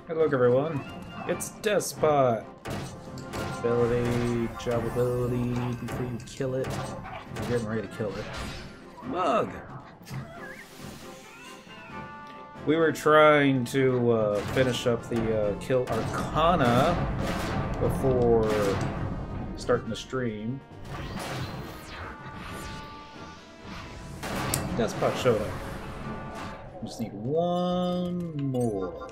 Hello everyone, it's Despot. Ability, job ability, before you kill it. You're getting ready to kill it. Mug! We were trying to finish up the Kill Arcana before starting the stream. Despot showed up. We just need one more.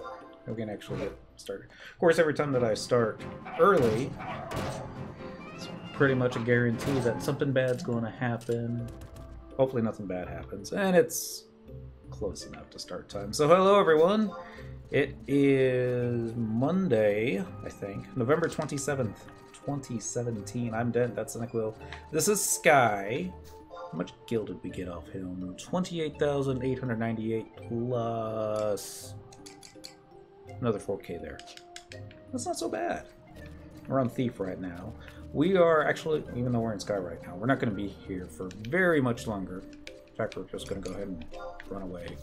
We can actually get started. Of course, every time that I start early, it's pretty much a guarantee that something bad's going to happen. Hopefully nothing bad happens. And it's close enough to start time. So hello everyone. It is Monday, I think. November 27th, 2017. I'm Dent, that's Nyquil. This is Sky. How much gil did we get off him? 28,898 plus another 4K there. That's not so bad. We're on Thief right now. We are actually, even though we're in Sky right now, we're not going to be here for very much longer. In fact, we're just going to go ahead and run away.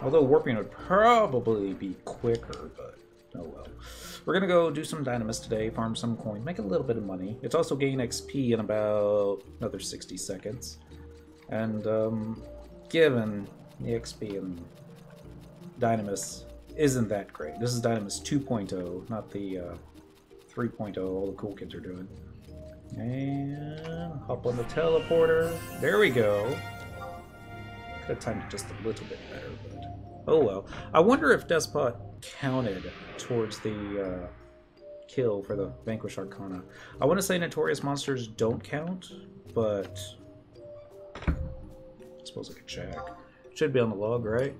Although warping would probably be quicker, but oh well. We're going to go do some Dynamis today, farm some coins, make a little bit of money. It's also gain XP in about another 60 seconds. And given the XP in Dynamis isn't that great. This is Dynamis 2.0, not the 3.0 all the cool kids are doing. And hop on the teleporter. There we go. Could have timed it just a little bit better, but oh well. I wonder if Despot counted towards the kill for the Vanquish Arcana. I want to say Notorious Monsters don't count, but I suppose I could check. Should be on the log, right?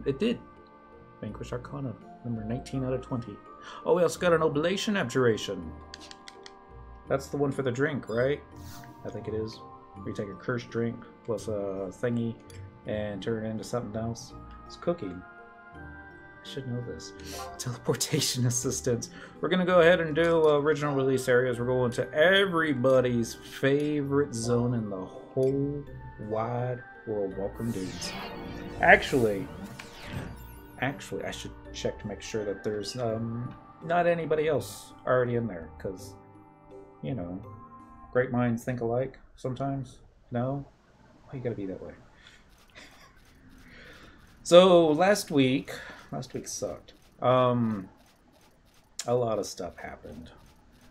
It did. Vanquish Arcana, number 19 out of 20. Oh, we also got an Oblation Abjuration. That's the one for the drink, right? I think it is. We take a cursed drink plus a thingy and turn it into something else. It's cooking. I should know this. Teleportation assistance. We're going to go ahead and do original release areas. We're going to everybody's favorite zone in the whole wide world. Welcome, dudes. Actually, I should check to make sure that there's not anybody else already in there, because, you know, great minds think alike sometimes. No? Why you gotta be that way? So last week sucked. A lot of stuff happened.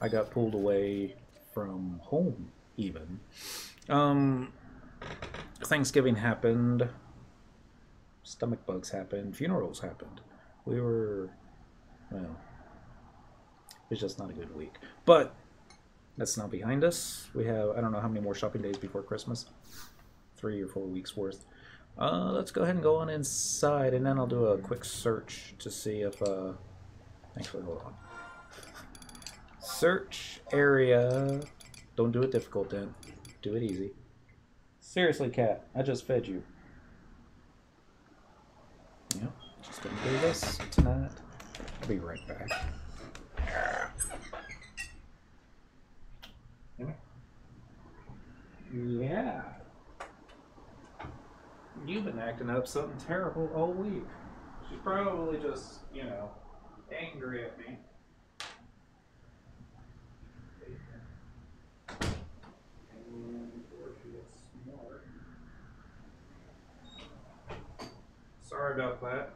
I got pulled away from home, even. Thanksgiving happened. Stomach bugs happened. Funerals happened. We were, well, it's just not a good week. But that's now behind us. We have, I don't know how many more shopping days before Christmas. 3 or 4 weeks worth. Let's go ahead and go on inside, and then I'll do a quick search to see if, actually, hold on. Search area. Don't do it difficult, then. Do it easy. Seriously, cat, I just fed you. Yep, just gonna do this tonight. I'll be right back. Yeah. You've been acting up something terrible all week. She's probably just, you know, angry at me. Sorry about that.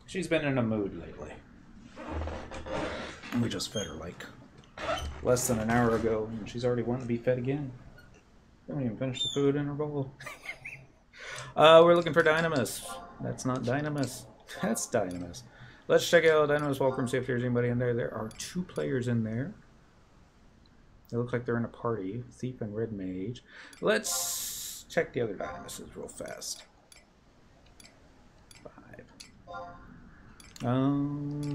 She's been in a mood lately. We just fed her like less than an hour ago, and she's already wanting to be fed again. Don't even finish the food in her bowl. We're looking for Dynamis. That's not Dynamis. That's Dynamis. Let's check out Dynamis Walkroom, see if there's anybody in there. There are 2 players in there. It looks like they're in a party. Thief and Red Mage. Let's check the other Dynamises real fast. 5.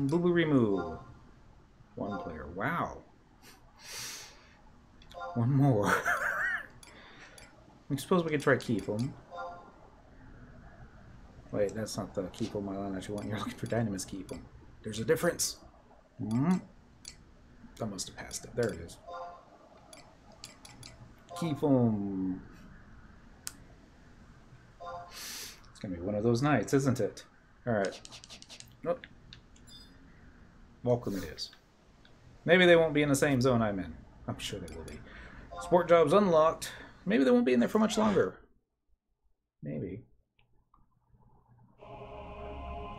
Boo Boo Remove. 1 player. Wow. 1 more. I suppose we could try keep them. Wait, that's not the keep them line that you want. You're looking for Dynamis keep them. There's a difference. I must have passed it. There it is. Keep them. It's gonna be one of those nights, isn't it? Alright. Nope. Welcome it is. Maybe they won't be in the same zone I'm in. I'm sure they will be. Sport jobs unlocked. Maybe they won't be in there for much longer. Maybe.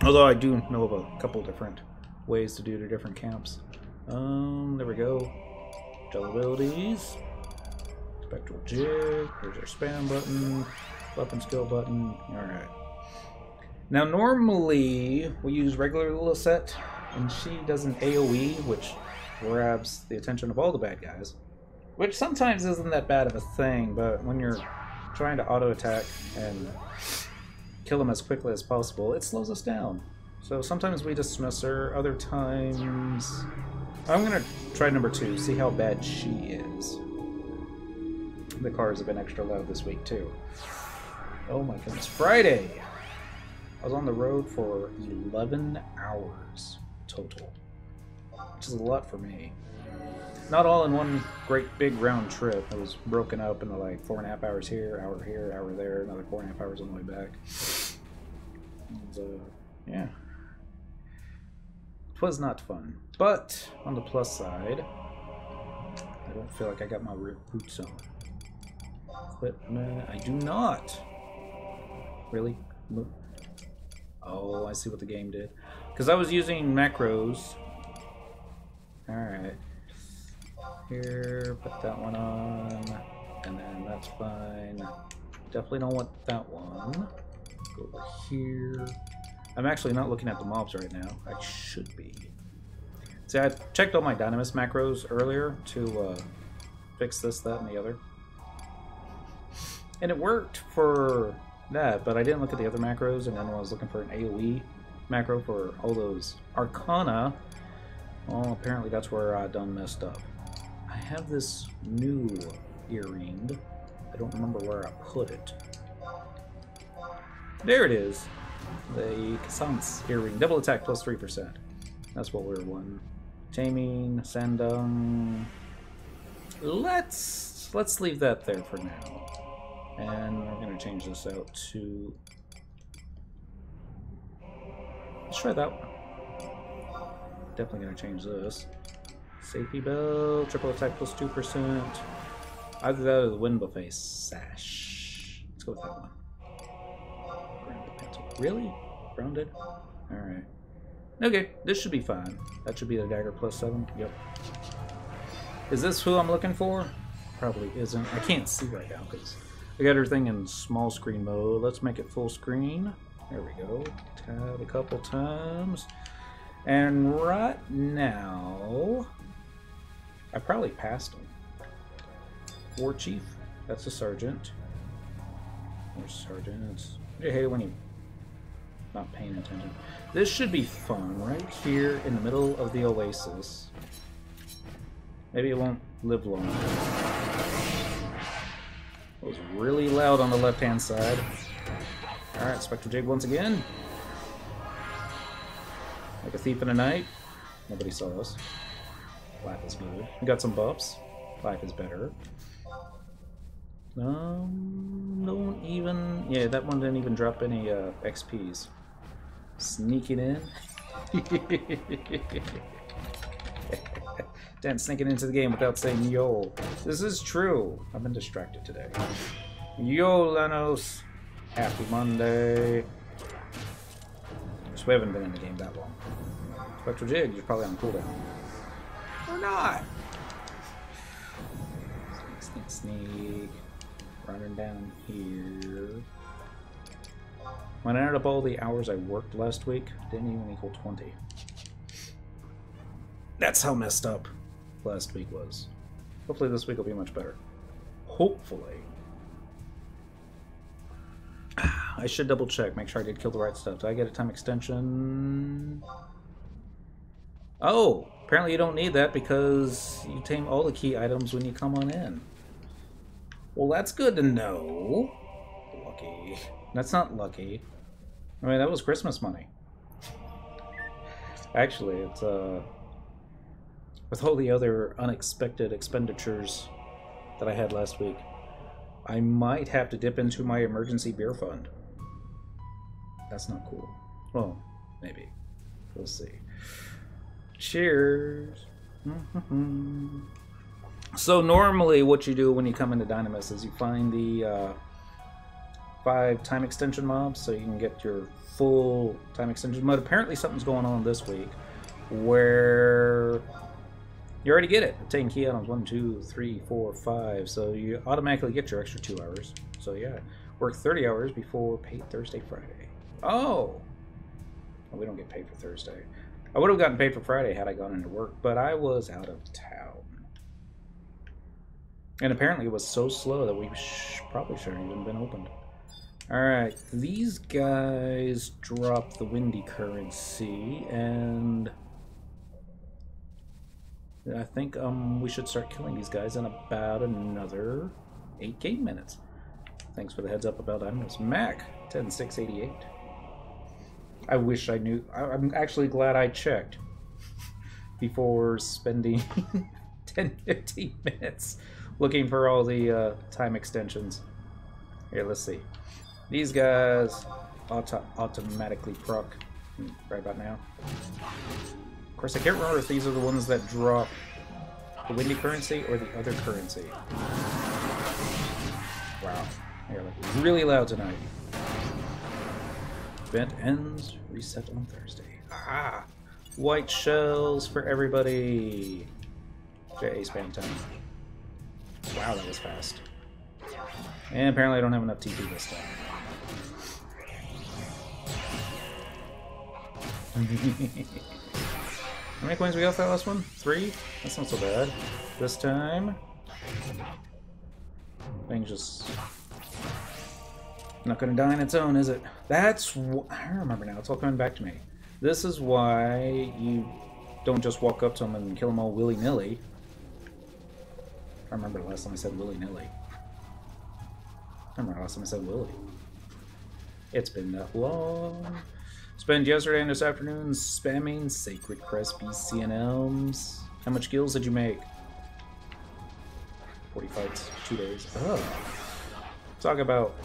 Although I do know of a couple different ways to do the different camps. There we go. Gel abilities. Spectral jig. Here's our spam button. Weapon skill button. Alright. Now normally we use regular Lisette, and she does an AoE, which grabs the attention of all the bad guys. Which sometimes isn't that bad of a thing, but when you're trying to auto-attack and kill them as quickly as possible, it slows us down. So sometimes we dismiss her, other times... I'm gonna try number 2, see how bad she is. The cars have been extra loud this week too. Oh my goodness. Friday! I was on the road for 11 hours total, which is a lot for me. Not all in one great big round trip. It was broken up into like 4.5 hours here, hour there, another 4.5 hours on the way back. And, yeah. It was not fun. But, on the plus side, I don't feel like I got my boots on. Equipment, I do not. Really? Oh, I see what the game did. Because I was using macros. Alright. Here, put that one on, and then that's fine. Definitely don't want that one. Go over here. I'm actually not looking at the mobs right now. I should be. See, I checked all my Dynamis macros earlier to fix this, that, and the other. And it worked for that, but I didn't look at the other macros, and then when I was looking for an AoE macro for all those Arcana, well, apparently that's where I done messed up. I have this new earring. I don't remember where I put it. There it is. The Cassance earring. Double attack plus 3%. That's what we're one. Taming, Sandung. Let's leave that there for now. And we're gonna change this out to... Let's try that one. Definitely gonna change this. Safety belt, triple attack plus 2%. Either that or the wind buffet sash. Let's go with that one. Grounded pencil. Really? Grounded? Alright. Okay, this should be fine. That should be the dagger plus 7. Yep. Is this who I'm looking for? Probably isn't. I can't see right now because I got everything in small screen mode. Let's make it full screen. There we go. Tab a couple times. And right now, I probably passed him. War Chief, that's a sergeant. Or sergeant. I hate it when you're not paying attention. This should be fun, right here in the middle of the oasis. Maybe it won't live long. It was really loud on the left-hand side. Alright, Spectral Jig once again. Like a thief in the night. Nobody saw us. Life is good. We got some buffs. Life is better. Don't even... Yeah, that one didn't even drop any XPs. Sneaking in. Dan sneaking into the game without saying yo. This is true. I've been distracted today. Yo, Lenos. Happy Monday. So we haven't been in the game that long. Spectral Jig, you're probably on cooldown. Or not. Sneak, sneak, sneak. Running down here. When I added up all the hours I worked last week, didn't even equal 20. That's how messed up last week was. Hopefully this week will be much better. Hopefully. I should double check, make sure I did kill the right stuff. Did I get a time extension? Oh, apparently you don't need that because you tame all the key items when you come on in. Well, that's good to know. Lucky. That's not lucky. I mean, that was Christmas money. Actually, it's, with all the other unexpected expenditures that I had last week, I might have to dip into my emergency beer fund. That's not cool. Well, maybe. We'll see. Cheers. So normally what you do when you come into Dynamis is you find the 5 time extension mobs so you can get your full time extension. But apparently something's going on this week where you already get it. Obtain key items 1, 2, 3, 4, 5. So you automatically get your extra 2 hours. So yeah, work 30 hours before paid Thursday, Friday. Oh! Well, we don't get paid for Thursday. I would have gotten paid for Friday had I gone into work, but I was out of town. And apparently it was so slow that we probably shouldn't have even been opened. Alright, these guys drop the windy currency, and I think we should start killing these guys in about another 8 game minutes. Thanks for the heads up about Dynamis. Mac, 10688. I wish I knew. I'm actually glad I checked before spending 10-15 minutes looking for all the time extensions. Here, let's see. These guys automatically proc right about now. Of course, I can't remember if these are the ones that drop the windy currency or the other currency. Wow. They're like really loud tonight. Event ends. Reset on Thursday. Ah! White shells for everybody. JA spam time. Wow, that was fast. And apparently I don't have enough TP this time. How many coins we got for that last one? 3? That's not so bad. This time... thing's just... not gonna die on its own, is it? That's... I remember now. It's all coming back to me. This is why you don't just walk up to them and kill them all willy-nilly. I remember the last time I said willy-nilly. I remember the last time I said willy. It's been that long. Spent yesterday and this afternoon spamming Sacred Crest BCNMs. How much Gilz did you make? 40 fights, 2 days. Oh. Talk about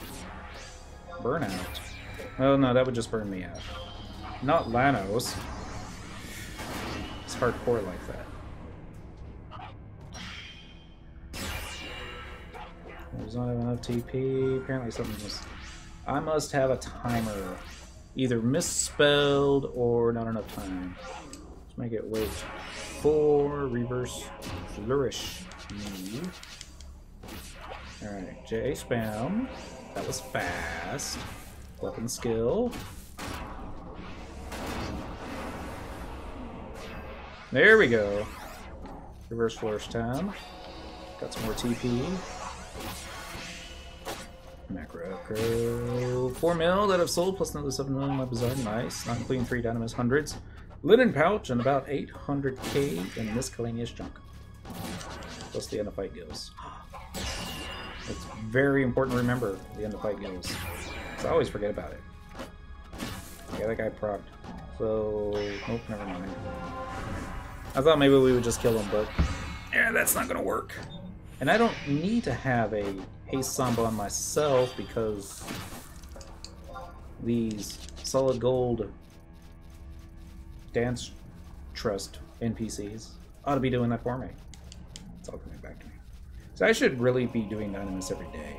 burnout. Oh no, that would just burn me out. Not Lanos. It's hardcore like that. There's not enough TP. Apparently something just... I must have a timer. Either misspelled or not enough time. Let's make it wait for reverse flourish. Alright, JA spam. That was fast. Weapon skill. There we go. Reverse flourish time. Got some more TP. Macro upgrade. 4 mil that I've sold plus another 7 million in my bazaar. Nice. Not including 3 Dynamis hundreds. Linen pouch and about 800k in miscellaneous junk. Plus the end of fight Gilz. It's very important to remember the end of fight Gilz. I always forget about it. Yeah, that guy procced. So, nope, never mind. I thought maybe we would just kill him, but yeah, that's not gonna work. And I don't need to have a haste samba on myself because these solid gold dance trust NPCs ought to be doing that for me. It's all coming back to me. So I should really be doing Dynamis every day.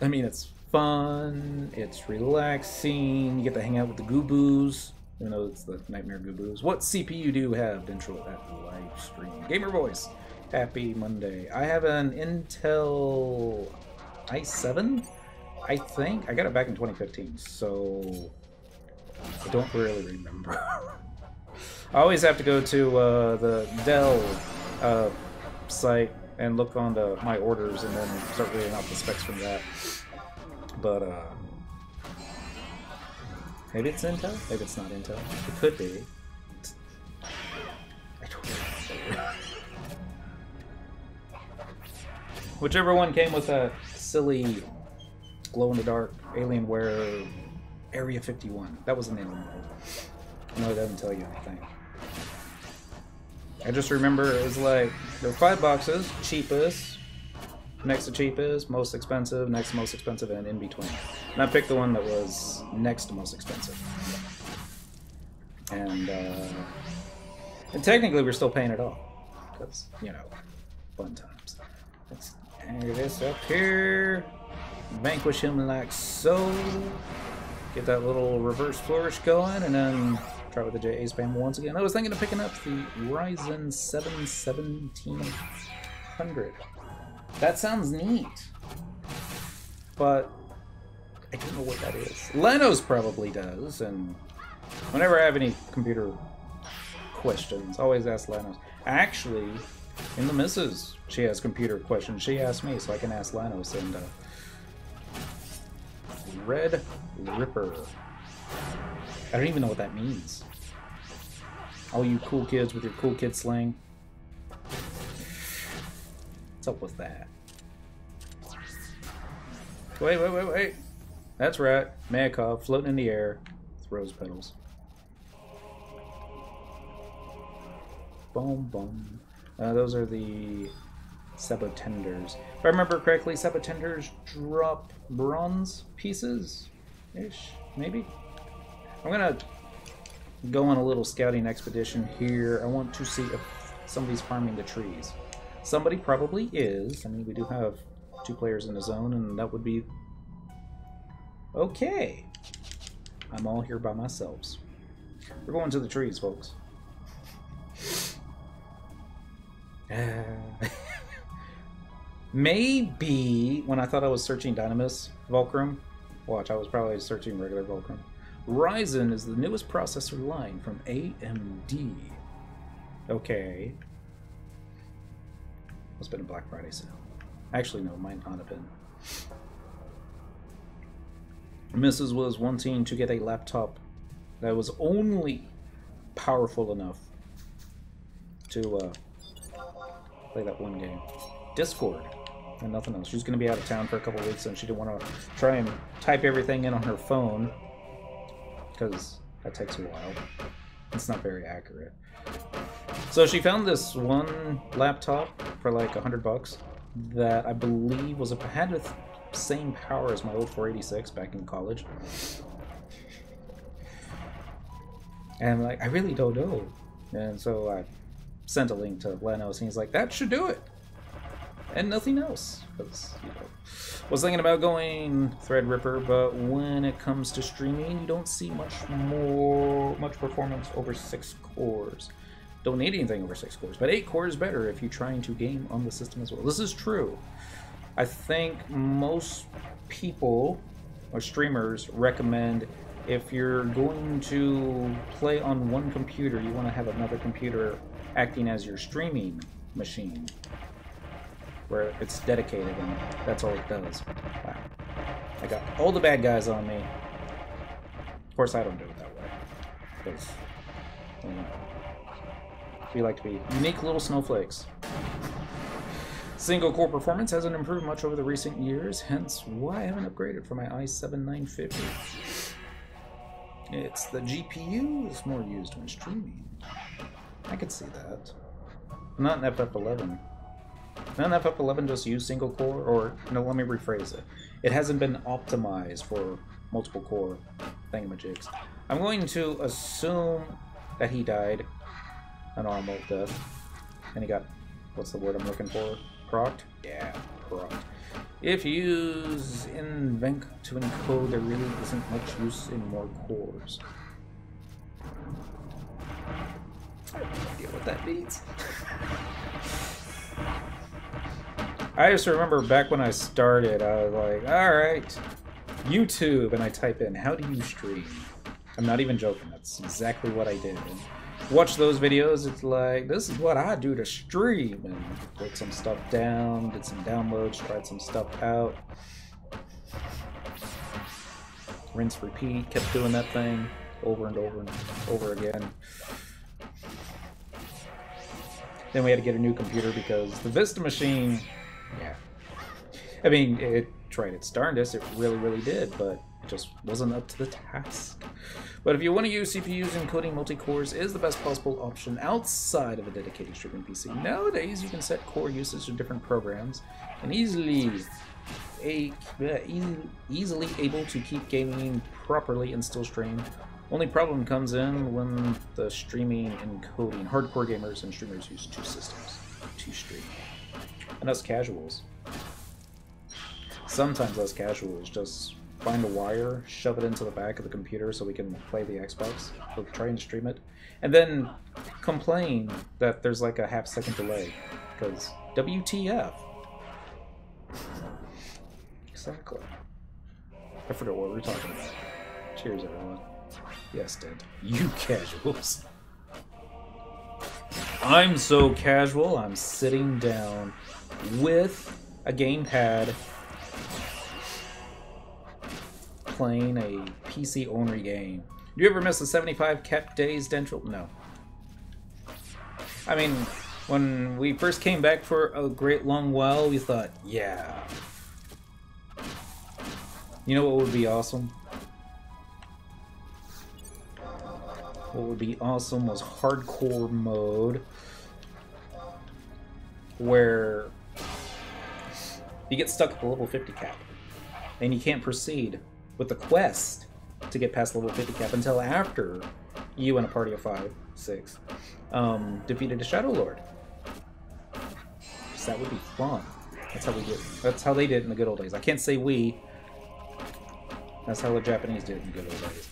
I mean, it's fun, it's relaxing, you get to hang out with the gooboos, even though it's the Nightmare Gooboos. What CPU do you have, intro at live stream? Gamer Voice, happy Monday. I have an Intel i7, I think. I got it back in 2015, so I don't really remember. I always have to go to the Dell site and look on my orders and then start reading out the specs from that. But maybe it's Intel, maybe it's not Intel. It could be. I don't know. Whichever one came with that silly glow-in-the-dark Alienware Area 51. That was the name of it. No, it doesn't tell you anything. I just remember it was like, there were 5 boxes, cheapest, next to cheapest, most expensive, next to most expensive, and in between. And I picked the one that was next to most expensive. And technically we're still paying it off. Because, you know, fun times. Let's hang this up here. Vanquish him like so. Get that little reverse flourish going, and then try with the JA spam once again. I was thinking of picking up the Ryzen 7 1700. That sounds neat, but I don't know what that is. Leno's probably does, and whenever I have any computer questions, I always ask Leno's. Actually, in the missus, she has computer questions. She asked me, so I can ask Leno's. And Red Ripper. I don't even know what that means. All you cool kids with your cool kid slang. What's up with that? Wait. That's right. Makov floating in the air with rose petals. Boom, boom. Those are the Sabotenders. If I remember correctly, Sabotenders drop bronze pieces-ish, maybe? I'm gonna go on a little scouting expedition here. I want to see if somebody's farming the trees. Somebody probably is. I mean, we do have 2 players in the zone, and that would be okay. I'm all here by myself. We're going to the trees, folks. Maybe when I thought I was searching Dynamis Volcrum, watch, I was probably searching regular Volcrum. Ryzen is the newest processor line from AMD. Okay. Must have been a Black Friday sale. Actually, no, might not have been. Mrs. was wanting to get a laptop that was only powerful enough to play that one game. Discord and nothing else. She was going to be out of town for a couple of weeks, and she didn't want to try and type everything in on her phone because that takes a while. It's not very accurate. So she found this one laptop for like $100 that I believe had the same power as my old 486 back in college. And I'm like, I really don't know. And so I sent a link to Leno's, and he's like, that should do it. And nothing else. Because, you know, was thinking about going Threadripper, but when it comes to streaming, you don't see much performance over 6 cores. Don't need anything over 6 cores, but 8 cores is better if you're trying to game on the system as well. This is true. I think most people or streamers recommend if you're going to play on one computer, you want to have another computer acting as your streaming machine, where it's dedicated and that's all it does. Wow. I got all the bad guys on me. Of course, I don't do it that way, because, you know, we like to be unique little snowflakes. Single core performance hasn't improved much over the recent years, hence why I haven't upgraded for my i7 950. It's the GPU is more used when streaming. I could see that. Not in FF11. Doesn't FF11 just use single core? Or, no, let me rephrase it. It hasn't been optimized for multiple core thingamajigs. I'm going to assume that he died an normal death. And he got, what's the word I'm looking for? Procced? Yeah, procced. If you use invent to encode, there really isn't much use in more cores. I have no idea what that means. I just remember back when I started, I was like, alright, YouTube, and I type in, how do you stream? I'm not even joking, that's exactly what I did. And watch those videos, it's like, this is what I do to stream, and put some stuff down, did some downloads, tried some stuff out. Rinse, repeat, kept doing that thing over and over and over again. Then we had to get a new computer because the Vista machine, yeah. I mean, it tried its darndest, it really, really did, but it just wasn't up to the task. But if you want to use CPUs, encoding multi-cores is the best possible option outside of a dedicated streaming PC. Nowadays, you can set core usage to different programs and easily able to keep gaming properly and still stream. Only problem comes in when the streaming encoding. Hardcore gamers and streamers use two systems to stream. And us casuals. Sometimes us casuals just find a wire, shove it into the back of the computer so we can play the Xbox, or try and stream it, and then complain that there's like a half-second delay, because WTF. Exactly. I forgot what we were talking about. Cheers, everyone. Yes, Dad. You casuals. I'm so casual, I'm sitting down with a gamepad playing a PC-only game. Do you ever miss the 75 kept days, Dental? No. I mean, when we first came back for a great long while, we thought, yeah. You know what would be awesome? What would be awesome was hardcore mode, where you get stuck at the level 50 cap, and you can't proceed with the quest to get past level 50 cap until after you and a party of 5, 6 defeated a Shadow Lord. So that would be fun. That's how we did. That's how they did it in the good old days. I can't say we. That's how the Japanese did it in the good old days.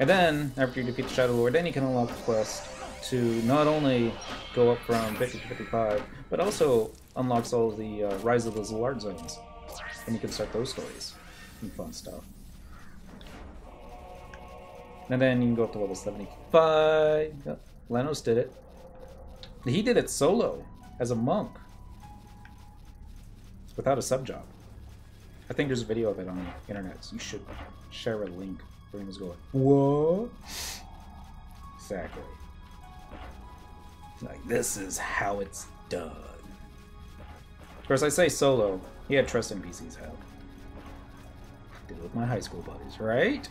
And then, after you defeat the Shadow Lord, then you can unlock the quest to not only go up from 50 to 55, but also unlocks all of the Rise of the Zilard zones. And you can start those stories and fun stuff. And then you can go up to level 75. Yep. Lenos did it. He did it solo, as a monk. Without a sub job. I think there's a video of it on the internet, so you should share a link. Everyone was going, what? Exactly. Like, this is how it's done. Of course, I say solo. He had trust NPCs help. Did it with my high school buddies, right?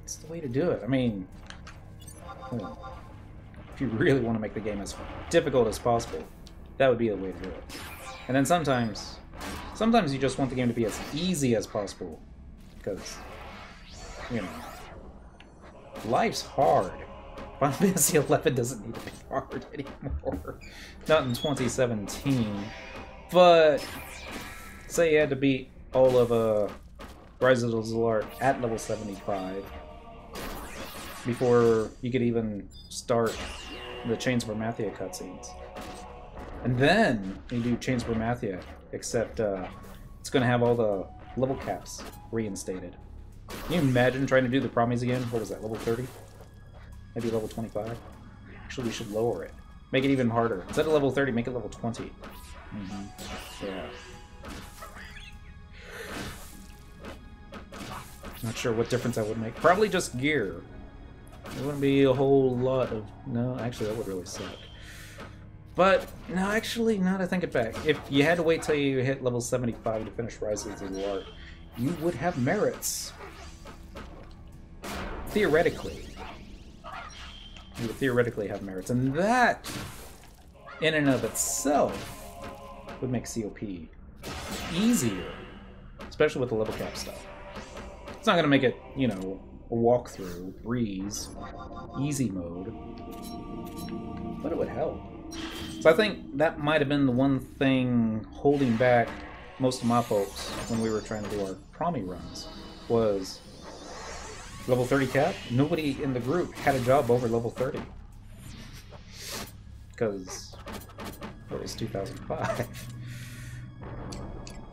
It's the way to do it. I mean, if you really want to make the game as difficult as possible, that would be the way to do it. And then sometimes you just want the game to be as easy as possible, because, you know, life's hard. Final Fantasy XI doesn't need to be hard anymore. Not in 2017. But say you had to beat all of Rise of the Zilard at level 75 before you could even start the Chains of Bermathia cutscenes. And then you do Chains of Bermathia, except it's going to have all the level caps reinstated. Can you imagine trying to do the Promies again? What was that, level 30? Maybe level 25? Actually, we should lower it. Make it even harder. Instead of level 30, make it level 20. Yeah. Not sure what difference that would make. Probably just gear. There wouldn't be a whole lot of... No, actually, that would really suck. But, no, actually, now that I think it back, if you had to wait till you hit level 75 to finish Rise of the Zilard, you would have merits. Theoretically. You would theoretically have merits. And that, in and of itself, would make COP easier. Especially with the level cap stuff. It's not going to make it, you know, a walkthrough, breeze, easy mode. But it would help. So I think that might have been the one thing holding back most of my folks when we were trying to do our Promy runs, was level 30 cap. Nobody in the group had a job over level 30. Because it was 2005. I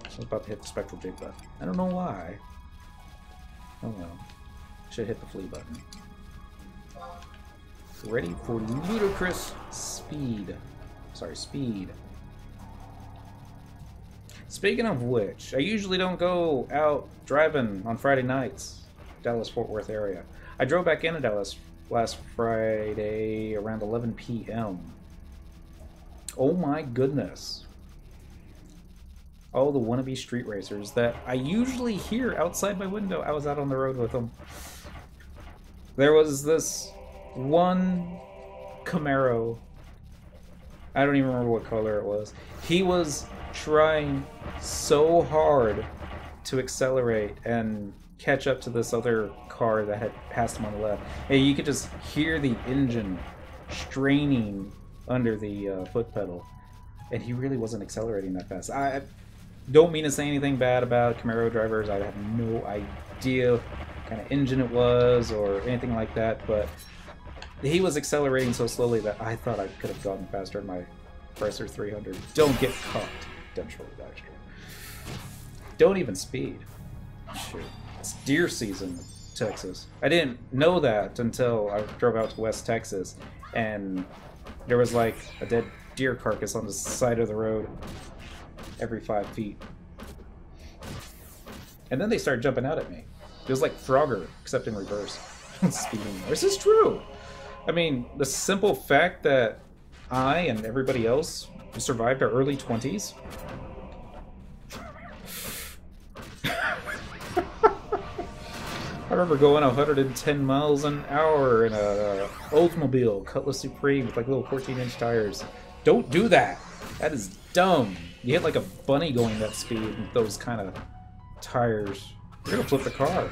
was about to hit the spectral jig button. I don't know why. Oh well. Should hit the flee button. Ready for ludicrous speed. Sorry, speed. Speaking of which, I usually don't go out driving on Friday nights, Dallas-Fort Worth area. I drove back into Dallas last Friday around 11 p.m. Oh my goodness. All the wannabe street racers that I usually hear outside my window. I was out on the road with them. There was this one Camaro. I don't even remember what color it was. He was trying so hard to accelerate and catch up to this other car that had passed him on the left. And you could just hear the engine straining under the foot pedal. And he really wasn't accelerating that fast. I don't mean to say anything bad about Camaro drivers. I have no idea what kind of engine it was or anything like that, but he was accelerating so slowly that I thought I could have gotten faster in my Chrysler 300. Don't get caught. Dental extra. Don't even speed. Shoot. It's deer season, Texas. I didn't know that until I drove out to West Texas, and there was like a dead deer carcass on the side of the road every 5 feet. And then they started jumping out at me. It was like Frogger, except in reverse. Speeding. This is true. I mean, the simple fact that I and everybody else survived our early 20s. I remember going 110 miles an hour in a Oldsmobile Cutlass Supreme with like little 14-inch tires. Don't do that. That is dumb. You hit like a bunny going that speed with those kind of tires. You're gonna flip the car.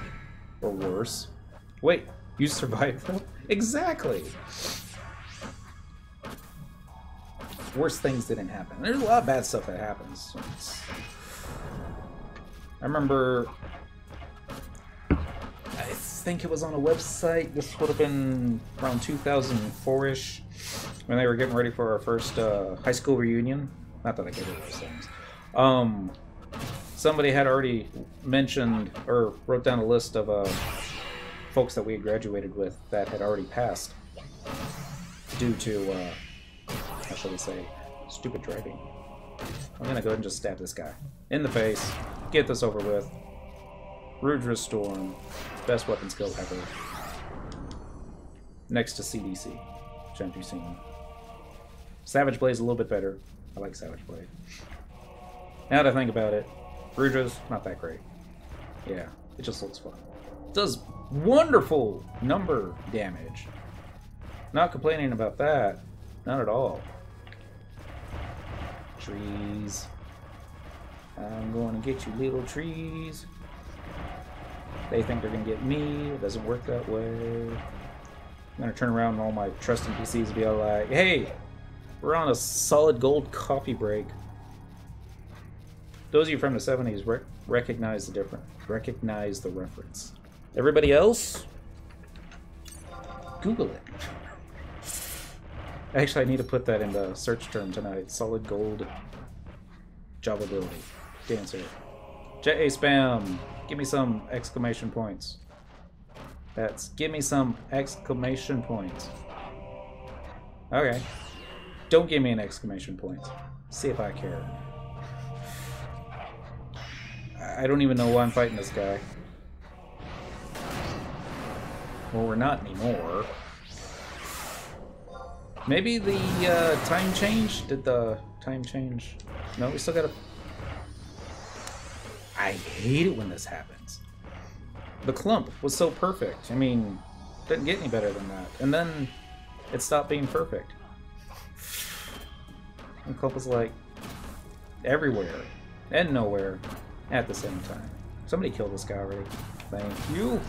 Or worse. Wait, you survived though? Exactly. Worse things didn't happen. There's a lot of bad stuff that happens. I remember, I think it was on a website, this would have been around 2004-ish, when they were getting ready for our first high school reunion. Not that I could do those things. Somebody had already mentioned, or wrote down a list of folks that we had graduated with that had already passed due to, how shall we say, stupid driving. I'm gonna go ahead and just stab this guy in the face, get this over with. Rudra Storm, best weapon skill ever. Next to CDC, which I've seen. Savage Blade's a little bit better. I like Savage Blade. Now that I think about it, Rudra's not that great. Yeah, it just looks fun. It does wonderful number damage. Not complaining about that. Not at all. Trees. I'm going to get you, little trees. They think they're going to get me. It doesn't work that way. I'm going to turn around and all my trusting PCs and be all like, hey, we're on a solid gold coffee break. Those of you from the 70s recognize the difference. Recognize the reference. Everybody else? Google it. Actually, I need to put that in the search term tonight. Solid gold job ability. Dancer. JA spam. Give me some exclamation points. That's give me some exclamation points. Okay. Don't give me an exclamation point. See if I care. I don't even know why I'm fighting this guy. Well, we're not anymore. Maybe the time change? Did the time change? No, we still gotta... I hate it when this happens. The clump was so perfect. I mean, didn't get any better than that. And then it stopped being perfect. And the clump was like everywhere and nowhere at the same time. Somebody killed this guy already. Thank you.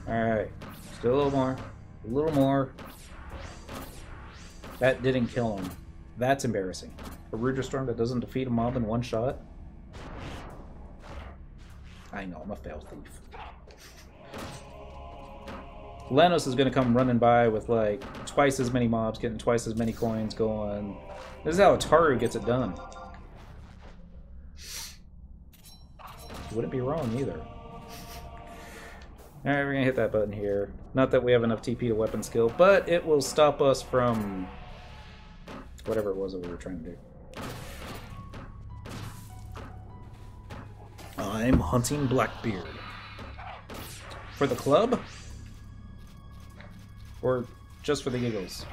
Alright. Still a little more. A little more. That didn't kill him. That's embarrassing. A Rudra Storm that doesn't defeat a mob in one shot? I know, I'm a fail thief. Lenos is gonna come running by with like twice as many mobs, getting twice as many coins going. This is how Ataru gets it done. Wouldn't be wrong either. Alright, we're gonna hit that button here. Not that we have enough TP to weapon skill, but it will stop us from whatever it was that we were trying to do. I'm hunting Blackbeard. For the club? Or just for the giggles?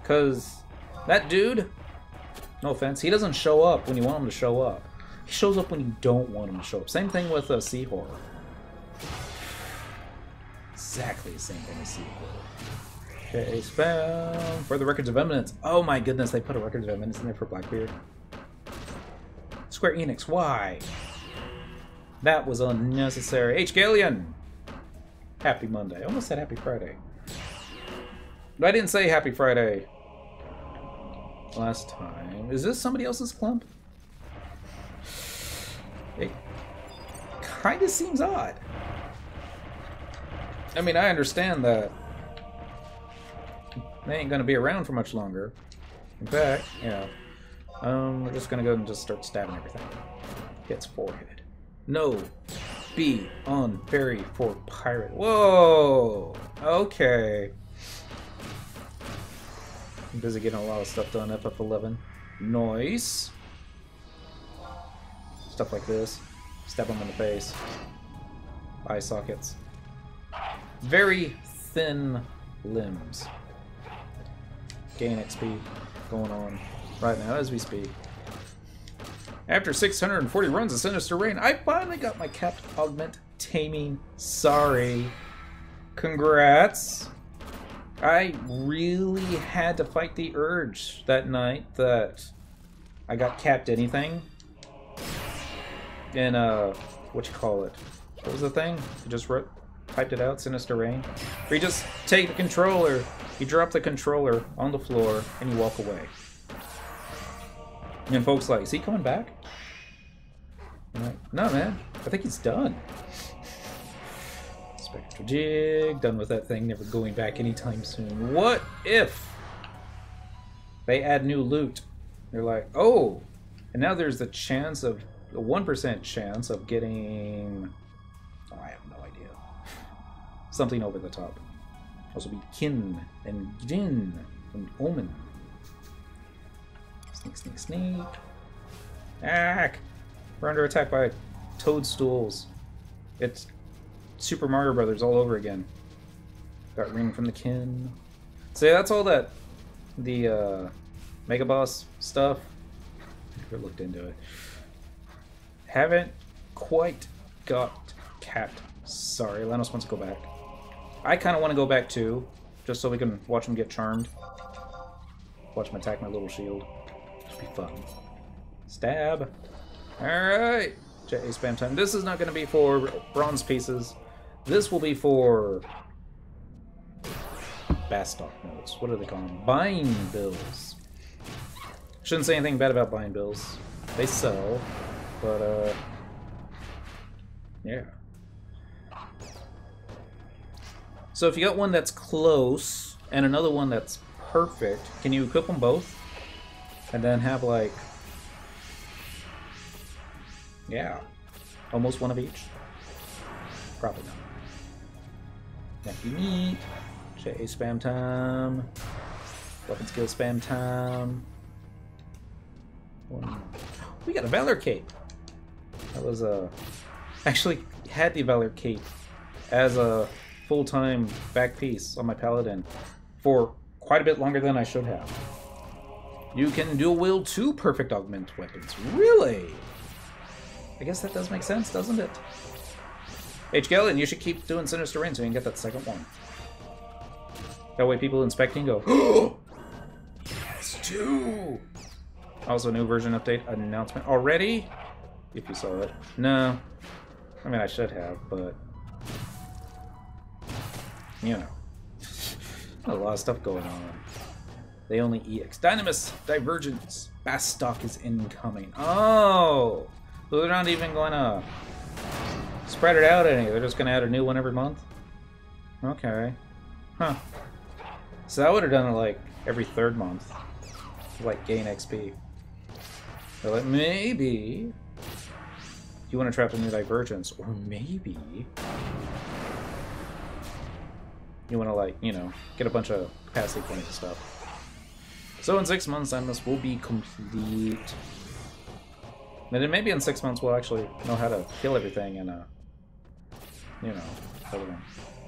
Because that dude, no offense, he doesn't show up when you want him to show up. He shows up when you don't want him to show up. Same thing with Sea Horror. exactly the same thing as sequel. Okay, spam for the Records of Eminence. Oh my goodness, they put a Records of Eminence in there for Blackbeard. Square Enix, why? That was unnecessary. H. Galleon! Happy Monday. I almost said Happy Friday. But I didn't say Happy Friday last time. Is this somebody else's clump? It kind of seems odd. I mean, I understand that they ain't gonna be around for much longer. In fact, yeah. We're just gonna go and just start stabbing everything. Hits forehead. No. B on ferry for pirate. Whoa! Okay. I'm busy getting a lot of stuff done. FF11. Nice. Stuff like this. Stab them in the face. Eye sockets. Very thin limbs. Gain XP going on right now as we speak. After 640 runs of Sinister Reign, I finally got my capped augment taming. Sorry. Congrats. I really had to fight the urge that night that I got capped anything. In, what you call it? What was the thing? You just typed it out, Sinister Reign? Where you just take the controller, you drop the controller on the floor, and you walk away. And folks like, is he coming back? I'm like, no, man. I think he's done. Spectral Jig, done with that thing, never going back anytime soon. What if they add new loot? They're like, oh, and now there's the chance of, a 1% chance of getting, oh, I have no idea. Something over the top. Also be Kin and Jin and Omen. Sneak, sneak, sneak. Ack! We're under attack by toadstools. It's Super Mario Brothers all over again. Got Ring from the Kin. So yeah, that's all that the Mega Boss stuff. Never looked into it. Haven't quite got capped. Sorry, Lanos wants to go back. I kind of want to go back too, just so we can watch him get charmed. Watch him attack my little shield. Should be fun. Stab. Alright. JA spam time. This is not going to be for bronze pieces. This will be for Bastock notes. What do they call them? Buying bills. Shouldn't say anything bad about buying bills. They sell. But, yeah. So if you got one that's close and another one that's perfect, can you equip them both? And then have, like, yeah, almost one of each? Probably not. Nephew meat. JA spam time. Weapon skill spam time. We got a Valor Cape. That was actually had the Valor Cape as a full-time back piece on my Paladin for quite a bit longer than I should have. You can dual wield 2 perfect augment weapons. Really? I guess that does make sense, doesn't it? H. Galleon, you should keep doing Sinister Reign so you can get that second one. That way people inspecting go, oh! Yes, 2! Also, new version update announcement already? If you saw it. No. I mean, I should have, but you know. A lot of stuff going on. They only EX. Dynamis! Divergence! Bastock is incoming. Oh! So they're not even going to spread it out any. They're just going to add a new one every month? Okay. Huh. So I would have done it like every 3rd month. Like gain XP. They're like, maybe you want to trap a new Divergence, or maybe you want to, like, you know, get a bunch of capacity points and stuff. So in 6 months, this will be complete. And then maybe in 6 months we'll actually know how to kill everything and, you know, everything.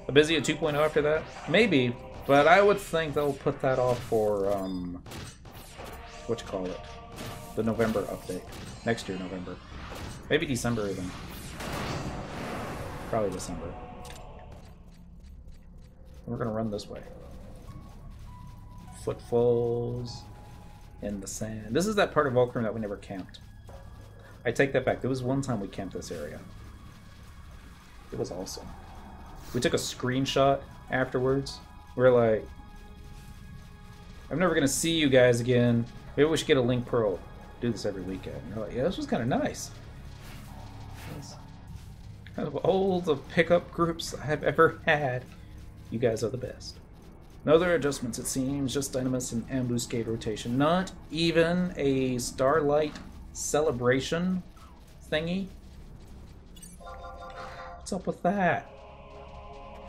A busy at 2.0 after that? Maybe, but I would think they'll put that off for, what you call it? The November update. Next year, November. Maybe December even. Probably December. We're gonna run this way. Footfalls in the sand. This is that part of Valkyrie that we never camped. I take that back. There was one time we camped this area. It was awesome. We took a screenshot afterwards. We're like, I'm never gonna see you guys again. Maybe we should get a Link Pearl. Do this every weekend. And we're like, yeah, this was kind of nice. Kind of all the pickup groups I've ever had. You guys are the best. No other adjustments, it seems. Just Dynamis and ambuscade rotation. Not even a Starlight celebration thingy. What's up with that?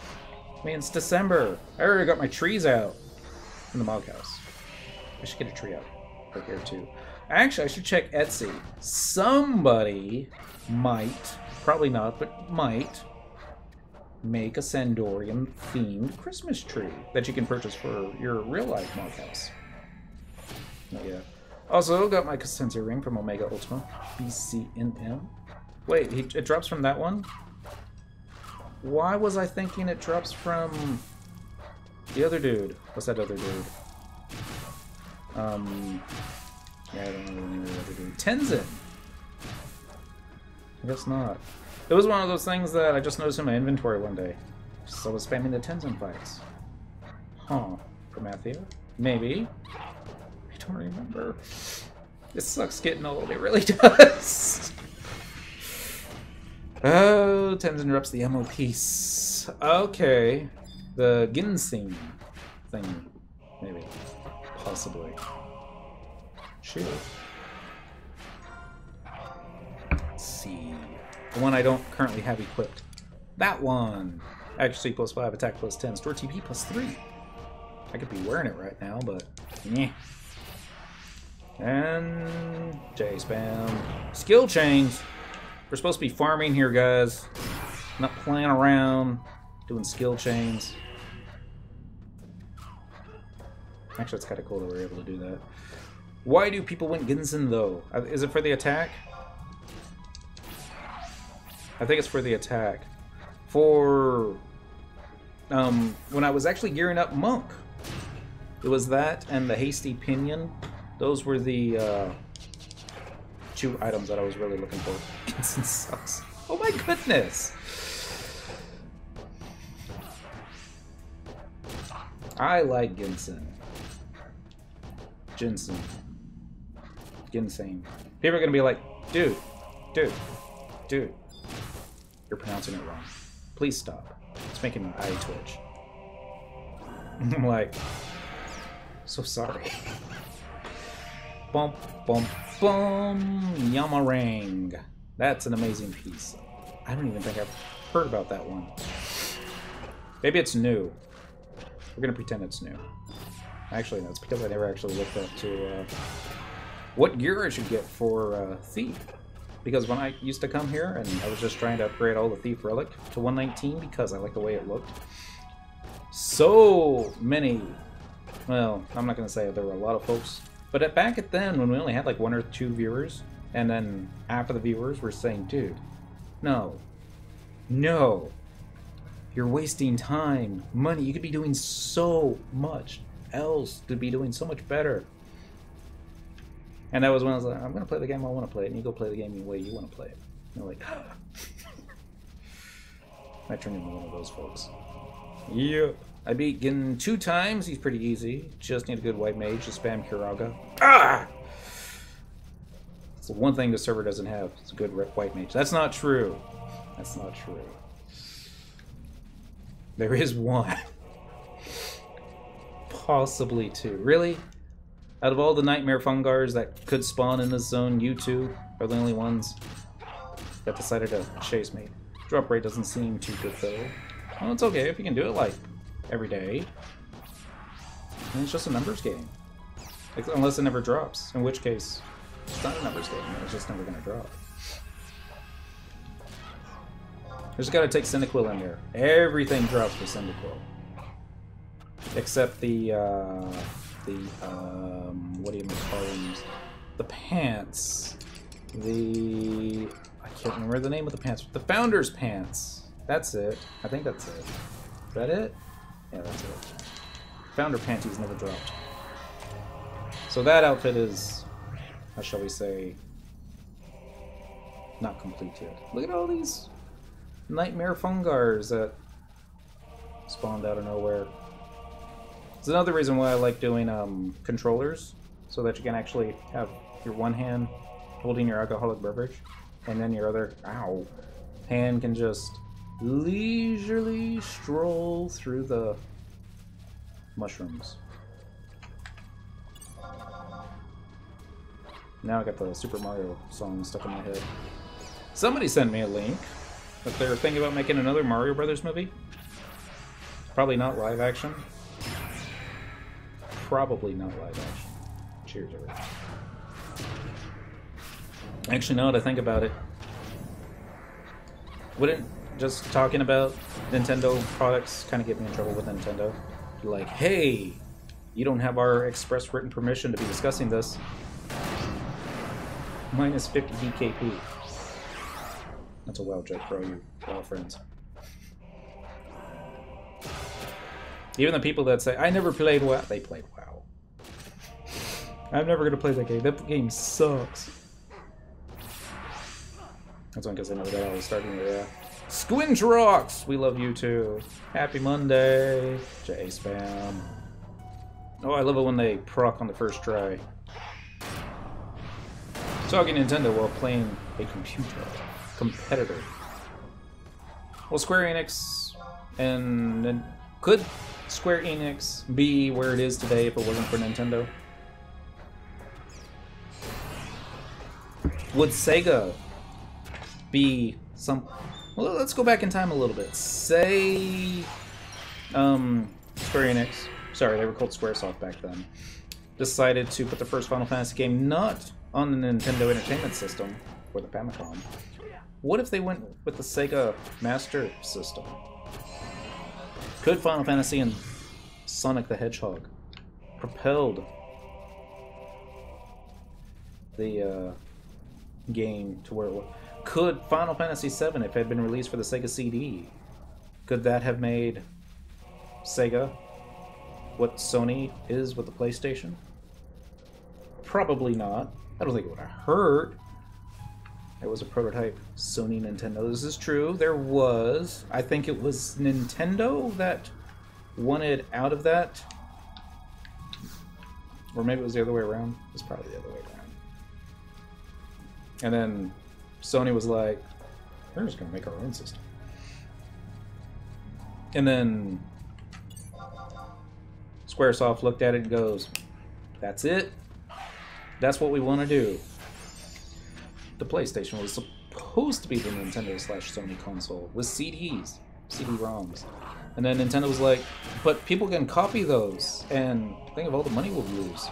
I mean, it's December. I already got my trees out in the moghouse. I should get a tree out right here too. Actually, I should check Etsy. Somebody might, probably not, but might make a Sandorian themed Christmas tree that you can purchase for your real life moghouse. Not yet. Also, got my Casentia ring from Omega Ultima BCNM. Wait, it drops from that one? Why was I thinking it drops from the other dude? What's that other dude? Yeah, I don't know the name of the other dude. Tenzin! I guess not. It was one of those things that I just noticed in my inventory one day. So I was spamming the Tenzin fights. Huh. Promathia? Maybe. I don't remember. This sucks getting old. It really does. Oh, Tenzin drops the ammo piece. Okay. The ginseng thing. Maybe. Possibly. Shoot. Let's see. The one I don't currently have equipped. That one! Accuracy +5, attack +10, store TP +3. I could be wearing it right now, but yeah. And J spam. Skill chains! We're supposed to be farming here, guys. Not playing around, doing skill chains. Actually, it's kind of cool that we're able to do that. Why do people want Ginsen, though? Is it for the attack? I think it's for the attack. For when I was actually gearing up Monk, it was that and the Hasty Pinion. Those were the two items that I was really looking for. Ginsen sucks. Oh my goodness! I like Ginsen. Ginseng. Ginseng. People are gonna be like, dude, you're pronouncing it wrong. Please stop. It's making my eye twitch. I'm like, so sorry. Bump, bump, bum, Yamarang. That's an amazing piece. I don't even think I've heard about that one. Maybe it's new. We're gonna pretend it's new. Actually, no, it's because I never actually looked up to what gear I should get for Thief. Because when I used to come here, and I was just trying to upgrade all the Thief Relic to 119 because I like the way it looked. So many, well, I'm not going to say there were a lot of folks, but back at then, when we only had like 1 or 2 viewers, and then half of the viewers were saying, dude, no, you're wasting time, money, you could be doing so much else to be doing so much better. And that was when I was like, I'm going to play the game I want to play it, and you go play the game the way you want to play it. And they're like, ah. I turned into one of those folks. Yep. I beat Gin 2 times. He's pretty easy. Just need a good white mage to spam Kiraga. Ah! It's the one thing the server doesn't have. It's a good white mage. That's not true. That's not true. There is one. Possibly 2. Really? Out of all the nightmare fungars that could spawn in this zone, you 2 are the only ones that decided to chase me. Drop rate doesn't seem too good though. Well, it's okay if you can do it like every day. And it's just a numbers game. Unless it never drops, in which case it's not a numbers game, it's just never gonna drop. Just gotta take Cyndaquil in there. Everything drops for Cyndaquil. Except the what do you call them? The pants. I can't remember the name of the pants. The Founder's Pants. That's it. I think that's it. Is that it? Yeah, that's it. Founder panties never dropped. So that outfit is, how shall we say, not complete yet. Look at all these nightmare fungars that spawned out of nowhere. It's another reason why I like doing controllers, so that you can actually have your one hand holding your alcoholic beverage, and then your other hand can just leisurely stroll through the mushrooms. Now I got the Super Mario song stuck in my head. Somebody sent me a link that they're thinking about making another Mario Brothers movie. Probably not live action. Probably not live action. Cheers, everyone. Actually, now that I think about it, wouldn't just talking about Nintendo products kind of get me in trouble with Nintendo? Like, hey, you don't have our express written permission to be discussing this. Minus 50 DKP. That's a WoW joke for all you WoW friends. Even the people that say, I never played WoW, they played WoW. I'm never going to play that game. That game sucks. That's one because I never got all the starting there. Squinch Rocks! We love you too. Happy Monday. J spam. Oh, I love it when they proc on the first try. Talking Nintendo while playing a competitor. Well, Square Enix and could Square Enix be where it is today if it wasn't for Nintendo? Would Sega be some... Well, let's go back in time a little bit. Say... Square Enix... Sorry, they were called Squaresoft back then. Decided to put the first Final Fantasy game not on the Nintendo Entertainment System, or the Famicom. What if they went with the Sega Master System? Could Final Fantasy and Sonic the Hedgehog propelled the game to where it was? Could Final Fantasy VII, if it had been released for the Sega CD, could that have made Sega what Sony is with the PlayStation? Probably not. I don't think it would have hurt. It was a prototype Sony Nintendo. This is true. There was, I think it was Nintendo that wanted out of that. Or maybe it was the other way around. It was probably the other way around. And then Sony was like, we're just going to make our own system. And then Squaresoft looked at it and goes, that's it. That's what we want to do. The PlayStation was supposed to be the Nintendo/Sony console with CDs, CD-ROMs. And then Nintendo was like, but people can copy those, and think of all the money we'll lose.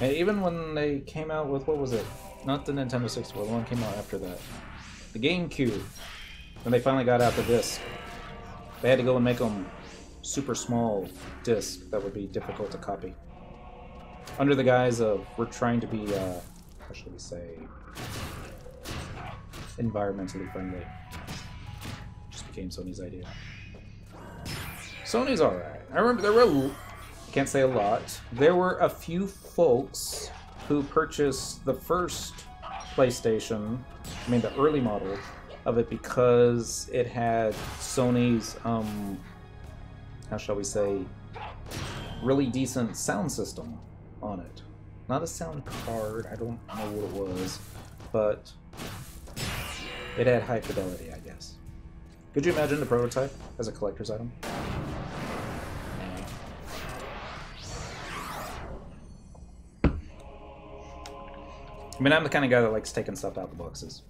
And even when they came out with, what was it? Not the Nintendo 64, the one came out after that. The GameCube. When they finally got out the disc, they had to go and make them super small discs that would be difficult to copy. Under the guise of, we're trying to be, how should we say, environmentally friendly. Just became Sony's idea. Sony's alright. I remember there were, can't say a lot, there were a few folks who purchased the first PlayStation, I mean the early model of it, because it had Sony's, how shall we say, really decent sound system on it. Not a sound card, I don't know what it was, but it had high fidelity, I guess. Could you imagine the prototype as a collector's item? I mean, I'm the kind of guy that likes taking stuff out of the boxes.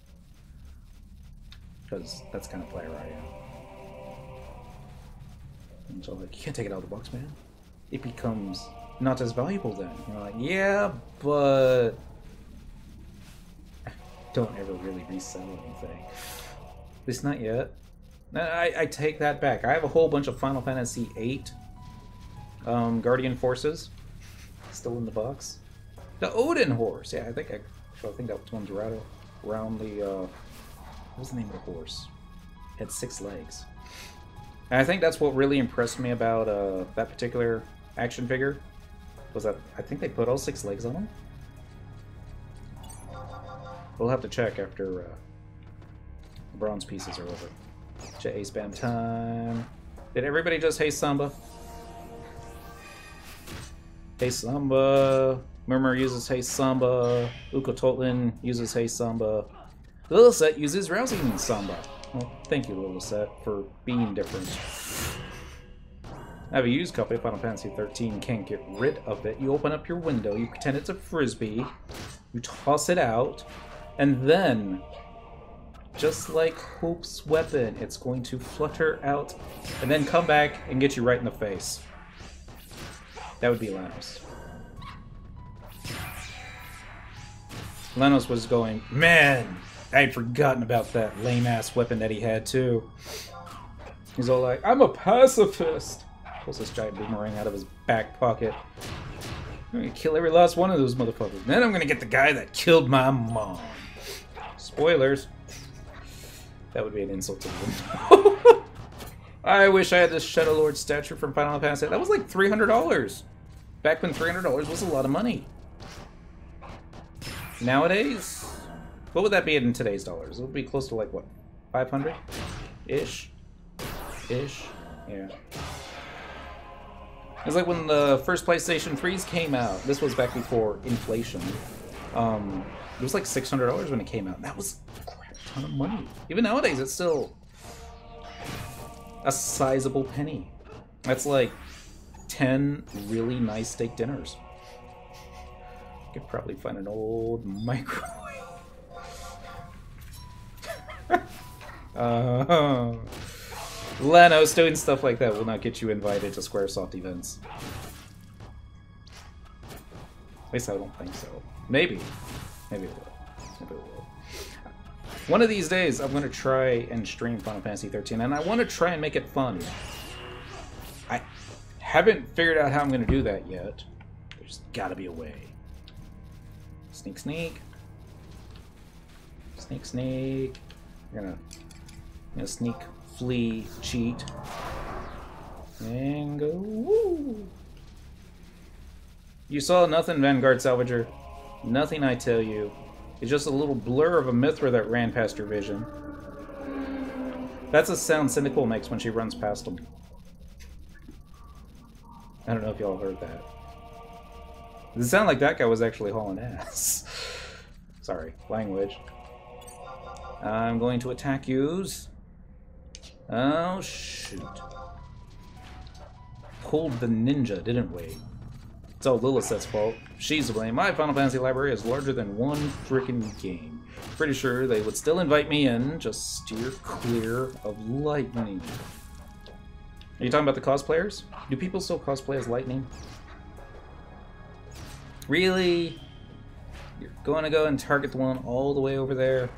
Because that's the kind of player I am. And so, like, you can't take it out of the box, man. It becomes not as valuable then. You're like, yeah, but don't ever really resell anything. At least not yet. I take that back. I have a whole bunch of Final Fantasy VIII Guardian Forces still in the box. The Odin horse, yeah, I think that one's right around the what was the name of the horse? It had 6 legs. And I think that's what really impressed me about that particular action figure, was that I think they put all 6 legs on him. We'll have to check after the bronze pieces are over. J spam time. Did everybody just hey Samba? Hey Samba. Murmur uses hey Samba. Ukototlin uses hey Samba. Lilith uses rousing Samba. Well, thank you, Lilith, for being different. I have a used copy of Final Fantasy 13. Can't get rid of it. You open up your window, you pretend it's a frisbee, you toss it out, and then, just like Hope's weapon, it's going to flutter out and then come back and get you right in the face. That would be Lanos. Lanos was going, man, I'd forgotten about that lame-ass weapon that he had, too. He's all like, I'm a pacifist! Pulls this giant boomerang out of his back pocket. I'm gonna kill every last one of those motherfuckers. Then I'm gonna get the guy that killed my mom. Spoilers. That would be an insult to them. I wish I had this Shadow Lord statue from Final Fantasy. That was like $300. Back when $300 was a lot of money. Nowadays, what would that be in today's dollars? It would be close to like what, 500-ish? Yeah. It was like when the first PlayStation 3s came out. This was back before inflation. It was like $600 when it came out. That was a crap ton of money. Even nowadays, it's still a sizable penny. That's like 10 really nice steak dinners. You could probably find an old microwave. Lanos doing stuff like that will not get you invited to Squaresoft events. At least I don't think so. Maybe. Maybe it will. Maybe it will. One of these days, I'm going to try and stream Final Fantasy 13, and I want to try and make it fun. I haven't figured out how I'm going to do that yet. There's got to be a way. Sneak, sneak. Sneak, sneak. I'm gonna sneak, flee, cheat, and go. Woo! You saw nothing, Vanguard Salvager. Nothing, I tell you. It's just a little blur of a Mithra that ran past your vision. That's a sound Cynical makes when she runs past him. I don't know if y'all heard that. It sounded like that guy was actually hauling ass. Sorry, language. I'm going to attack yous. Oh, shoot. Pulled the ninja, didn't we? It's all Lilith's fault. She's to blame. My Final Fantasy library is larger than one frickin' game. Pretty sure they would still invite me in, just steer clear of lightning. Are you talking about the cosplayers? Do people still cosplay as lightning? Really? You're going to go and target the one all the way over there?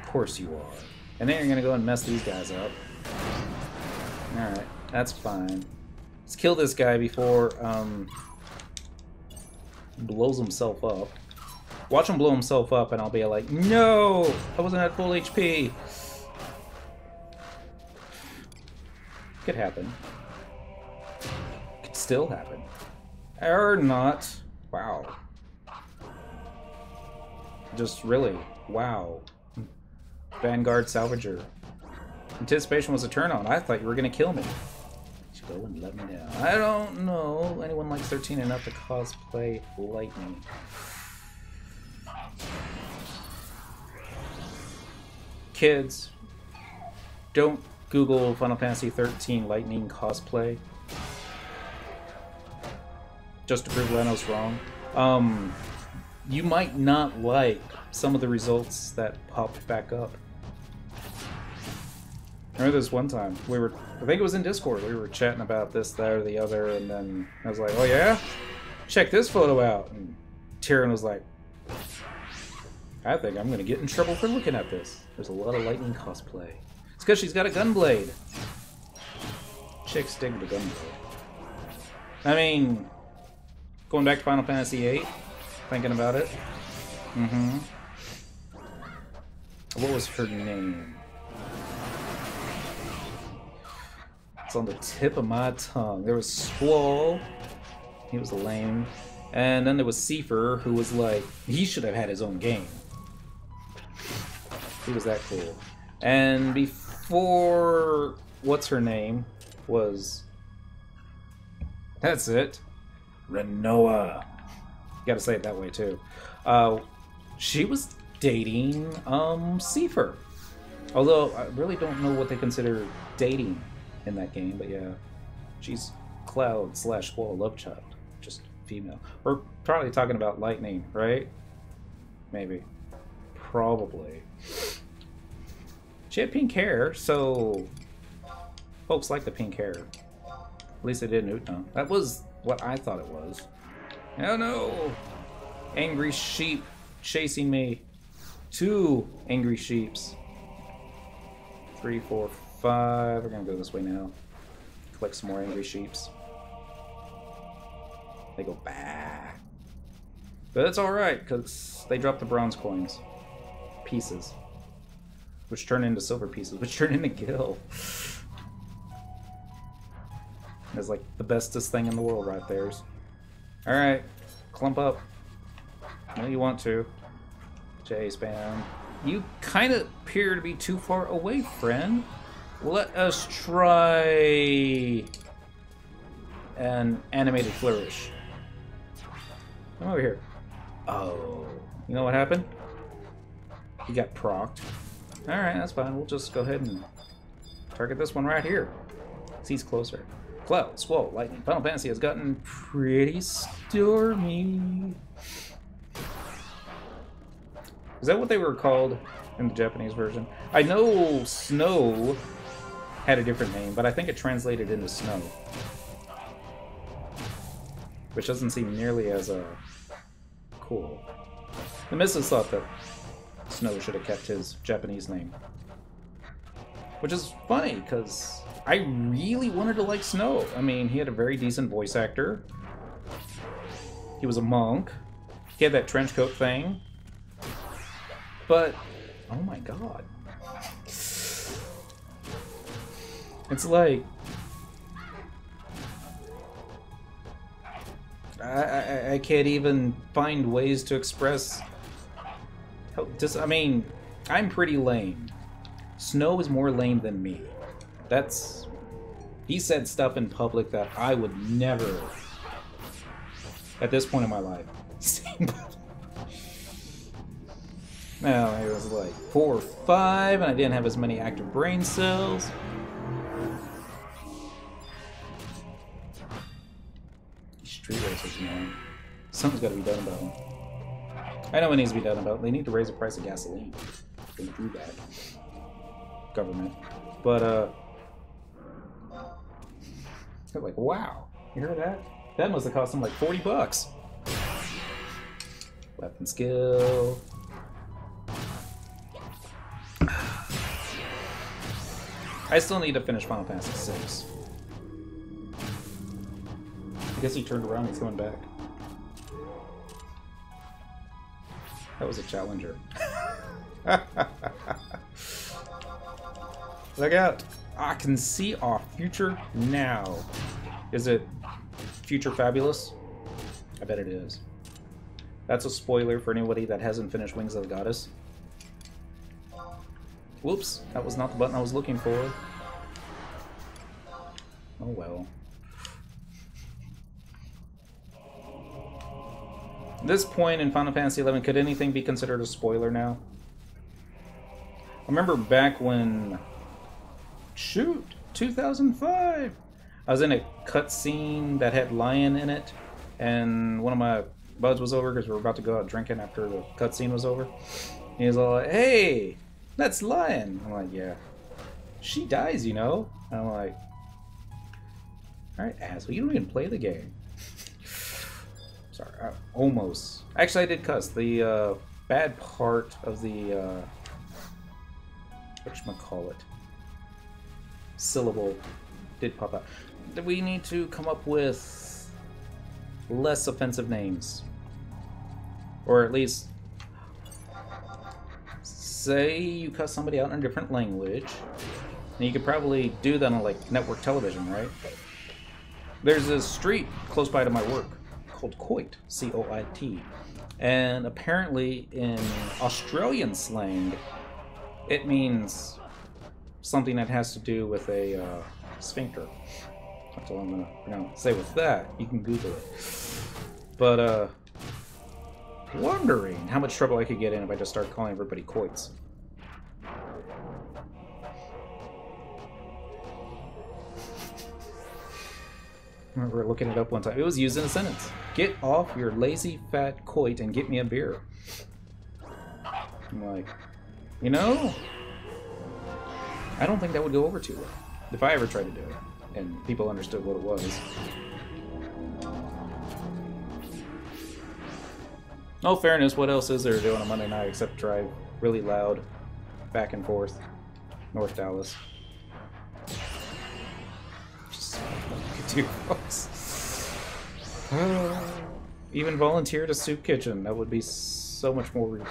Of course you are. And then you're going to go and mess these guys up. Alright, that's fine. Let's kill this guy before he blows himself up. Watch him blow himself up and I'll be like, no! I wasn't at full HP! Could happen. Could still happen. Or not. Wow. Just really, wow. Vanguard Salvager. Anticipation was a turn on. I thought you were gonna kill me. Just go and let me down. I don't know. Anyone likes 13 enough to cosplay lightning? Kids, don't Google Final Fantasy 13 lightning cosplay. Just to prove Leno's wrong. You might not like some of the results that popped back up. I remember this one time, I think it was in Discord, we were chatting about this, that, or the other, and then I was like, oh yeah? Check this photo out! And Tyrion was like, I think I'm gonna get in trouble for looking at this. There's a lot of lightning cosplay. It's because she's got a gunblade. Chicks dig the gunblade. I mean, going back to Final Fantasy VIII, thinking about it. What was her name? It's on the tip of my tongue. There was Squall. He was lame. And then there was Seifer, who was like, he should have had his own game. He was that cool. And before, what's her name, was, that's it, Renoa. You gotta say it that way too. She was dating Seifer. Although I really don't know what they consider dating in that game, but yeah, she's Cloud / Squall love child, just female. We're probably talking about Lightning, right? Maybe, probably. She had pink hair, so folks like the pink hair. At least they did in Utah. That was what I thought it was. Oh no! Angry sheep chasing me. 2 angry sheeps. 3, 4, 5. We're gonna go this way now. Collect some more angry sheeps. They go back. But it's alright, because they drop the bronze coins. Pieces. Which turn into silver pieces, which turn into Gil. It's like the bestest thing in the world right there. Alright, clump up. No, you want to. J-spam. You kind of appear to be too far away, friend. Let us try an animated flourish. Come over here. Oh, you know what happened? He got procced. Alright, that's fine. We'll just go ahead and target this one right here. He's closer. Cloud, Squall, Lightning. Final Fantasy has gotten pretty stormy. Is that what they were called in the Japanese version? I know Snow had a different name, but I think it translated into Snow. Which doesn't seem nearly as cool. The missus thought that Snow should have kept his Japanese name. Which is funny, because I really wanted to like Snow. I mean, he had a very decent voice actor. He was a monk. He had that trench coat thing. But, oh my god. It's like... I can't even find ways to express... I mean, I'm pretty lame. Snow is more lame than me. That's... He said stuff in public that I would never, at this point in my life, say in public. Now, it was like 4 or 5, and I didn't have as many active brain cells. Street racers, man. Something's got to be done about them. I know what needs to be done about them. They need to raise the price of gasoline. Don't do that. Government. But, they're like, wow. You heard that? That must have cost them like 40 bucks. Weapon skill. I still need to finish Final Fantasy VI. I guess he turned around and he's coming back. That was a challenger. Look out! I can see our future now. Is it Future Fabulous? I bet it is. That's a spoiler for anybody that hasn't finished Wings of the Goddess. Whoops, that was not the button I was looking for. Oh well. At this point in Final Fantasy XI, could anything be considered a spoiler now? I remember back when... Shoot! 2005! I was in a cutscene that had Lion in it, and one of my buds was over because we were about to go out drinking after the cutscene was over. And he was all like, hey! That's Lion! I'm like, yeah. She dies, you know? And I'm like... Alright, asshole, you don't even play the game. Sorry, almost. Actually, I did cuss. The bad part of the... whatchamacallit? Syllable did pop out. We need to come up with less offensive names. Or at least... Say you cuss somebody out in a different language, And you could probably do that on, like, network television, right? There's a street close by to my work called Coit, C-O-I-T. And apparently in Australian slang, it means something that has to do with a sphincter. That's all I'm gonna say with that. You can Google it. But, wondering how much trouble I could get in if I just start calling everybody Coits. I remember looking it up one time. It was used in a sentence. Get off your lazy fat coit and get me a beer. I'm like, you know, I don't think that would go over too well if I ever tried to do it and people understood what it was. No fairness, what else is there to do on a Monday night except drive really loud back and forth North Dallas? Just what you could do, folks. Even volunteer to soup kitchen. That would be so much more real.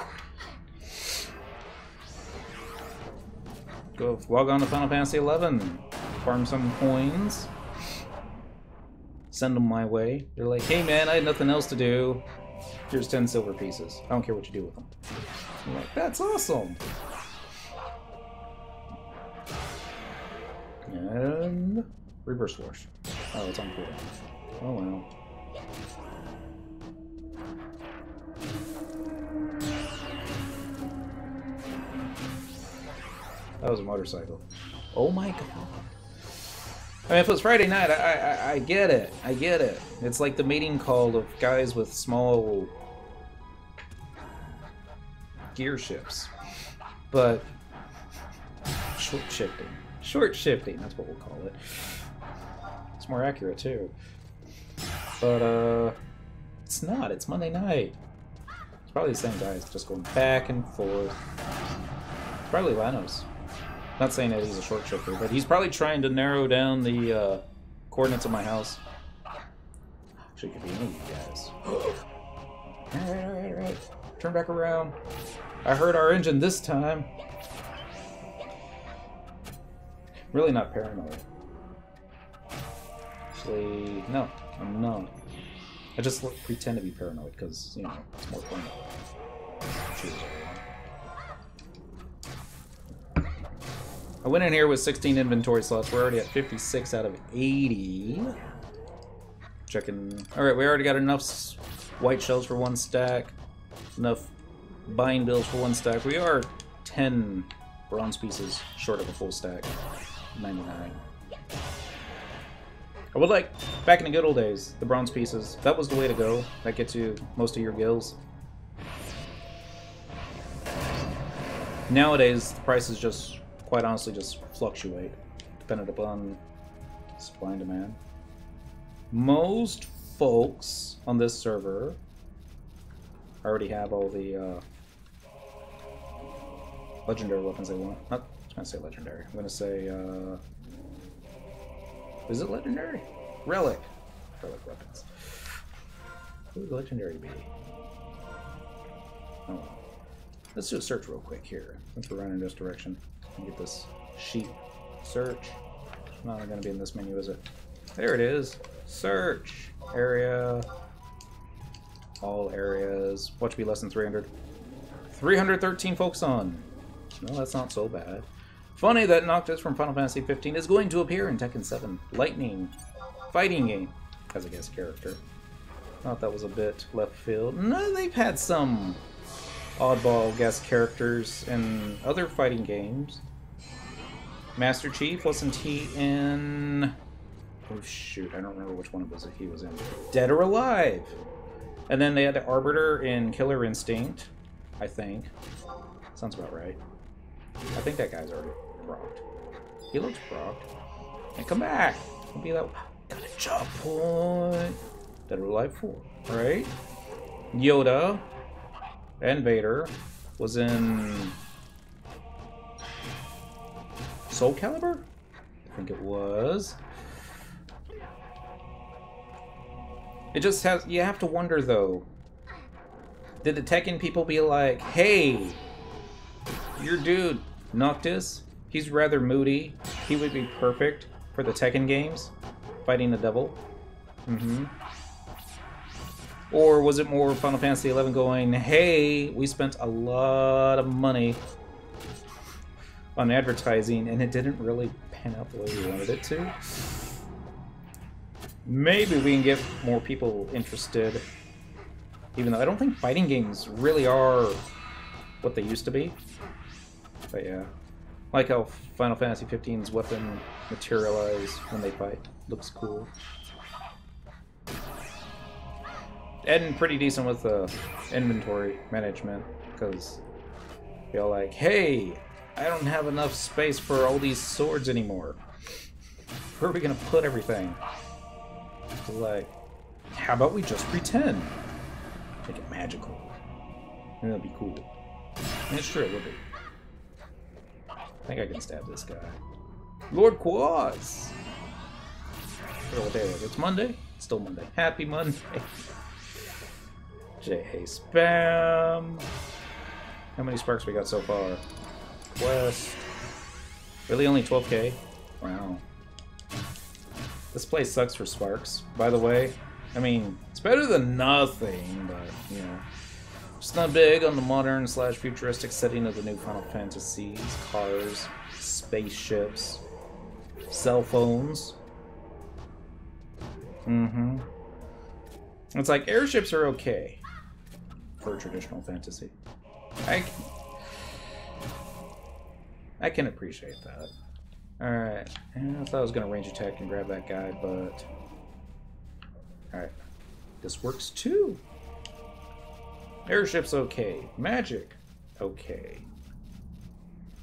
Go log on to Final Fantasy XI, farm some coins, send them my way. They're like, hey man, I had nothing else to do. Here's 10 silver pieces. I don't care what you do with them. I'm like, that's awesome. And reverse wash. Oh, it's on cool. Oh well. That was a motorcycle. Oh my god. I mean, if it was Friday night, I get it. I get it. It's like the meeting call of guys with small gear ships. But short shifting. Short shifting, that's what we'll call it. It's more accurate too. But it's not. It's Monday night. It's probably the same guys just going back and forth. It's probably Lanos. Not saying that he's a short shifter, but he's probably trying to narrow down the coordinates of my house. Actually, it could be any of you guys. Alright. Turn back around. I heard our engine this time. Really not paranoid. Actually, no, I'm not. I just pretend to be paranoid because, you know, it's more fun. Cheers. I went in here with 16 inventory slots. We're already at 56 out of 80. Checking. Alright, we already got enough white shells for one stack. Enough buying bills for one stack. We are 10 bronze pieces short of a full stack. 99. I would like, back in the good old days, the bronze pieces. That was the way to go. That gets you most of your gills. Nowadays, the prices just, quite honestly, just fluctuate, depending upon supply and demand. Most folks on this server already have all the legendary weapons they want. Not, I was going to say legendary. I'm going to say, is it legendary? Relic. Relic weapons. Who would legendary be? Oh. Let's do a search real quick here. Since we're running in this direction. Get this sheet. Search. It's not going to be in this menu, is it? There it is. Search. Area. All areas. Watch be less than 300. 313 folks on. No, that's not so bad. Funny that Noctis from Final Fantasy 15 is going to appear in Tekken 7 Lightning fighting game as a guest character. Thought that was a bit left field. No, they've had some oddball guest characters in other fighting games. Master Chief, wasn't he in... Oh shoot, I don't remember which one it was that he was in. Dead or Alive! And then they had the Arbiter in Killer Instinct, I think. Sounds about right. I think that guy's already procced. He looks procced. And come back! Don't be that... Got a job point! Dead or Alive 4, right? Yoda and Vader was in... Soul Calibur? I think it was. It just has... You have to wonder, though. Did the Tekken people be like, hey, your dude, Noctis, he's rather moody. he would be perfect for the Tekken games, fighting the devil. Or was it more Final Fantasy XI going, hey, we spent a lot of money on advertising and it didn't really pan out the way we wanted it to? Maybe we can get more people interested, even though I don't think fighting games really are what they used to be. But yeah, like how Final Fantasy XV's weapon materialize when they fight. Looks cool. And pretty decent with the inventory management, because you're like, hey, I don't have enough space for all these swords anymore. Where are we gonna put everything? So like, how about we just pretend? Make it magical. And that'll be cool. And it's true, it would be. I think I can stab this guy. Lord Quaz! What day is it? It's Monday? It's still Monday. Happy Monday. J.A. Spam. How many sparks we got so far? Quest. Really only 12k? Wow. This place sucks for sparks, by the way. I mean, it's better than nothing, but, you know. Just not big on the modern / futuristic setting of the new Final Fantasies. Cars, spaceships, cell phones. It's like, airships are okay for traditional fantasy. I can appreciate that. Alright, I thought I was going to range attack and grab that guy, but... Alright, this works too. Airship's okay. Magic, okay.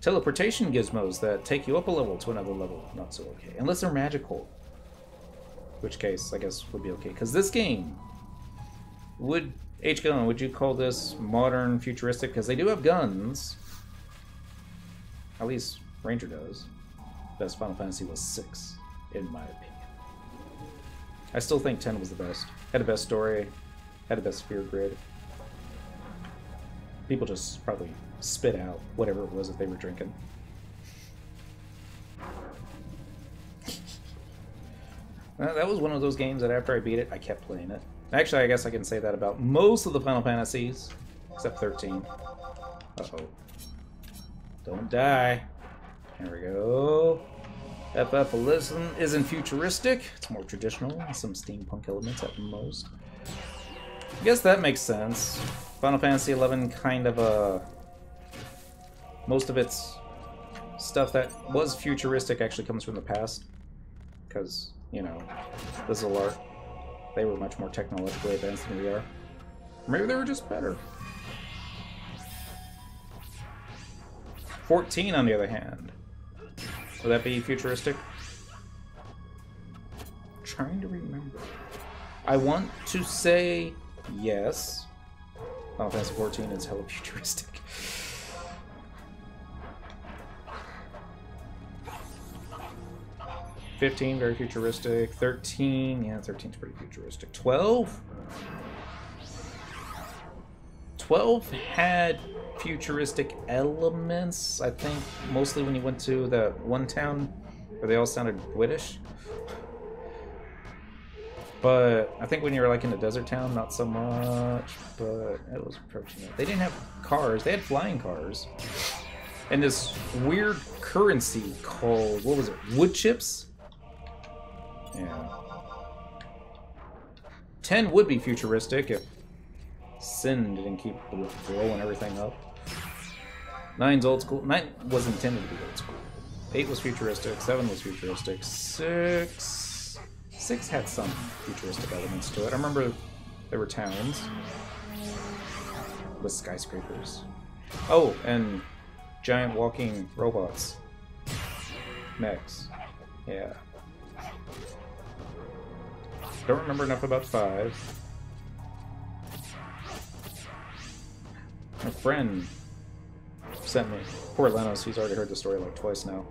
Teleportation gizmos that take you up a level to another level, not so okay. Unless they're magical. In which case, I guess would be okay. Because this game, would you call this modern futuristic? Because they do have guns. At least Ranger does. Best Final Fantasy was 6, in my opinion. I still think 10 was the best. Had the best story, had the best sphere grid. People just probably spit out whatever it was that they were drinking. That was one of those games that after I beat it, I kept playing it. Actually, I guess I can say that about most of the Final Fantasies, except 13. Uh-oh. Don't die. There we go. FFXI isn't futuristic. It's more traditional, some steampunk elements at most. I guess that makes sense. Final Fantasy XI kind of most of its stuff that was futuristic actually comes from the past. Because, you know, this is art. They were much more technologically advanced than we are. Maybe they were just better. 14, on the other hand. Would that be futuristic? I'm trying to remember. I want to say yes. Final Fantasy 14 is hella futuristic. $15, very futuristic. 13, yeah, 13's pretty futuristic. 12? 12 had futuristic elements, I think, mostly when you went to the one town where they all sounded British. But I think when you were like in a desert town, not so much, but it was approaching it. They didn't have cars, they had flying cars. And this weird currency called, what was it, wood chips? Yeah. 10 would be futuristic if Sin didn't keep blowing everything up. 9's old school. 9 was intended to be old school. 8 was futuristic. 7 was futuristic. 6 had some futuristic elements to it. I remember there were towns with skyscrapers. Oh, and giant walking robots. Mechs. Yeah. Don't remember enough about 5. My friend sent me, poor Lenos, he's already heard the story like twice now,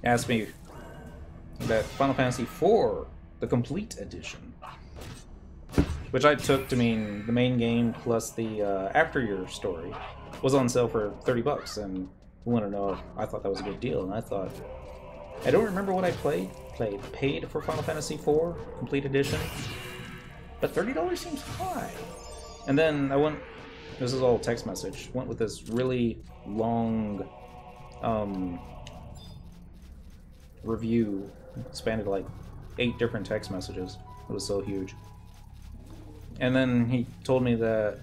asked me that Final Fantasy IV, the complete edition, which I took to mean the main game plus the after your story, was on sale for $30, and You want to know? I thought that was a good deal, and I thought I don't remember what I paid for Final Fantasy IV Complete Edition, but $30 seems high. And then I went. This is all text message. Went with this really long review, spanned like 8 different text messages. It was so huge. And then he told me that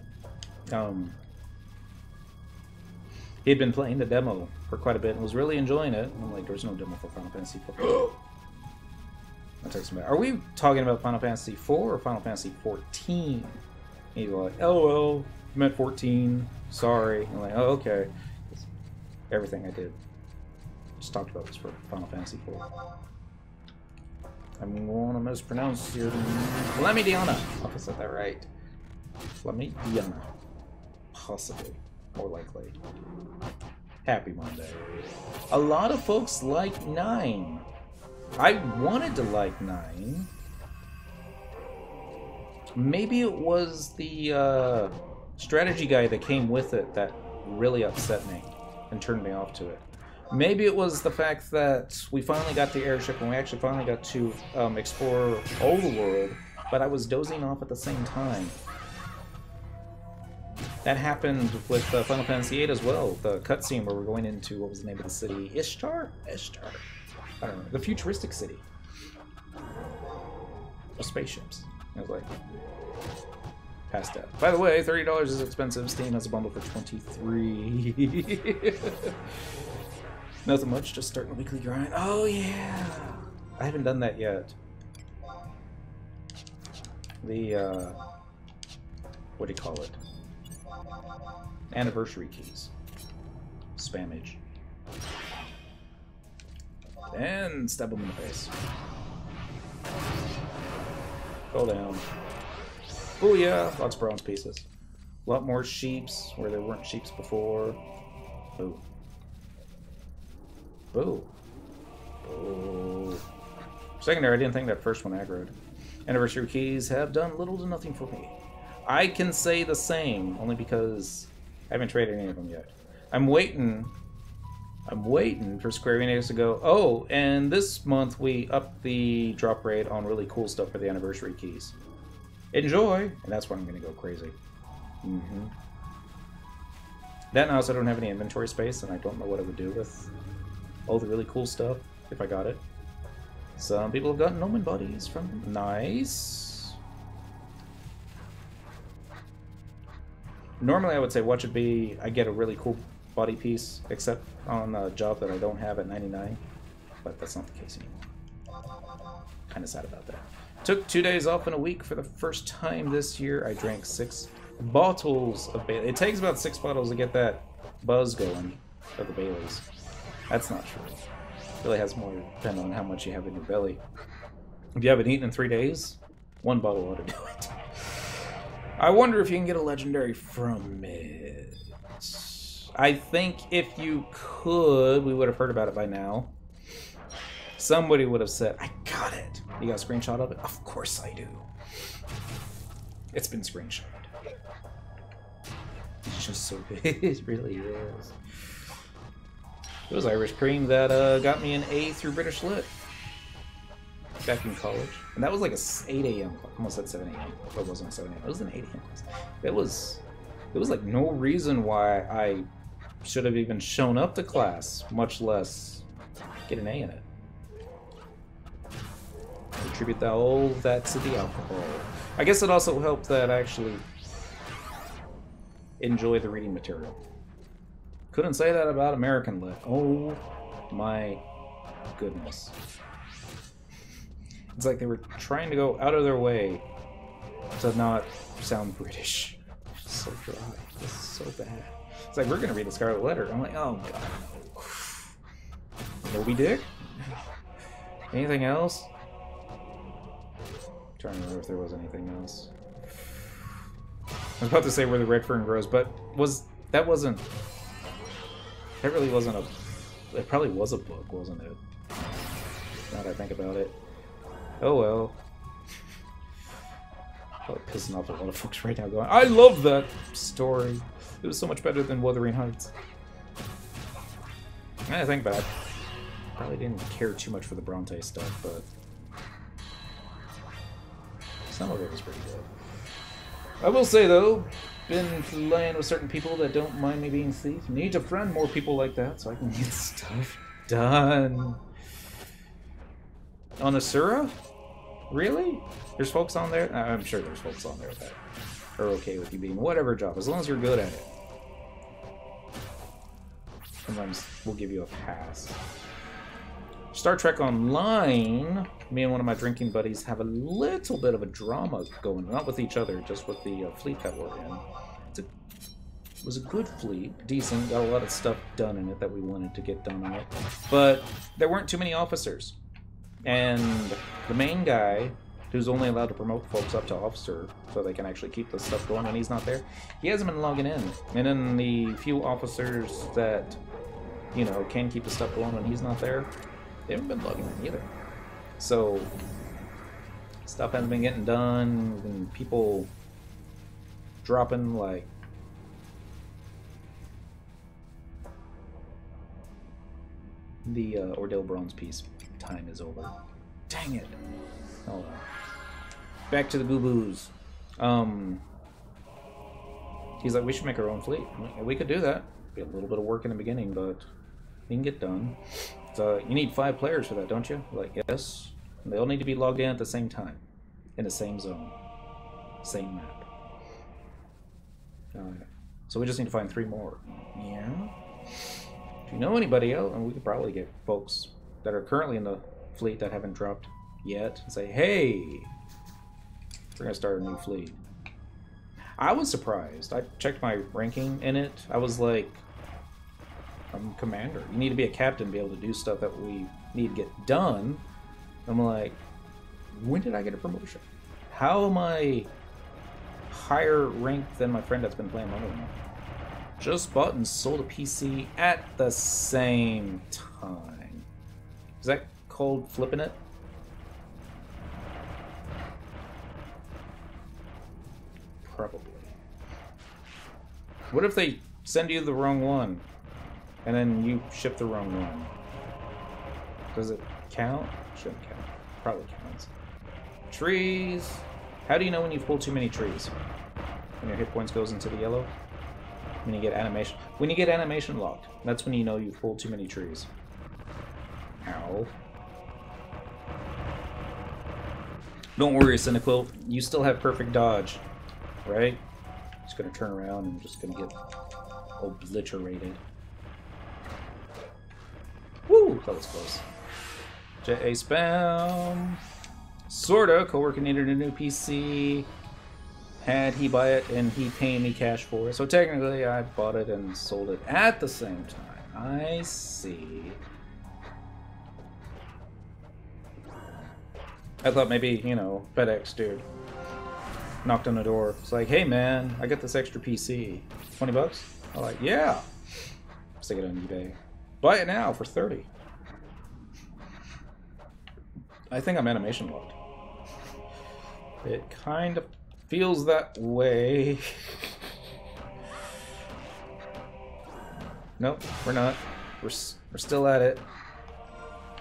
he had been playing the demo for quite a bit and was really enjoying it. And I'm like, there's no demo for Final Fantasy IV. I texted him back, are we talking about Final Fantasy IV or Final Fantasy 14? He's like, oh, well, I meant 14. Sorry. I'm like, oh, okay. Everything I did just talked about was for Final Fantasy IV. I'm going to mispronounce your Flamidiana. If I said that right. Flamidiana. Possibly. More likely. Happy Monday. A lot of folks like 9. I wanted to like 9. Maybe it was the strategy guide that came with it that really upset me and turned me off to it. Maybe it was the fact that we finally got the airship and we actually finally got to explore all the world, but I was dozing off at the same time. That happened with Final Fantasy VIII as well. The cutscene where we're going into, what was the name of the city? Ishtar? Ishtar. I don't know. The futuristic city. Of spaceships. I was like, passed out. By the way, $30 is expensive. Steam has a bundle for $23. Nothing much, just starting a weekly grind. Oh yeah! I haven't done that yet. The, what do you call it? Anniversary keys. Spammage. And stab him in the face. Go down. Oh yeah, lots of bronze pieces. A lot more sheeps where there weren't sheeps before. Boo. Boo. Boo. Secondary, I didn't think that first one aggroed. Anniversary keys have done little to nothing for me. I can say the same, only because I haven't traded any of them yet. I'm waiting for Square Enix to go, oh, and this month we upped the drop rate on really cool stuff for the anniversary keys. Enjoy! And that's when I'm going to go crazy. That and also I don't have any inventory space, and I don't know what I would do with all the really cool stuff if I got it. Some people have gotten Omen bodies from them. Nice. Normally I would say watch it be, I get a really cool body piece, except on a job that I don't have at 99, but that's not the case anymore. Kind of sad about that. Took 2 days off in a week for the first time this year. I drank 6 bottles of Bailey. It takes about 6 bottles to get that buzz going of the Baileys. That's not true. It really has more depend on how much you have in your belly. If you haven't eaten in 3 days, 1 bottle ought to do it. I wonder if you can get a legendary from it. I think if you could, we would have heard about it by now. Somebody would have said, I got it. You got a screenshot of it? Of course I do. It's been screenshotted. It's just so big. It really is. It was Irish Cream that got me an A through British Lit back in college. And that was like a 8 a.m. class. I almost said 7 a.m. It wasn't 7 a.m. It was an 8 a.m. class. It was like no reason why I should have even shown up to class, much less get an A in it. Attribute all that to the alcohol. I guess it also helped that I actually enjoy the reading material. Couldn't say that about American Lit. Oh my goodness. It's like they were trying to go out of their way to not sound British. So dry. This is so bad. It's like, we're gonna read the Scarlet Letter. I'm like, oh god, no. Moby Dick? Anything else? I'm trying to remember if there was anything else. I was about to say Where the Red Fern Grows, but that really wasn't a... It probably was a book, wasn't it? Now that I think about it. Oh well. Probably pissing off a lot of folks right now going, I love that story! It was so much better than Wuthering Heights. I think about it. Probably didn't care too much for the Bronte stuff, but some of it was pretty good. I will say though, been playing with certain people that don't mind me being thief. Need to friend more people like that so I can get stuff done. On the Sura? Really? There's folks on there? I'm sure there's folks on there that are okay with you being whatever job, as long as you're good at it. Sometimes we'll give you a pass. Star Trek Online, me and one of my drinking buddies have a little bit of a drama going, not with each other, just with the fleet that we're in. It was a good fleet, decent, got a lot of stuff done in it that we wanted to get done on it, but there weren't too many officers. And the main guy, who's only allowed to promote folks up to officer so they can actually keep the stuff going when he's not there, he hasn't been logging in. And then the few officers that, you know, can keep the stuff going when he's not there, they haven't been logging in either. So stuff hasn't been getting done, and people dropping like the Ordell Bronze piece time is over. Dang it. Oh well. Back to the boo-boos. He's like, we should make our own fleet. We could do that. Be a little bit of work in the beginning, but we can get done. So you need 5 players for that, don't you? Like, yes. And they all need to be logged in at the same time, in the same zone, same map. So we just need to find 3 more. Yeah. If you know anybody else, and we could probably get folks that are currently in the fleet that haven't dropped yet, and say, hey, we're gonna start a new fleet. I was surprised. I checked my ranking in it. I was like, I'm commander. You need to be a captain to be able to do stuff that we need to get done. I'm like, when did I get a promotion? How am I higher ranked than my friend that's been playing longer than me? Just bought and sold a PC at the same time. Is that called flipping it? Probably. What if they send you the wrong one? And then you ship the wrong one. Does it count? Shouldn't count. Probably counts. Trees. How do you know when you've pulled too many trees? When your hit points goes into the yellow? When you get animation. When you get animation locked, that's when you know you've pulled too many trees. Ow. Don't worry, Cynical. You still have perfect dodge. Right? Just gonna turn around and just gonna get obliterated. Woo! That was close. JA spam. Sorta. Coworker needed a new PC. Had he buy it and he paying me cash for it. So technically I bought it and sold it at the same time. I see. I thought maybe, you know, FedEx dude knocked on the door. It's like, hey man, I got this extra PC. 20 bucks? I'm like, yeah. Stick it on eBay. Buy it now for 30. I think I'm animation locked. It kind of feels that way. Nope, we're not. We're still at it.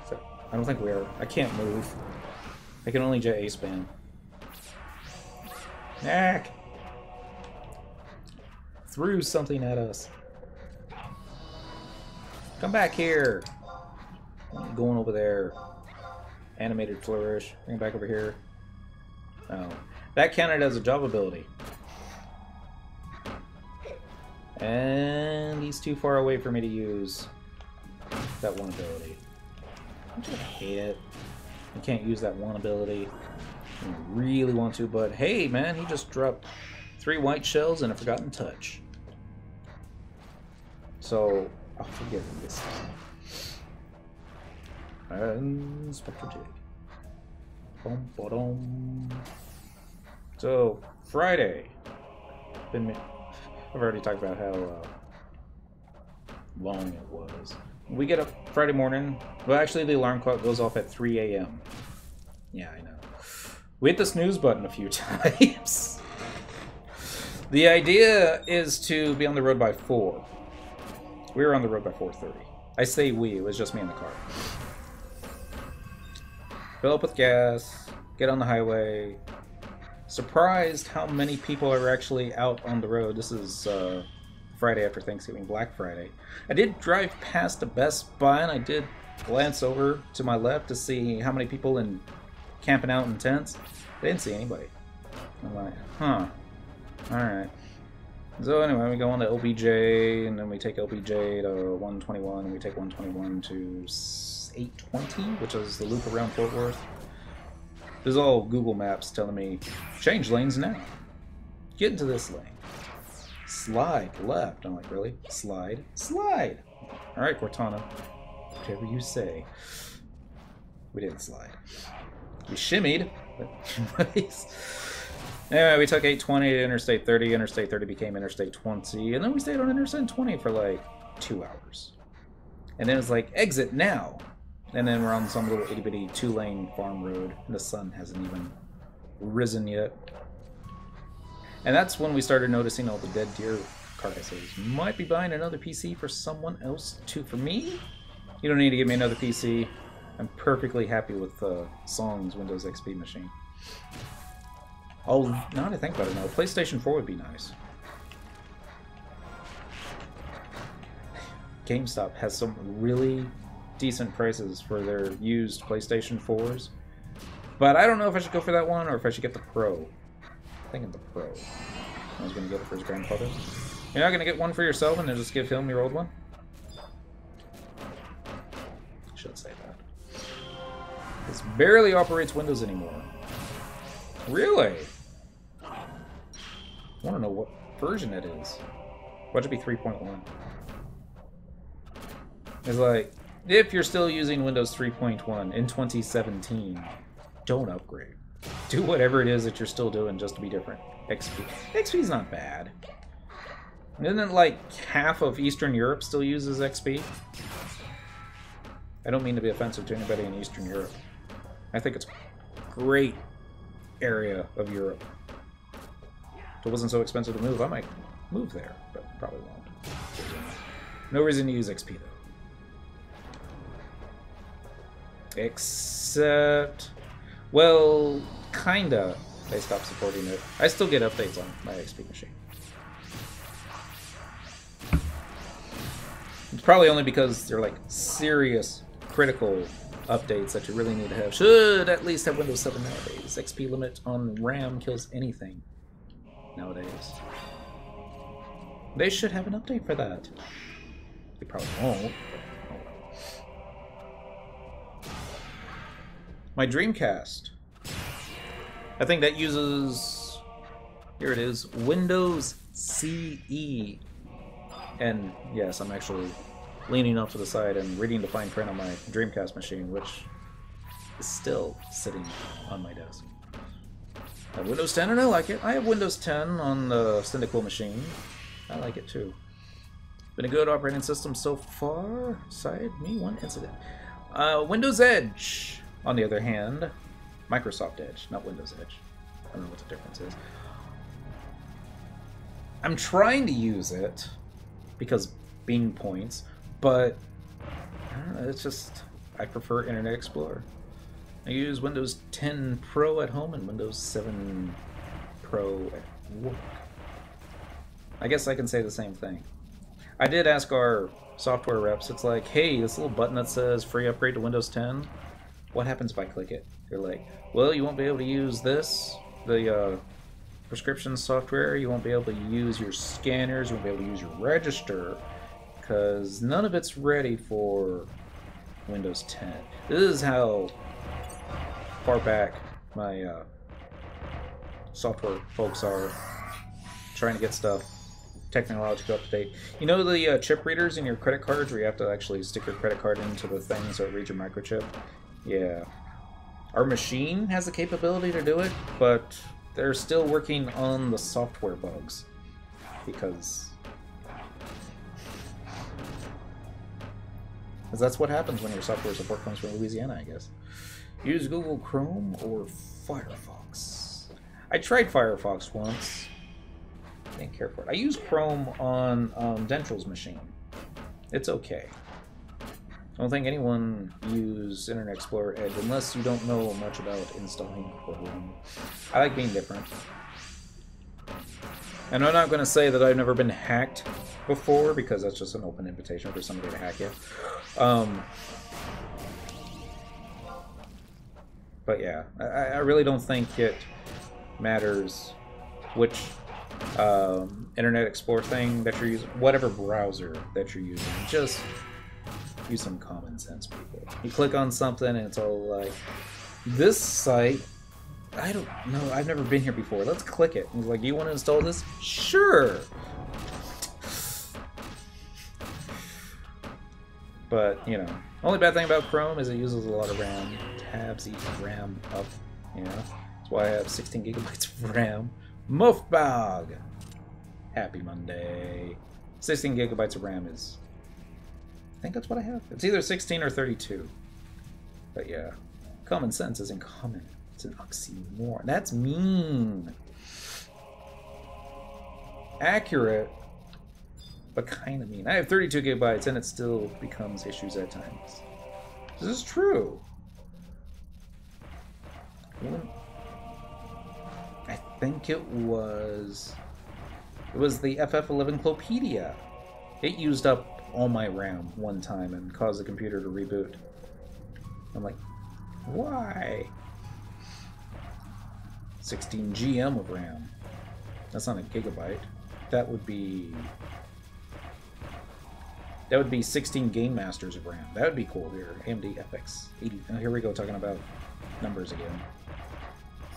So, I don't think we are. I can't move. I can only JA spam. Knack! Threw something at us. Come back here! Going over there. Animated flourish. Bring it back over here. Oh. That counted as a job ability. And he's too far away for me to use that one ability. I just hate it. I can't use that one ability. I really want to, but hey man, he just dropped 3 white shells and a forgotten touch. So, I'll forgive him this time. And Spectral Jig. Boom, ba-dum. So, Friday. I've already talked about how long it was. We get up Friday morning. Well, actually, the alarm clock goes off at 3 a.m. Yeah, I know. We hit the snooze button a few times. The idea is to be on the road by 4. We were on the road by 4:30. I say we, it was just me in the car. Fill up with gas, get on the highway. Surprised how many people are actually out on the road. This is Friday after Thanksgiving, Black Friday. I did drive past a Best Buy and I did glance over to my left to see how many people camping out in tents. I didn't see anybody. I'm like, huh. Alright. So anyway, we go on to LBJ, and then we take LBJ to 121, and we take 121 to 820, which is the loop around Fort Worth. There's all Google Maps telling me, change lanes now. Get into this lane. Slide left. I'm like, really? Slide? Slide! Alright, Cortana. Whatever you say. We didn't slide. We shimmied, but anyways. Anyway, we took 820 to Interstate 30. Interstate 30 became Interstate 20. And then we stayed on Interstate 20 for like 2 hours. And then it's like, exit now! And then we're on some little itty-bitty 2-lane farm road. And the sun hasn't even risen yet. And that's when we started noticing all the dead deer carcasses. Might be buying another PC for someone else too. For me? You don't need to give me another PC. I'm perfectly happy with Song's Windows XP machine. Oh, now that I think about it now, PlayStation 4 would be nice. GameStop has some really decent prices for their used PlayStation 4s. But I don't know if I should go for that one or if I should get the Pro. I'm thinking the Pro. I was going to get it for his grandfather. You're not going to get one for yourself and then just give him your old one? I should say that. This barely operates Windows anymore. Really? I want to know what version it is. Why should it be 3.1? It's like, if you're still using Windows 3.1 in 2017, don't upgrade. Do whatever it is that you're still doing just to be different. XP. XP's not bad. Isn't like half of Eastern Europe still uses XP? I don't mean to be offensive to anybody in Eastern Europe. I think it's a great area of Europe. If it wasn't so expensive to move, I might move there, but probably won't. No reason to use XP though. Except, well, kinda. They stopped supporting it. I still get updates on my XP machine. It's probably only because they're like serious, critical updates that you really need to have. Should at least have Windows 7 nowadays. XP limit on RAM kills anything nowadays. They should have an update for that. They probably won't. My Dreamcast. I think that uses, here it is, Windows CE. And yes, I'm actually leaning off to the side and reading the fine print on my Dreamcast machine, which is still sitting on my desk. I have Windows 10 and I like it. I have Windows 10 on the Syndical machine. I like it too. Been a good operating system so far. Side me one incident. Windows Edge, on the other hand. Microsoft Edge, not Windows Edge. I don't know what the difference is. I'm trying to use it because Bing points, but I don't know, it's just, I prefer Internet Explorer. I use Windows 10 Pro at home and Windows 7 Pro at work. I guess I can say the same thing. I did ask our software reps, it's like, hey, this little button that says free upgrade to Windows 10, what happens if I click it? They're like, well, you won't be able to use this, the prescription software, you won't be able to use your scanners, you won't be able to use your register, because none of it's ready for Windows 10. This is how far back my software folks are trying to get stuff technologically up to date. You know the chip readers in your credit cards where you have to actually stick your credit card into the thing so it reads your microchip? Yeah. Our machine has the capability to do it, but they're still working on the software bugs. Because that's what happens when your software support comes from Louisiana, I guess. Use Google Chrome or Firefox. I tried Firefox once. Didn't care for it. I use Chrome on Dentral's machine. It's okay. I don't think anyone use Internet Explorer Edge unless you don't know much about installing Chrome. I like being different. And I'm not going to say that I've never been hacked before, because that's just an open invitation for somebody to hack you. But yeah, I really don't think it matters which Internet Explorer thing that you're using, whatever browser that you're using. Just use some common sense, people. You click on something and it's all like, this site, I don't know, I've never been here before. Let's click it. And it's like, do you want to install this? Sure. But, you know, only bad thing about Chrome is it uses a lot of RAM. Tabs eat RAM up, you know. That's why I have 16 gigabytes of RAM. Muffbag! Happy Monday. 16 gigabytes of RAM is... I think that's what I have. It's either 16 or 32. But yeah. Common sense isn't common. It's an oxymoron. That's mean. Accurate, but kind of mean. I have 32 gigabytes and it still becomes issues at times. This is true. I think it was the FF11 Clopedia. It used up all my RAM one time and caused the computer to reboot. I'm like, why? 16 GM of RAM. That's not a gigabyte. That would be 16 Game Masters of RAM. That would be cool here. AMD FX80. Oh, here we go, talking about numbers again.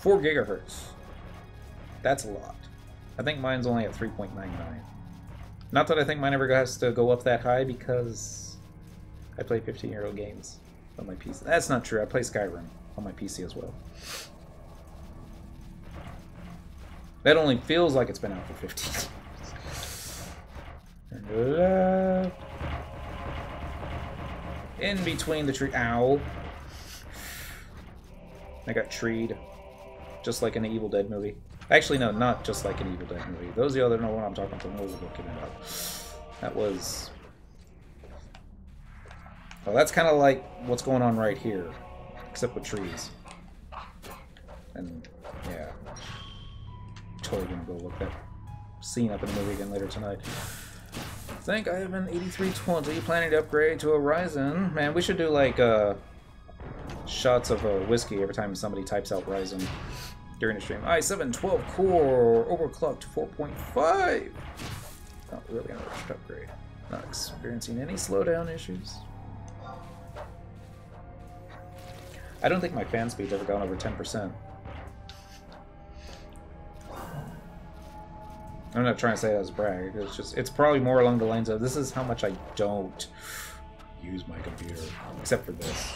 4 gigahertz. That's a lot. I think mine's only at 3.99. Not that I think mine ever has to go up that high, because I play 15-year-old games on my PC. That's not true. I play Skyrim on my PC as well. That only feels like it's been out for 15 years. In between the tree. Ow. I got treed. Just like in the Evil Dead movie. Actually, no, not just like an Evil Dead movie. Those of you that know what I'm talking about, we'll look it up. That was... Well, that's kind of like what's going on right here. Except with trees. And, yeah. Totally gonna go look that scene up in the movie again later tonight. I think I have an 8320 planning to upgrade to a Ryzen. Man, we should do like shots of whiskey every time somebody types out Ryzen during the stream. i7 12 core overclocked to 4.5. Not really gonna rush to upgrade. Not experiencing any slowdown issues. I don't think my fan speed's ever gone over 10%. I'm not trying to say that as a brag. It's just, it's probably more along the lines of, this is how much I don't use my computer, except for this.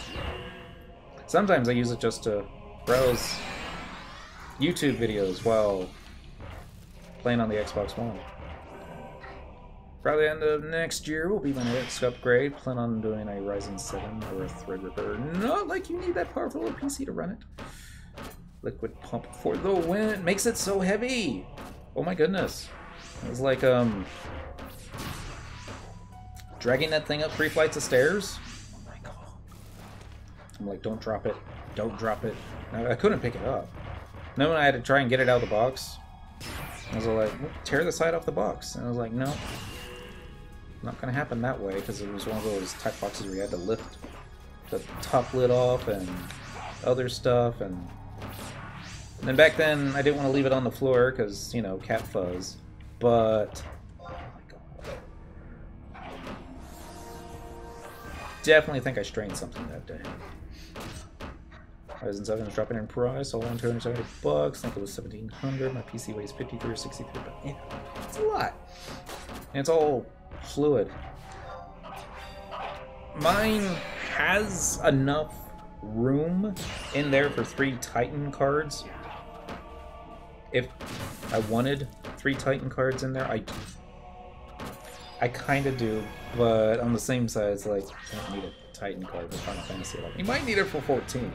Sometimes I use it just to browse YouTube videos while playing on the Xbox One. Probably the end of next year will be my next upgrade. Plan on doing a Ryzen 7 or a Threadripper. Not like you need that powerful of a PC to run it. Liquid pump for the win. Makes it so heavy. Oh my goodness. It was like dragging that thing up 3 flights of stairs. Oh my god. I'm like, don't drop it. Don't drop it. I couldn't pick it up. Then when I had to try and get it out of the box, I was like, tear the side off the box. And I was like, no. Not gonna happen that way, because it was one of those type boxes where you had to lift the top lid off and other stuff, and then back then I didn't want to leave it on the floor because, you know, cat fuzz. But oh my god. Definitely think I strained something that day. Ryzen 7 is dropping in price, all on $270. I think it was $1,700. My PC weighs 53 or 63, but yeah, it's a lot. And it's all fluid. Mine has enough room in there for 3 Titan cards. If I wanted 3 Titan cards in there, I kind of do, but on the same side, it's like, I don't need a Titan card for Final Fantasy 11. You might need it for 14.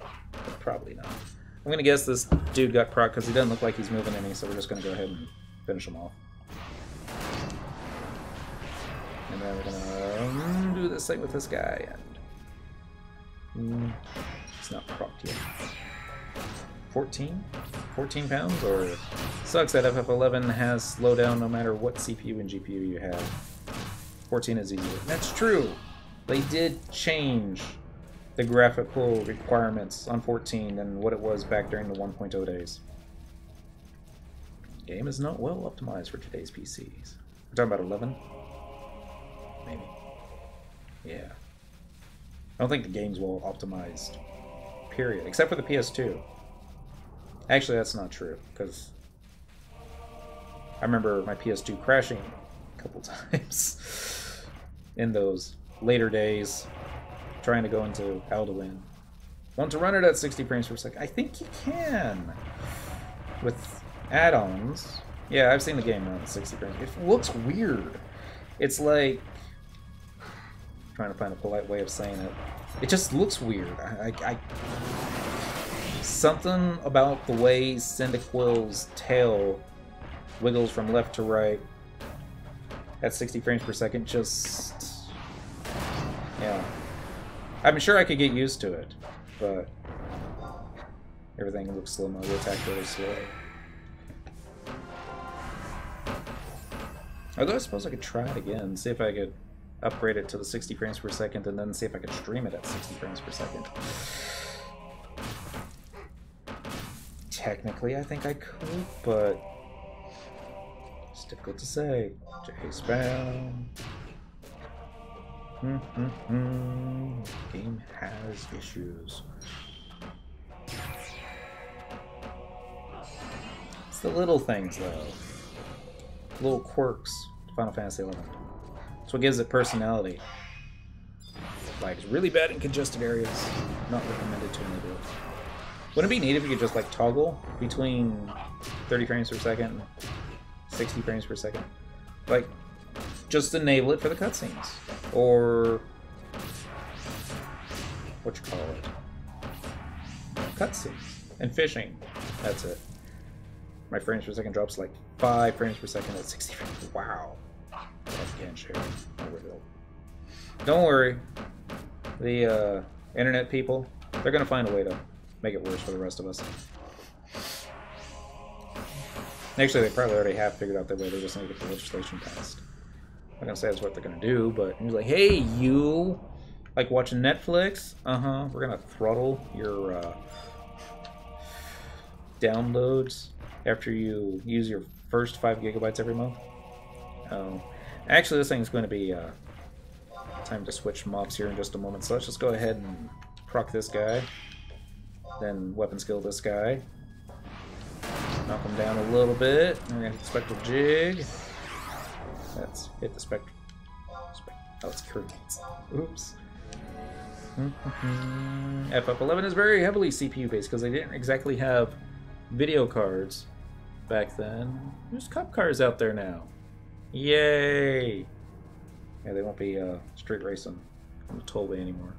But probably not. I'm gonna guess this dude got proc because he doesn't look like he's moving any, so we're just gonna go ahead and finish him off. And then we're gonna do this thing with this guy, and it's not propped yet. 14 pounds, or sucks that FF11 has slowdown no matter what CPU and GPU you have. 14 is easier. That's true. They did change the graphical requirements on 14 than what it was back during the 1.0 days. Game is not well optimized for today's PCs. We're talking about 11? Maybe. Yeah. I don't think the game's well optimized. Period. Except for the PS2. Actually, that's not true, because I remember my PS2 crashing a couple times in those later days, trying to go into Alduin. Want to run it at 60 frames per second? I think you can with add-ons. Yeah, I've seen the game run at 60 frames. It looks weird. It's like, I'm trying to find a polite way of saying it. It just looks weird. Something about the way Cyndaquil's tail wiggles from left to right at 60 frames per second just... yeah. I'm sure I could get used to it, but everything looks slow-mo. The attack really slow. Although I suppose I could try it again, see if I could upgrade it to the 60 frames per second, and then see if I could stream it at 60 frames per second. Technically, I think I could, but it's difficult to say. J-spam. Game has issues. It's the little things, though. Little quirks to Final Fantasy XI. That's what gives it personality. Like, it's really bad in congested areas. Not recommended to enable it. Wouldn't it be neat if you could just, like, toggle between 30 frames per second and 60 frames per second? Like, just enable it for the cutscenes. Or what you call it? Cutscenes. And fishing. That's it. My frames per second drops like 5 frames per second at 60 frames. Wow. I can't share. Don't worry. The internet people, they're gonna find a way to make it worse for the rest of us. Actually, they probably already have figured out their way. They just need to get the legislation passed. I'm not gonna say that's what they're gonna do, but he's like, hey, you like watching Netflix? We're gonna throttle your downloads after you use your first 5 gigabytes every month. Actually, this thing's going to be time to switch mobs here in just a moment. So let's just go ahead and proc this guy, then weapon skill this guy. Knock him down a little bit. We're gonna hit the spectral jig. Let's hit the spectral. Oh, it's curtains. Oops. FF11 is very heavily CPU based because they didn't exactly have video cards back then. There's cup cars out there now. Yay! Yeah, they won't be street racing on the tollway anymore.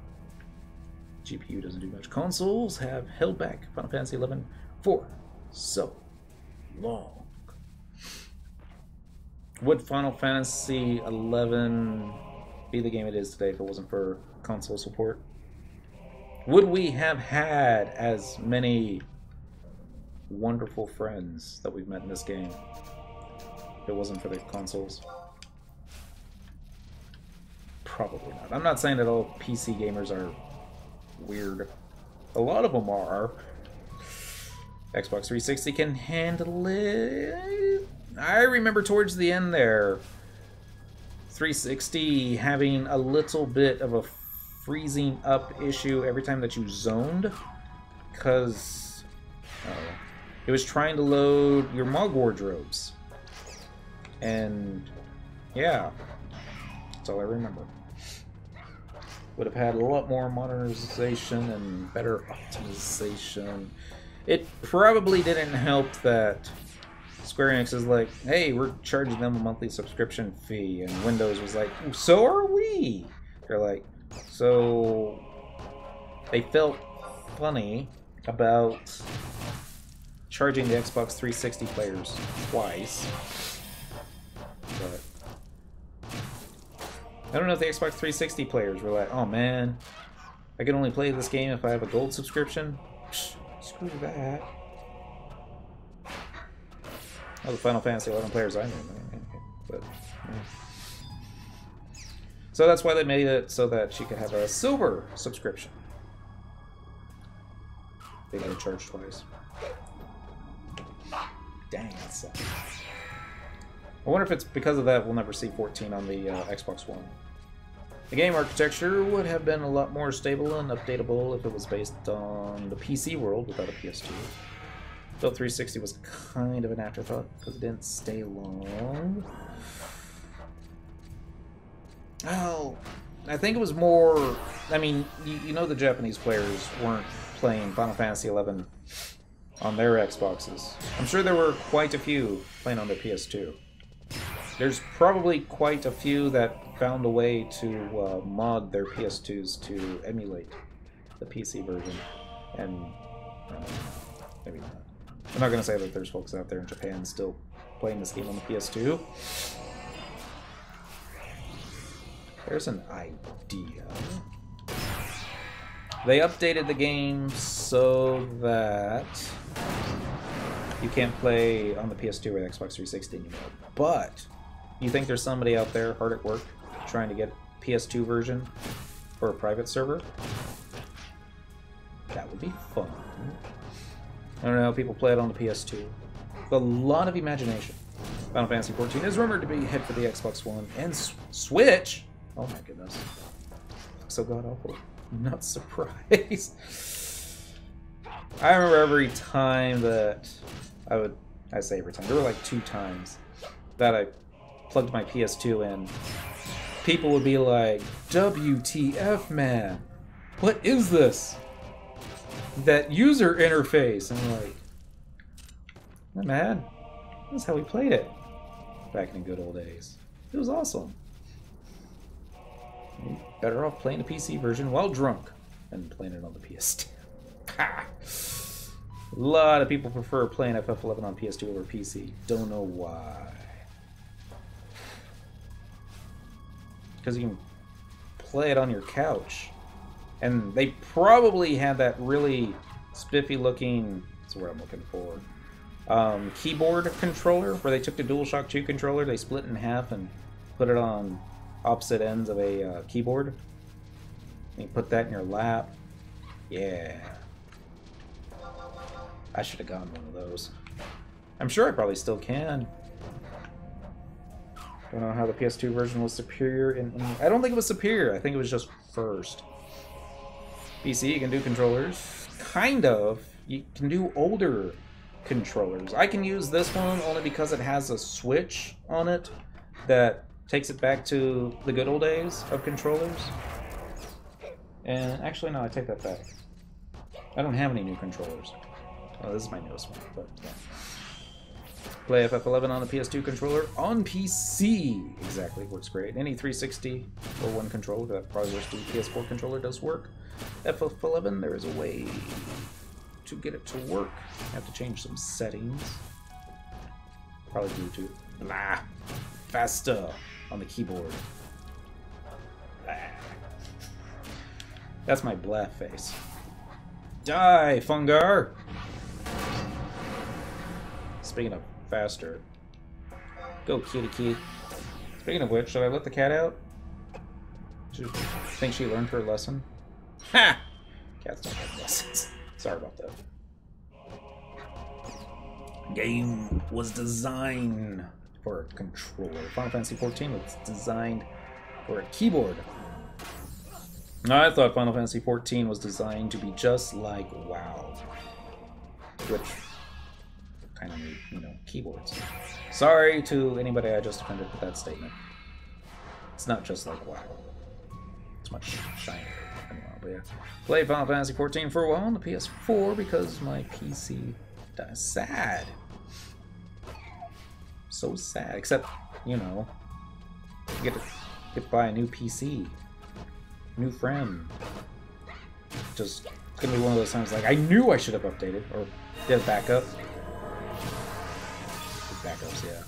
GPU doesn't do much. Consoles have held back Final Fantasy XI for so long. Would Final Fantasy XI be the game it is today if it wasn't for console support? Would we have had as many wonderful friends that we've met in this game if it wasn't for the consoles? Probably not. I'm not saying that all PC gamers are weird. A lot of them are. Xbox 360 can handle it. I remember towards the end there, 360 having a little bit of a freezing up issue every time that you zoned, because it was trying to load your Mog wardrobes. And yeah, that's all I remember. Would have had a lot more modernization and better optimization. It probably didn't help that Square Enix is like, hey, we're charging them a monthly subscription fee, and Windows was like, so are we. They're like, so they felt funny about charging the Xbox 360 players twice. But I don't know if the Xbox 360 players were like, oh man, I can only play this game if I have a gold subscription. Psh, screw that. Oh, the Final Fantasy 11 players I know, but yeah. So that's why they made it so that she could have a silver subscription. They gotta charge twice. Dang, that sucks. I wonder if it's because of that we'll never see 14 on the Xbox One. The game architecture would have been a lot more stable and updatable if it was based on the PC world without a PS2. Though 360 was kind of an afterthought because it didn't stay long. Oh, I think it was more... I mean, you know the Japanese players weren't playing Final Fantasy 11 on their Xboxes. I'm sure there were quite a few playing on their PS2. There's probably quite a few that found a way to mod their PS2s to emulate the PC version. And maybe not. I'm not going to say that there's folks out there in Japan still playing this game on the PS2. There's an idea. They updated the game so that you can't play on the PS2 or the Xbox 360 anymore. But you think there's somebody out there hard at work trying to get PS2 version for a private server? That would be fun. I don't know how people play it on the PS2. With a lot of imagination. Final Fantasy 14 is rumored to be head for the Xbox One and Switch. Oh my goodness. Looks so god-awful. I'm not surprised. I remember every time that I say every time, there were like 2 times that I plugged my PS2 in. People would be like, WTF, man? What is this? That user interface. And I'm like, not mad. That's how we played it back in the good old days. It was awesome. You're better off playing the PC version while drunk than playing it on the PS2. Ha! A lot of people prefer playing FF11 on PS2 over PC. Don't know why. Because you can play it on your couch. And they probably had that really spiffy looking, that's what I'm looking for, keyboard controller, where they took the DualShock 2 controller, they split it in half and put it on opposite ends of a keyboard. And you put that in your lap. Yeah. I should have gotten one of those. I'm sure I probably still can. Don't know how the PS2 version was superior. I don't think it was superior. I think it was just first. PC, you can do controllers. Kind of. You can do older controllers. I can use this one only because it has a switch on it that takes it back to the good old days of controllers. And actually, no, I take that back. I don't have any new controllers. Oh, this is my newest one, but yeah. Play FF11 on the PS2 controller on PC. Exactly, works great. Any 360 or one controller, that probably works. The PS4 controller does work. FF11, there is a way to get it to work. I have to change some settings. Probably Bluetooth. Blah. Faster on the keyboard. Blah. That's my blah face. Die, Fungar! Speaking of faster. Go, kitty kitty. Speaking of which, should I let the cat out? Do you think she learned her lesson? Ha! Cats don't have lessons. Sorry about that. Game was designed for a controller. Final Fantasy 14 was designed for a keyboard. I thought Final Fantasy 14 was designed to be just like WoW. Which kind of need, you know, keyboards. Sorry to anybody I just offended with that statement. It's not just like WoW. It's much shinier than WoW, but yeah. Played Final Fantasy 14 for a while on the PS4 because my PC died. Sad. So sad. Except, you know, you get to buy a new PC. New friend. Just, it's gonna be one of those times like, I knew I should have updated, or did a backup. Backups, yeah.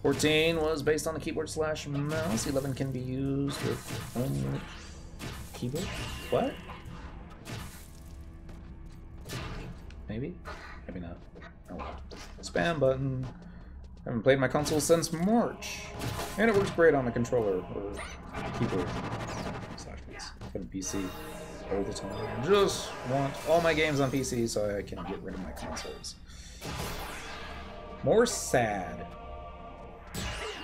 14 was based on the keyboard slash mouse. 11 can be used with only keyboard. What? Maybe? Maybe not. Oh. Spam button. Haven't played my console since March. And it works great on the controller or keyboard slash mouse. For the PC all the time. I just want all my games on PC so I can get rid of my consoles. More sad.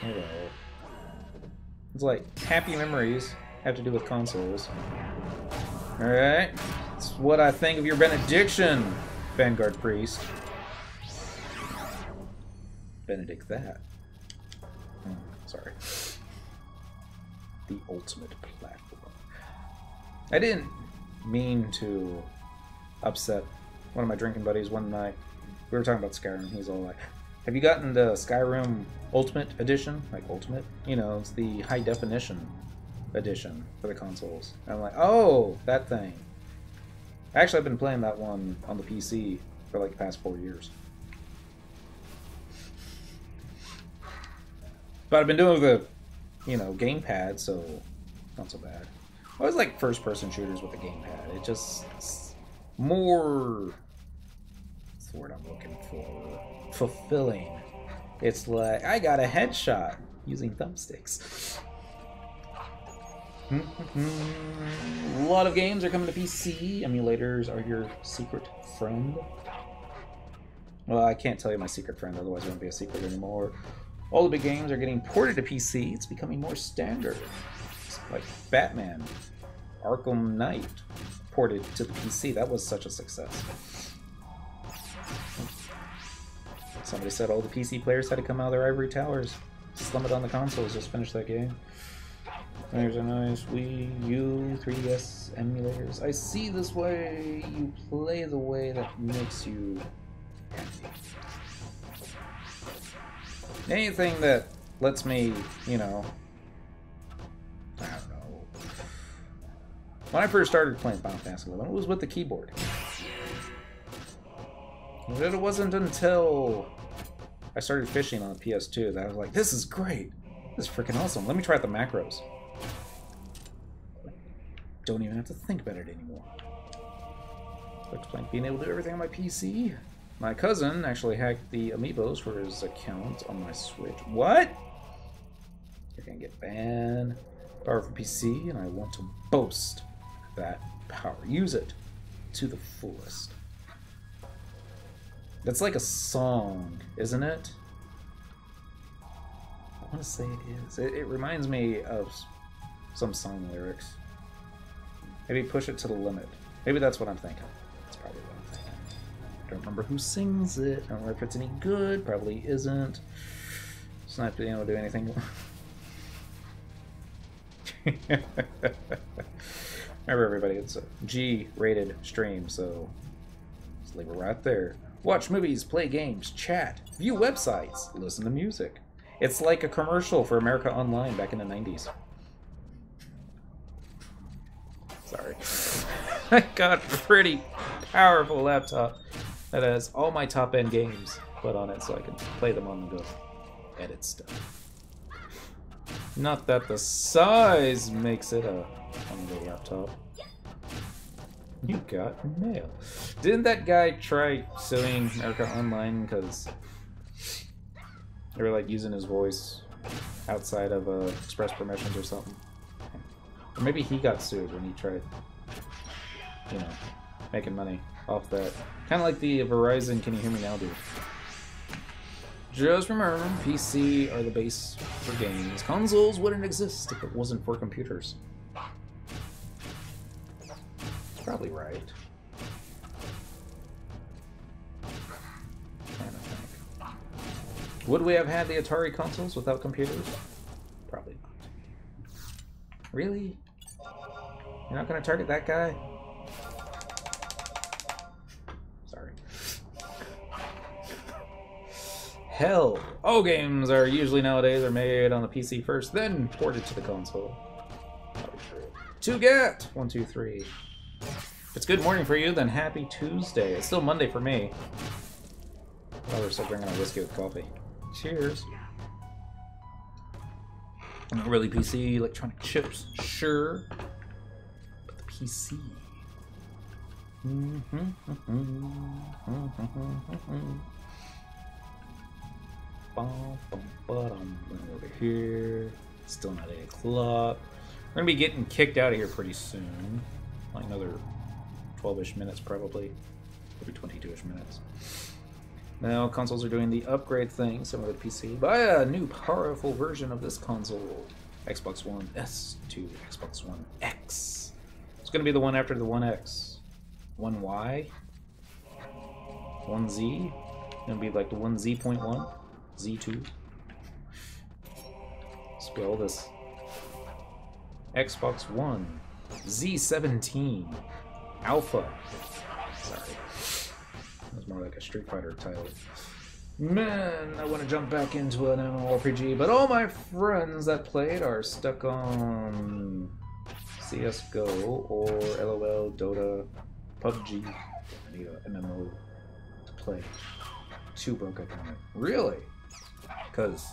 Hello. It's like happy memories have to do with consoles. Alright. That's what I think of your benediction, Vanguard Priest. Benedict that. Oh, sorry. The ultimate platform. I didn't mean to upset one of my drinking buddies one night. We were talking about Skyrim. He's all like, have you gotten the Skyrim Ultimate Edition? Like Ultimate? You know, it's the high definition edition for the consoles. And I'm like, oh, that thing. Actually, I've been playing that one on the PC for like the past 4 years. But I've been doing the, you know, gamepad, so not so bad. I always like first-person shooters with the gamepad. It just, it's more, what's the word I'm looking for? Fulfilling. It's like, I got a headshot using thumbsticks. A lot of games are coming to PC. Emulators are your secret friend. Well, I can't tell you my secret friend, otherwise it won't be a secret anymore. All the big games are getting ported to PC. It's becoming more standard. Like Batman, Arkham Knight, ported to the PC. That was such a success. Somebody said all the PC players had to come out of their ivory towers, slum it on the consoles, just finish that game. There's a nice Wii U, 3DS emulators. I see this way. You play the way that makes you happy. Anything that lets me, you know, I don't know. When I first started playing Final Fantasy 11, it was with the keyboard. And it wasn't until I started fishing on the PS2 that I was like, this is great. This is freaking awesome. Let me try out the macros. Don't even have to think about it anymore. I explained being able to do everything on my PC. My cousin actually hacked the amiibos for his account on my Switch. What? You're gonna get banned. Powerful PC, and I want to boast that power. Use it to the fullest. That's like a song, isn't it? I want to say it is. It reminds me of some song lyrics. Maybe push it to the limit. Maybe that's what I'm thinking. That's probably what I'm thinking. Don't remember who sings it. I don't know if it's any good. Probably isn't. Just not being able to do anything. Remember, everybody, it's a G-rated stream, so just leave it right there. Watch movies, play games, chat, view websites, listen to music. It's like a commercial for America Online back in the 90s. Sorry. I got a pretty powerful laptop that has all my top-end games put on it so I can play them on the go. Edit stuff. Not that the size makes it a on-the-go laptop. You got mail. Didn't that guy try suing America Online because they were like using his voice outside of express permissions or something? Or maybe he got sued when he tried, you know, making money off that. Kind of like the Verizon Can You Hear Me Now dude. Just remember, PC are the base for games. Consoles wouldn't exist if it wasn't for computers. Probably right. Trying to think. Would we have had the Atari consoles without computers? Probably not. Really? You're not going to target that guy? Sorry. Hell, all games are usually nowadays are made on the PC first, then ported to the console. Probably true. To get 1, 2, 3. If it's good morning for you, then happy Tuesday. It's still Monday for me. Oh, we're still drinking our whiskey with coffee. Cheers. Not really PC, electronic chips, sure. But the PC. Over here. Still not 8 o'clock. We're gonna be getting kicked out of here pretty soon. Like another 12-ish minutes probably. Maybe 22-ish minutes. Now consoles are doing the upgrade thing, similar to PC. Buy a new powerful version of this console. Xbox One S to Xbox One X. It's gonna be the one after the One X. One Y? One Z? Gonna be like the One Z.1? Z2? Spell this. Xbox One Z17 Alpha. Sorry. That's more like a Street Fighter title. Man, I want to jump back into an MMORPG, but all my friends that played are stuck on CSGO or LOL, Dota, PUBG. I need an MMO to play. Too broke up on it. Really? Because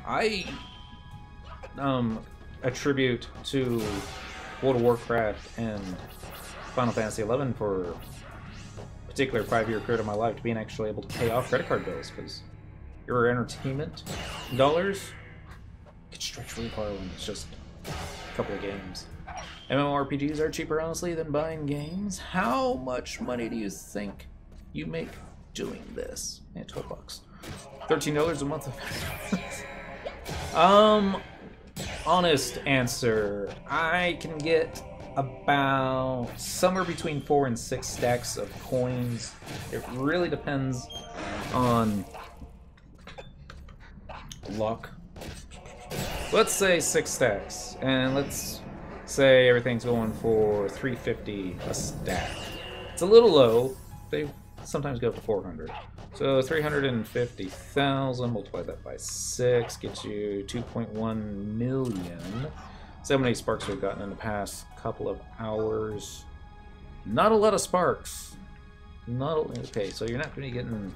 I attribute to World of Warcraft and Final Fantasy XI for a particular 5-year period of my life to being actually able to pay off credit card bills, because your entertainment dollars can stretch really far when it's just a couple of games. MMORPGs are cheaper, honestly, than buying games. How much money do you think you make doing this? Yeah, $12. $13 a month. Honest answer, I can get about somewhere between 4 and 6 stacks of coins. It really depends on luck. Let's say 6 stacks, and let's say everything's going for $350 a stack. It's a little low. They sometimes go for 400. So 350,000, multiply that by 6, gets you 2.1 million. So many sparks we've gotten in the past couple of hours. Not a lot of sparks. Okay, so you're not going to be getting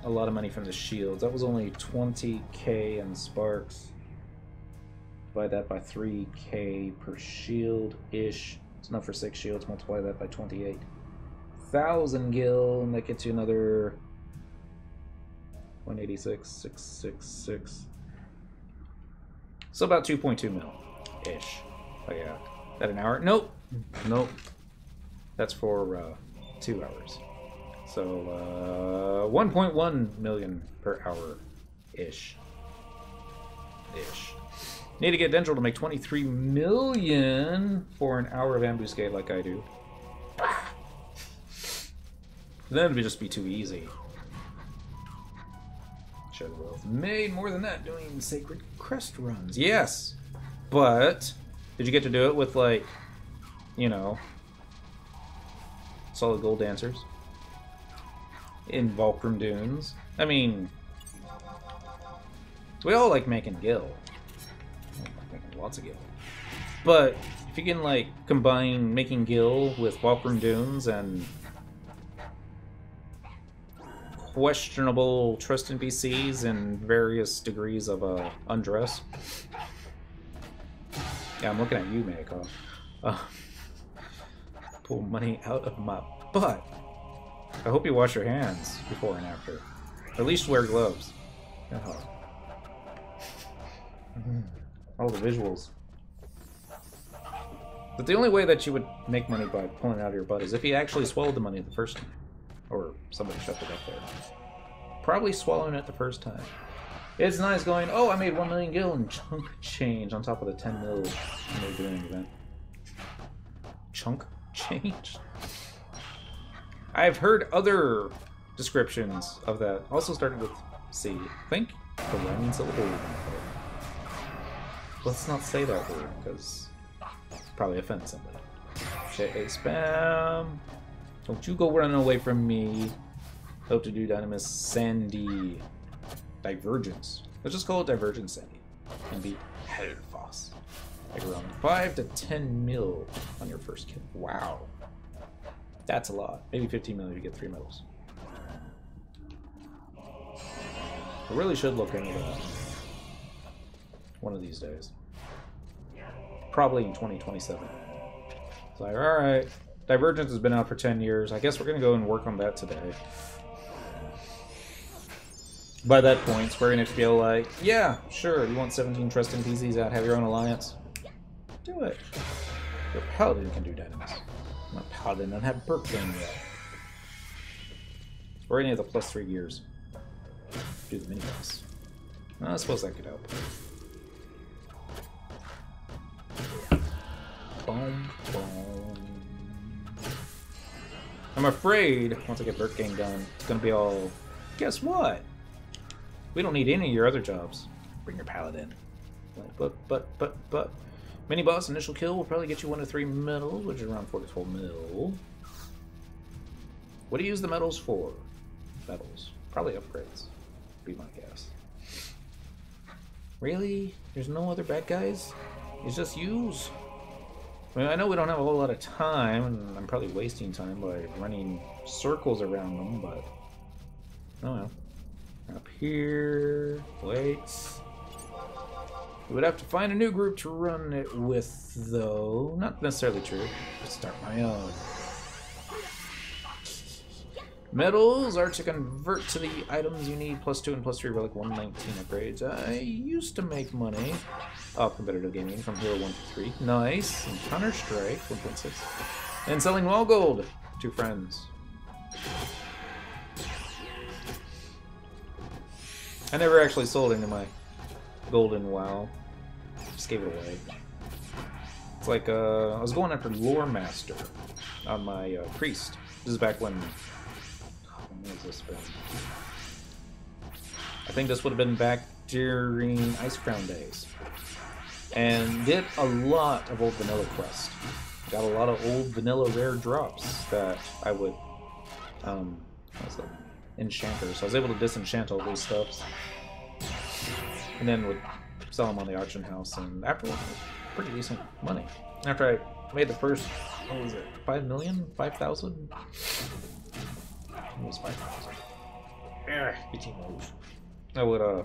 a lot of money from the shields. That was only 20k in sparks. Divide that by 3k per shield-ish. It's enough for 6 shields. Multiply that by 28,000 gil, and that gets you another 186,666. So about 2.2 mil-ish. Oh yeah. That an hour? Nope. Nope. That's for 2 hours. So 1.1 million per hour-ish. Need to get Dendril to make 23 million for an hour of ambuscade like I do. Then it would just be too easy. Share the wealth. Made more than that doing Sacred Crest runs. Yes, but did you get to do it with, like, you know, solid gold dancers in Volcrum Dunes? I mean, we all like making gil. Making lots of gil. But if you can, like, combine making gil with Volcrum Dunes and questionable trust NPCs and various degrees of undress. Yeah, I'm looking at you, Mayako. Pull money out of my butt. I hope you wash your hands before and after. Or at least wear gloves. Oh. All the visuals. But the only way that you would make money by pulling it out of your butt is if you actually swallowed the money the first time. Or somebody shoved it up there. Probably swallowing it the first time. It's nice going, oh, I made 1 million gil in chunk change on top of the 10 mil when they're doing an event. Chunk change? I've heard other descriptions of that. Also started with C. I think the rhyming syllable. Let's not say that word, because it probably offends somebody. JA spam. Don't you go running away from me. Hope to do Dynamis Sandy Divergence. Let's just call it Divergence Sandy. And beat Hellfoss. Like around 5 to 10 mil on your first kill. Wow. That's a lot. Maybe 15 mil if you get 3 medals. I really should look into that. one of these days. Probably in 2027. It's like, alright, Divergence has been out for 10 years. I guess we're going to go and work on that today. By that point, Square Enix will be like, yeah, sure, you want 17 trusting PCs out, have your own alliance? Do it. Your Paladin can do Dynamis. My Paladin doesn't have perk game yet. Or any of the +3 gears. Do the mini boss. I suppose that could help. Boom, boom. I'm afraid, once I get perk game done, it's gonna be all, guess what? We don't need any of your other jobs. Bring your Paladin. Like, but. Mini boss initial kill will probably get you 1 to 3 medals, which is around 4 to 12 mil. What do you use the medals for? Medals. Probably upgrades. Be my guess. Really? There's no other bad guys? It's just yous? I mean, I know we don't have a whole lot of time, and I'm probably wasting time by running circles around them, but... oh well. Up here... wait... we would have to find a new group to run it with, though. Not necessarily true. Just start my own. Medals are to convert to the items you need, +2 and +3 relic 119 upgrades. I used to make money off competitive gaming from Hero 1 to 3. Nice. And Counter-Strike 1.6. And selling wall gold to friends. I never actually sold any of my golden WoW. Just gave it away. It's like, I was going after Lore Master on my priest. This is back when... when has this been? I think this would have been back during Ice Crown days. And did a lot of old vanilla quests. Got a lot of old vanilla rare drops that I would, what's that? Enchanter. So I was able to disenchant all these stuffs. And then would sell them on the auction house, and afterwards, pretty decent money. After I made the first, what was it, 5 million? 5,000? It was 5,000. I would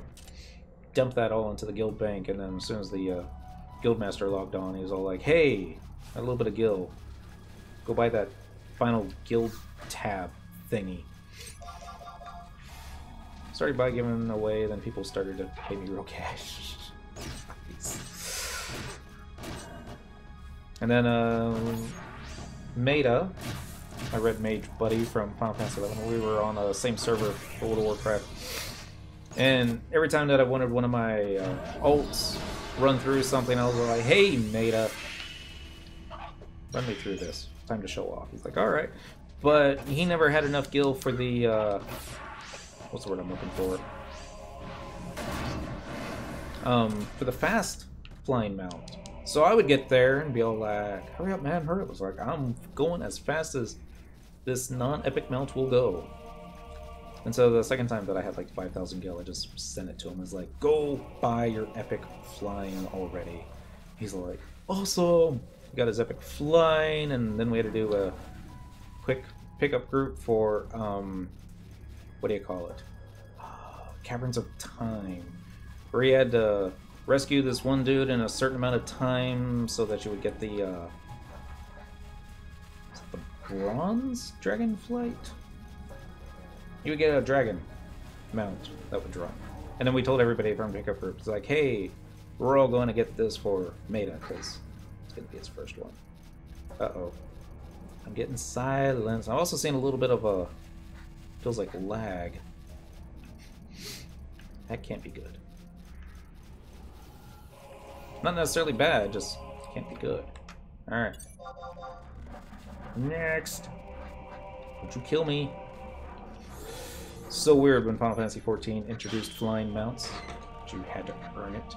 dump that all into the guild bank, and then as soon as the guild master logged on, he was all like, hey, a little bit of guild. Go buy that final guild tab thingy. Started by giving away, then people started to pay me real cash. And then Maida, my red mage buddy from Final Fantasy XI, we were on the same server for World of Warcraft. And every time that I wanted one of my ults run through something, I was like, hey Maida, run me through this. Time to show off. He's like, alright. But he never had enough gil for the what's the word I'm looking for? For the fast flying mount. So I would get there and be all like, hurry up, man, hurry up. I was like, I'm going as fast as this non-epic mount will go. And so the second time that I had like 5,000 gil, I just sent it to him. I was like, go buy your epic flying already. He's like, awesome. He got his epic flying, and then we had to do a quick pickup group for, what do you call it? Caverns of Time. Where he had to rescue this one dude in a certain amount of time so that you would get the bronze dragon flight? You would get a dragon mount that would drop. And then we told everybody from pickup group, it's like, hey, we're all going to get this for Maida, because it's going to be his first one. Uh-oh. I'm getting silence. I've also seen a little bit of a, feels like lag. That can't be good. Not necessarily bad, just can't be good. Alright. Next. Don't you kill me. So weird when Final Fantasy XIV introduced flying mounts. But you had to earn it.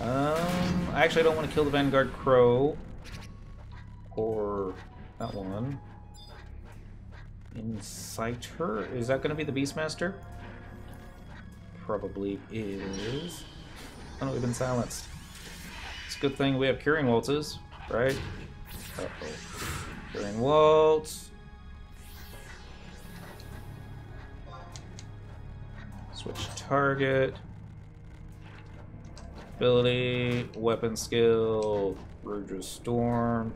I actually don't want to kill the Vanguard Crow. Or that one. Inciter? Is that going to be the Beastmaster? Probably is. Oh no, we've been silenced. It's a good thing we have Curing Waltzes, right? Uh-oh. Curing Waltz. Switch target. Ability, weapon skill, Rudra's Storm.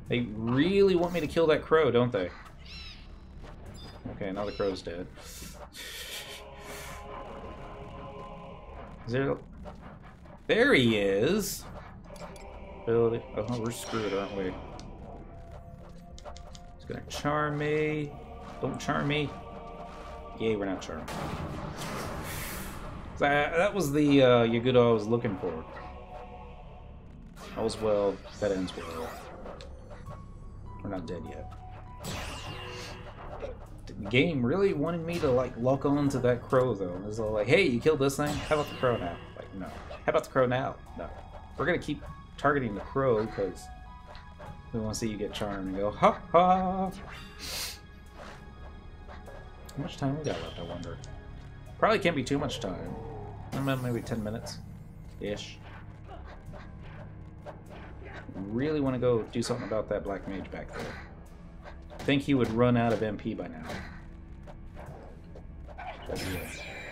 They really want me to kill that crow, don't they? Okay, now the crow's dead. Is there... There he is! Ability... Oh, we're screwed, aren't we? He's gonna charm me. Don't charm me. Yay, we're not charmed. That was the Yagudo I was looking for. All's well, that ends well. We're not dead yet. The game really wanted me to like lock on to that crow though. It was all like, hey, you killed this thing? How about the crow now? Like, no. How about the crow now? No. We're gonna keep targeting the crow because we want to see you get charmed and go, ha ha! How much time we got left, I wonder? Probably can't be too much time. Maybe 10 minutes-ish. Really want to go do something about that black mage back there. I think he would run out of MP by now.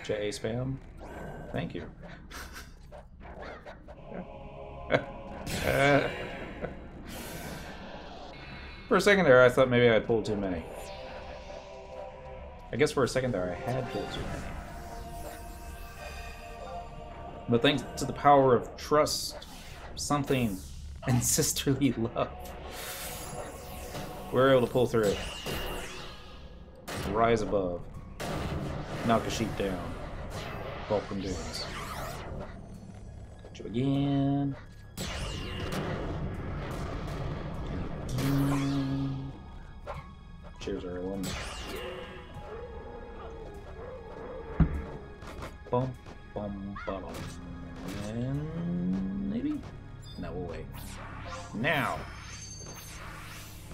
JA spam? Thank you. For a second there, I thought maybe I'd pulled too many. I guess for a second there, I had pulled too many. But thanks to the power of trust, something, and sisterly love, we're able to pull through it. Rise above. Knock a sheep down. Welcome dudes. Got you again. And again. Cheers, everyone. Bum, bum, bum. And maybe? No, we'll wait. Now!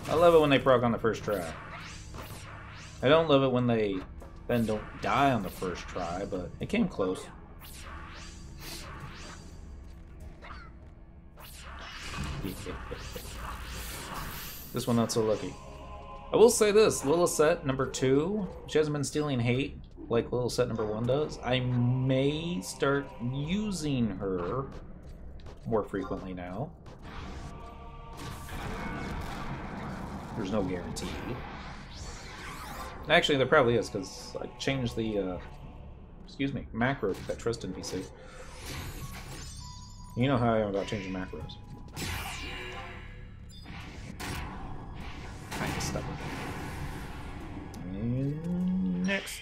I love it when they proc on the first try. I don't love it when they then don't die on the first try, but it came close. This one not so lucky. I will say this, Lilith number 2, she hasn't been stealing hate like Lilith number 1 does. I may start using her more frequently now. There's no guarantee. Actually, there probably is, because I changed the, macro to that trust NPC. You know how I am about changing macros. Kind of stubborn. And next.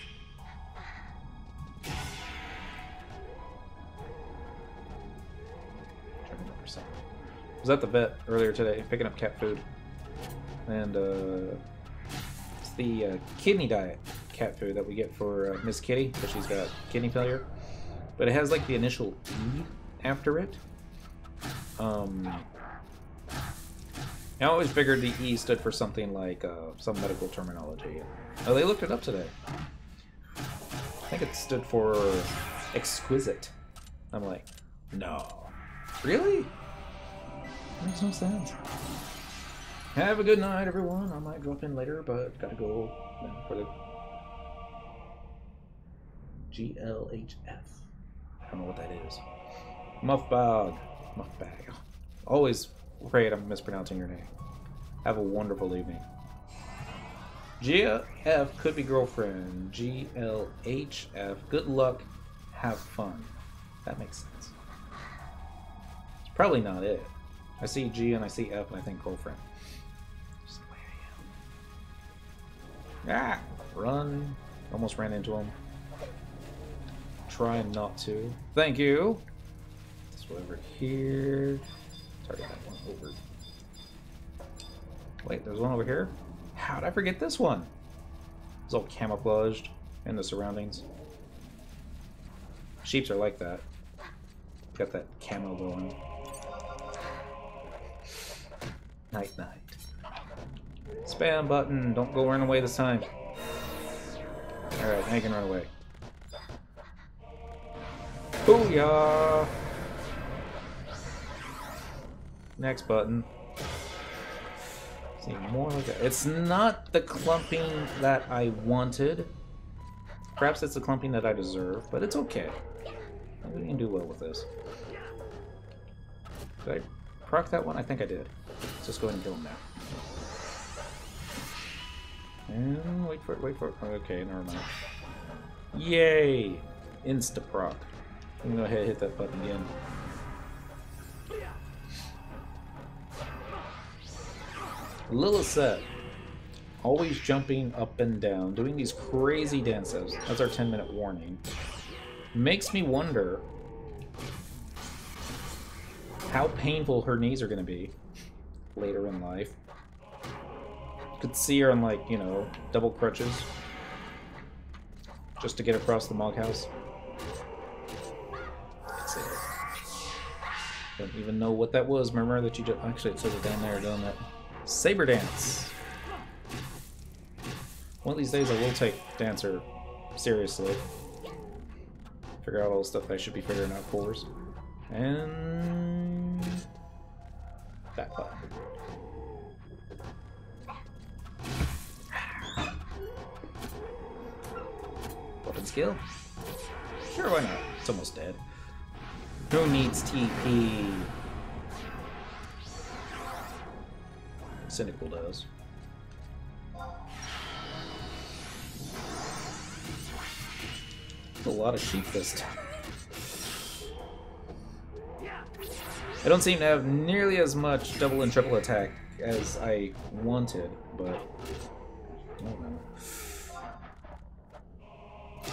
I was at the vet earlier today, picking up cat food. And, it's the kidney diet cat food that we get for Miss Kitty, because she's got kidney failure. But it has, like, the initial E after it. I always figured the E stood for something like some medical terminology. Oh, they looked it up today. I think it stood for exquisite. I'm like, no. Really? Makes no sense. Have a good night, everyone. I might drop in later, but gotta go for the GLHF. I don't know what that is. Muffbag. Muffbag. Always afraid I'm mispronouncing your name. Have a wonderful evening. GF could be girlfriend. GLHF. Good luck. Have fun. That makes sense. It's probably not it. I see G and I see F and I think girlfriend. Just the way I am. Ah! Run. Almost ran into him. Try not to. Thank you. This one over here. Target that one over. Wait, there's one over here? How'd I forget this one? It's all camouflaged in the surroundings. Sheeps are like that. Got that camo going. Night, night. Spam button. Don't go run away this time. Alright, now you can run away. Booyah! Next button. See, more like that. It's not the clumping that I wanted. Perhaps it's the clumping that I deserve, but it's okay. We can do well with this. Did I proc that one? I think I did. Let's just go ahead and kill him now. And wait for it, wait for it. Okay, never mind. Yay! Insta-proc. I'm gonna go ahead and hit that button again. Lilith, always jumping up and down, doing these crazy dances. That's our 10-minute warning. Makes me wonder how painful her knees are going to be later in life. Could see her on, like, you know, double crutches just to get across the moghouse. Don't even know what that was. Remember that you just... Actually, it says it down there, doesn't it? Saber dance. One of these days I will take Dancer seriously. Figure out all the stuff that I should be figuring out for us. And... that button. Weapon skill? Sure, why not? It's almost dead. Who needs TP? Cynical does. A lot of sheep this time. I don't seem to have nearly as much double and triple attack as I wanted, but I don't know.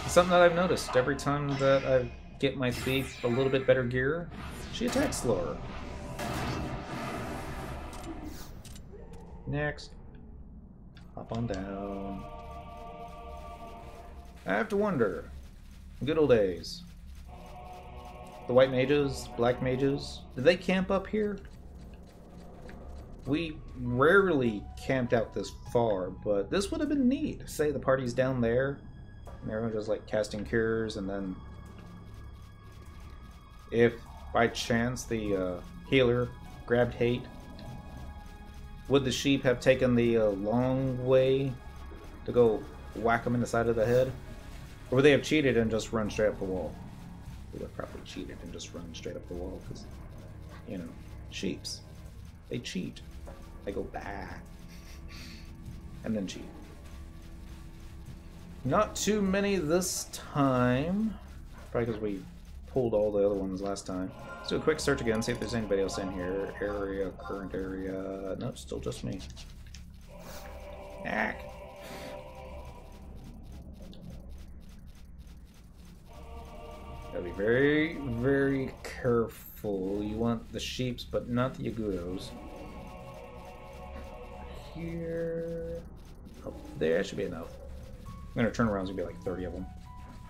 Something that I've noticed every time that I get my thief a little bit better gear, she attacks slower. Next. Hop on down. I have to wonder. Good old days. The white mages, black mages, did they camp up here? We rarely camped out this far, but this would have been neat. Say the party's down there, and everyone just like casting cures, and then if by chance the healer grabbed hate, would the sheep have taken the long way to go whack them in the side of the head? Or would they have cheated and just run straight up the wall? They would have probably cheated and just run straight up the wall, because, you know, sheeps. They cheat. They go back. And then cheat. Not too many this time. Probably because we pulled all the other ones last time. Let's do a quick search again, see if there's anybody else in here. Area, current area. No, still just me. Ack. Gotta be very, very careful. You want the sheeps, but not the yagudos. Here. Oh, there should be enough. I'm gonna turn around, there's gonna be like 30 of them.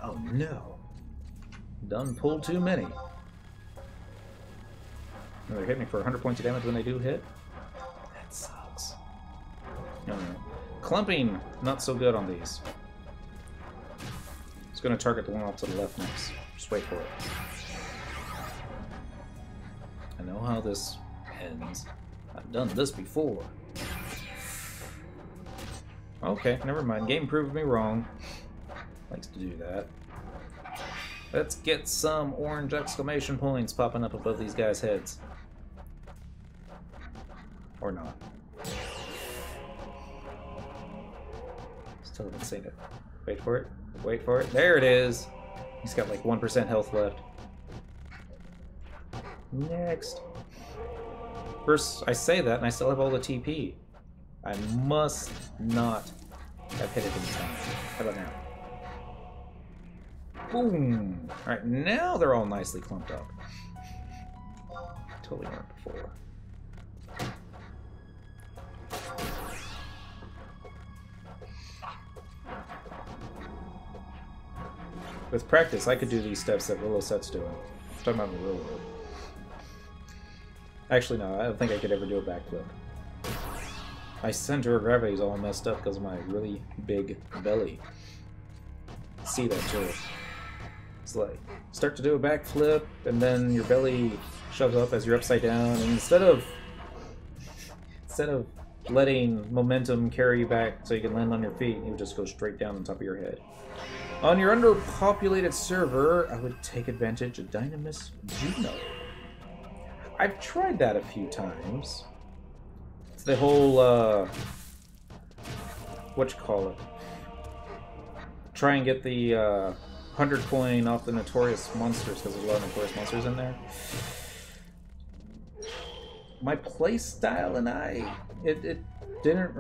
Oh no. Done pulled too many. They're hitting me for 100 points of damage when they do hit. That sucks. No. Clumping, not so good on these. It's gonna target the one off to the left next. Just wait for it. I know how this ends. I've done this before. Okay, never mind. Game proved me wrong. Likes to do that. Let's get some orange exclamation points popping up above these guys' heads. Or not. Still haven't seen it. Wait for it. Wait for it. There it is! He's got like 1% health left. Next. First, I say that and I still have all the TP. I must not have hit it in time. How about now? Boom! Alright, now they're all nicely clumped up. Totally weren't before. With practice, I could do these steps that Lilith's doing. I'm talking about in the real world. Actually, no, I don't think I could ever do a backflip. My center of gravity is all messed up because of my really big belly. See that too. It's like, start to do a backflip, and then your belly shoves up as you're upside down, and instead of letting momentum carry you back so you can land on your feet, and you would just go straight down on top of your head. On your underpopulated server, I would take advantage of Dynamis Juno. I've tried that a few times. It's the whole, whatchamacallit? Try and get the 100 coin off the notorious monsters, because there's a lot of notorious monsters in there. My play style and it didn't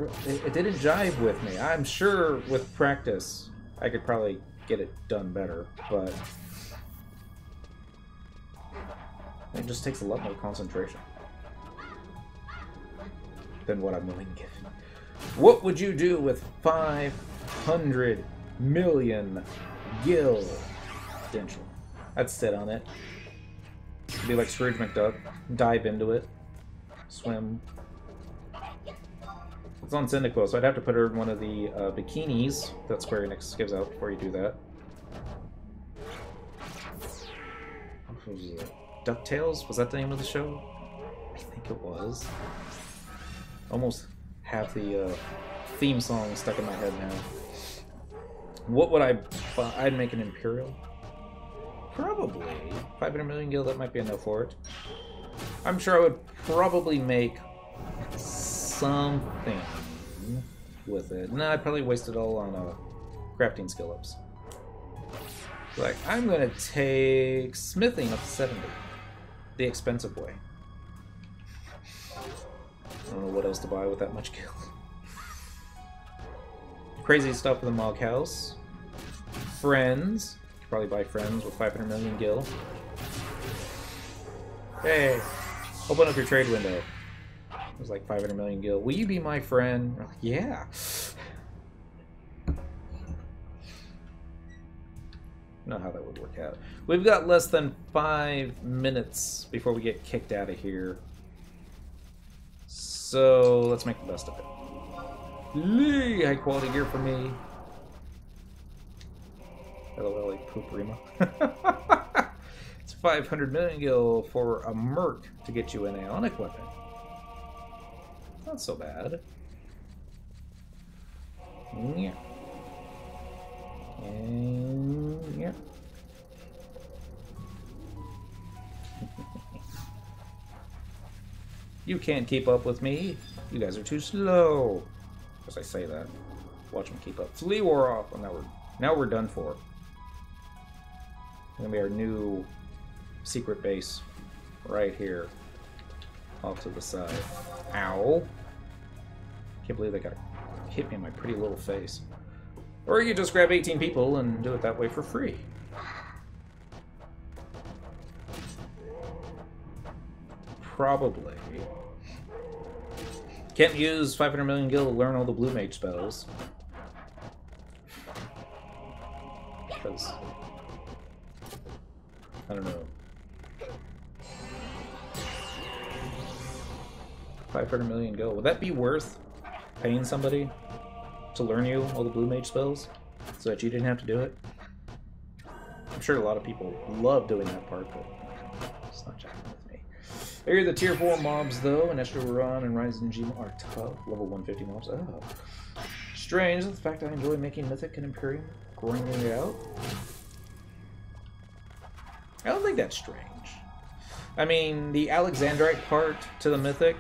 jive with me. I'm sure with practice I could probably get it done better, but it just takes a lot more concentration than what I'm willing to give. What would you do with 500 million gil potential? I'd sit on it. Be like Scrooge McDuck. Dive into it. Swim. It's on Cyndaquil, so I'd have to put her in one of the bikinis that Square Enix gives out before you do that. What was it? DuckTales? Was that the name of the show? I think it was. Almost have the theme song stuck in my head now. What would I buy? I'd make an Imperial. Probably. 500 million gil, that might be enough for it. I'm sure I would probably make something with it. No, I'd probably waste it all on crafting skill ups. Like, I'm gonna take smithing up to 70. The expensive way. I don't know what else to buy with that much gil. Crazy stuff for the moghouse. Friends. You could probably buy friends with 500 million gil. Hey, open up your trade window. It was like 500 million gil. Will you be my friend? We're like, yeah. Know how that would work out. We've got less than 5 minutes before we get kicked out of here. So let's make the best of it. High quality gear for me. LOL, like Pooprima. It's 500 million gil for a Merc to get you an Ionic weapon. Not so bad. Yeah. And yeah. You can't keep up with me. You guys are too slow. As I say that, watch them keep up. Flea wore off, and now we're done for. Gonna be our new secret base right here, off to the side. Ow! Can't believe they got hit me in my pretty little face. Or you just grab 18 people and do it that way for free. Probably. Can't use 500 million gil to learn all the blue mage spells. Because I don't know. 500 million gil. Would that be worth paying somebody to learn you all the blue mage spells so that you didn't have to do it? I'm sure a lot of people love doing that part, but it's not jacking with me. Here are the tier 4 mobs though, and Estra and Ryzen G are tough. Level 150 mobs. Oh. Strange the fact I enjoy making Mythic and Imperium, grinding it out. I don't think that's strange. I mean, the Alexandrite part to the Mythic,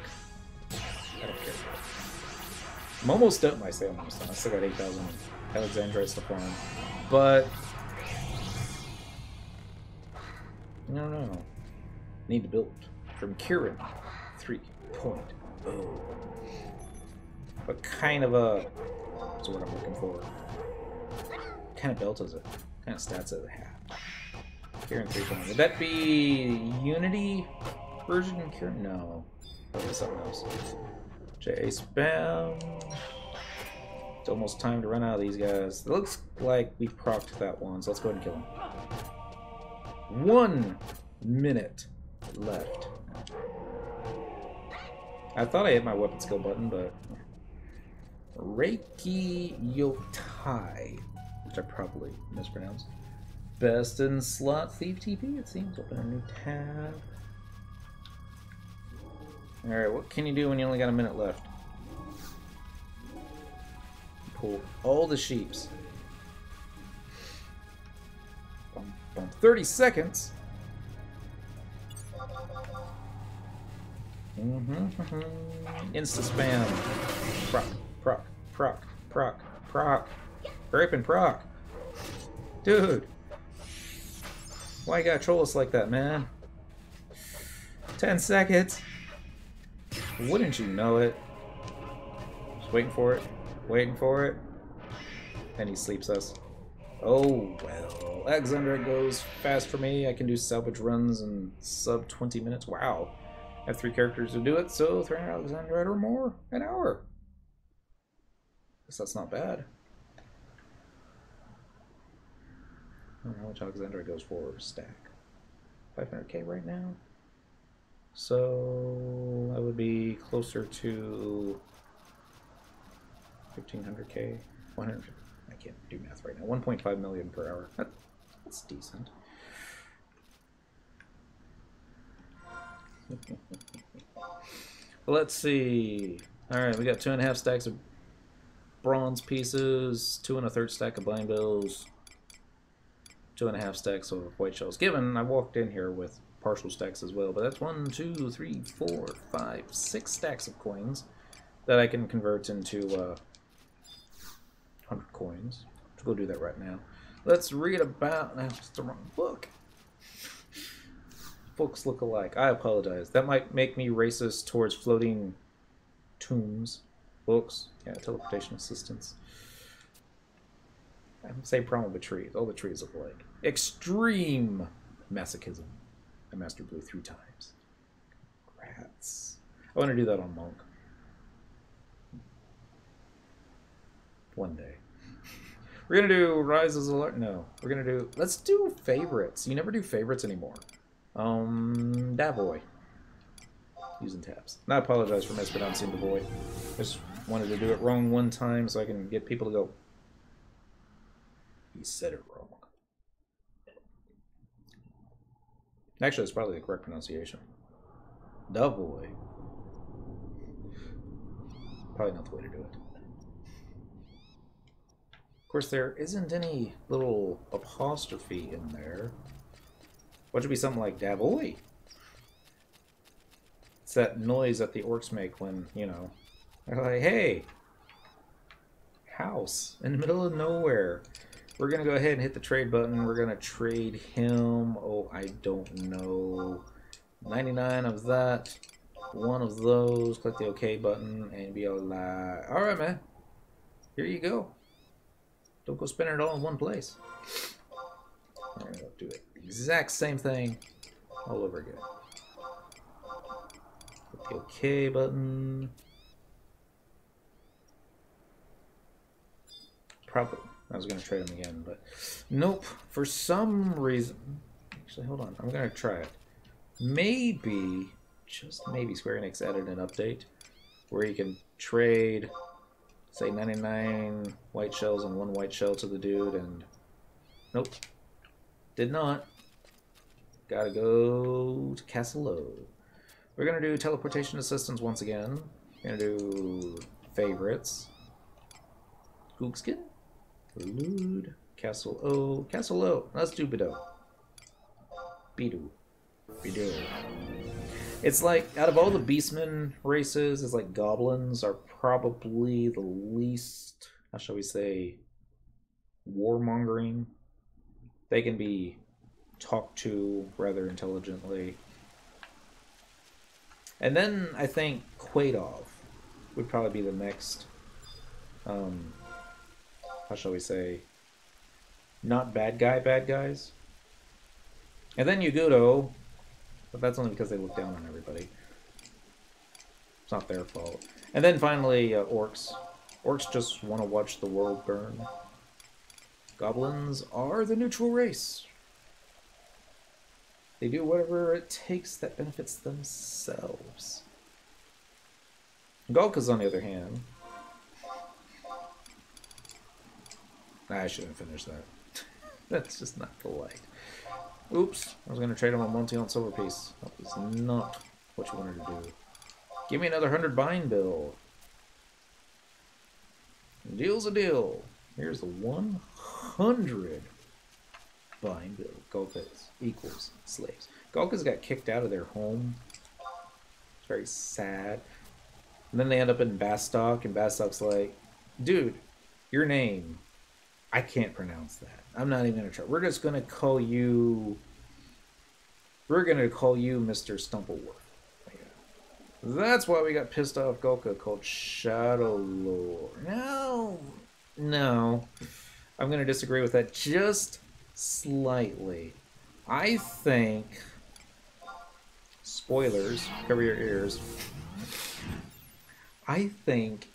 I don't care. I'm almost done. I say almost done. I still got 8,000 Alexandrites to farm. But I don't know. Need to build from Kieran 3.0. What kind of a... What's the word I'm looking for? What kind of belt is it? What kind of stats does it have? Kieran 3.0. Would that be Unity version of Kieran? No. Probably something else. JA spam. It's almost time to run out of these guys. It looks like we procced that one, so let's go ahead and kill him. 1 minute left. I thought I hit my weapon skill button, but Reiki Yotai, which I probably mispronounced. Best in slot thief TP, it seems. Open a new tab. Alright, what can you do when you only got a minute left? pull all the sheeps. 30 seconds. Insta spam. Proc, proc, proc, proc, proc. Hurry up and proc. Dude. Why you gotta troll us like that, man? 10 seconds. Wouldn't you know it? Just waiting for it. Waiting for it. And he sleeps us. Oh, well. Alexandra goes fast for me. I can do salvage runs in sub 20 minutes. Wow. I have 3 characters to do it, so 300 Alexandra or more an hour. Guess that's not bad. I don't know how much Alexandra goes for stack. 500k right now. So I would be closer to 1500k. 150. I can't do math right now. 1.5 million per hour. That's decent. Let's see. Alright, we got 2.5 stacks of bronze pieces, 2 1/3 stack of blind bills, 2.5 stacks of white shells. Given I walked in here with partial stacks as well, but that's 1, 2, 3, 4, 5, 6 stacks of coins that I can convert into 100 coins. Let's go do that right now. Let's read about... That's the wrong book. Books look alike. I apologize. That might make me racist towards floating tombs. Books. Yeah, teleportation assistance. I have the same problem with trees. All the trees look alike. Extreme masochism. I mastered blue 3 times. Rats. I want to do that on Monk. One day. We're going to do Rises Alert. No. We're going to do... Let's do favorites. You never do favorites anymore. Davoy. Using tabs. And I apologize for mispronouncing the boy. I just wanted to do it wrong one time so I can get people to go, he said it wrong. Actually, it's probably the correct pronunciation. Davoy. Probably not the way to do it. Of course, there isn't any little apostrophe in there. What should be something like Davoy? It's that noise that the orcs make when, you know, they're like, hey, house in the middle of nowhere. We're going to go ahead and hit the trade button. We're going to trade him, oh, I don't know, 99 of that, 1 of those, click the OK button, and be all like, all right, man, here you go. Don't go spend it all in one place. All right, I'll do it. Exact same thing all over again. Hit the OK button. Probably. I was going to trade him again, but nope. For some reason... Actually, hold on. I'm going to try it. Maybe, just maybe, Square Enix added an update where you can trade, say, 99 white shells and 1 white shell to the dude, and... Nope. Did not. Gotta go to Castle. We're going to do teleportation assistance once again. We're going to do favorites. Googskin. Lude. Castle O. Castle O. Let's do Bido. Bido. Bido. It's like, out of all the beastmen races, it's like goblins are probably the least, how shall we say, warmongering. They can be talked to rather intelligently. And then I think Quaidov would probably be the next, how shall we say, not bad guys. And then Yugudo, but that's only because they look down on everybody. It's not their fault. And then finally, orcs. Orcs just want to watch the world burn. Goblins are the neutral race. They do whatever it takes that benefits themselves. Golkas, on the other hand... I shouldn't finish that. That's just not polite. Oops, I was going to trade him a Monty-on silver piece. That was not what you wanted to do. Give me another 100 bind bill. Deal's a deal. Here's the 100 buying bill. Golkas equals slaves. Golkas got kicked out of their home. It's very sad. And then they end up in Bastok, and Bastok's like, dude, your name, I can't pronounce that. I'm not even gonna try. We're just gonna call you. We're gonna call you Mr. Stumpleworth. That's why we got pissed off Golka called Shadow Lord. No, no. I'm going to disagree with that just slightly. I think, spoilers, cover your ears. I think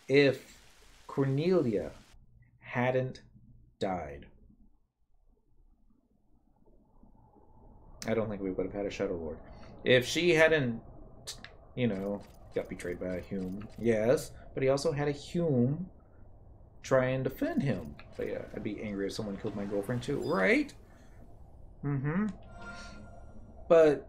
if Cornelia hadn't died, I don't think we would have had a Shadow Lord. If she hadn't, you know, got betrayed by a Hume, yes, but he also had a Hume try and defend him. But yeah, I'd be angry if someone killed my girlfriend too, right? Mm-hmm. But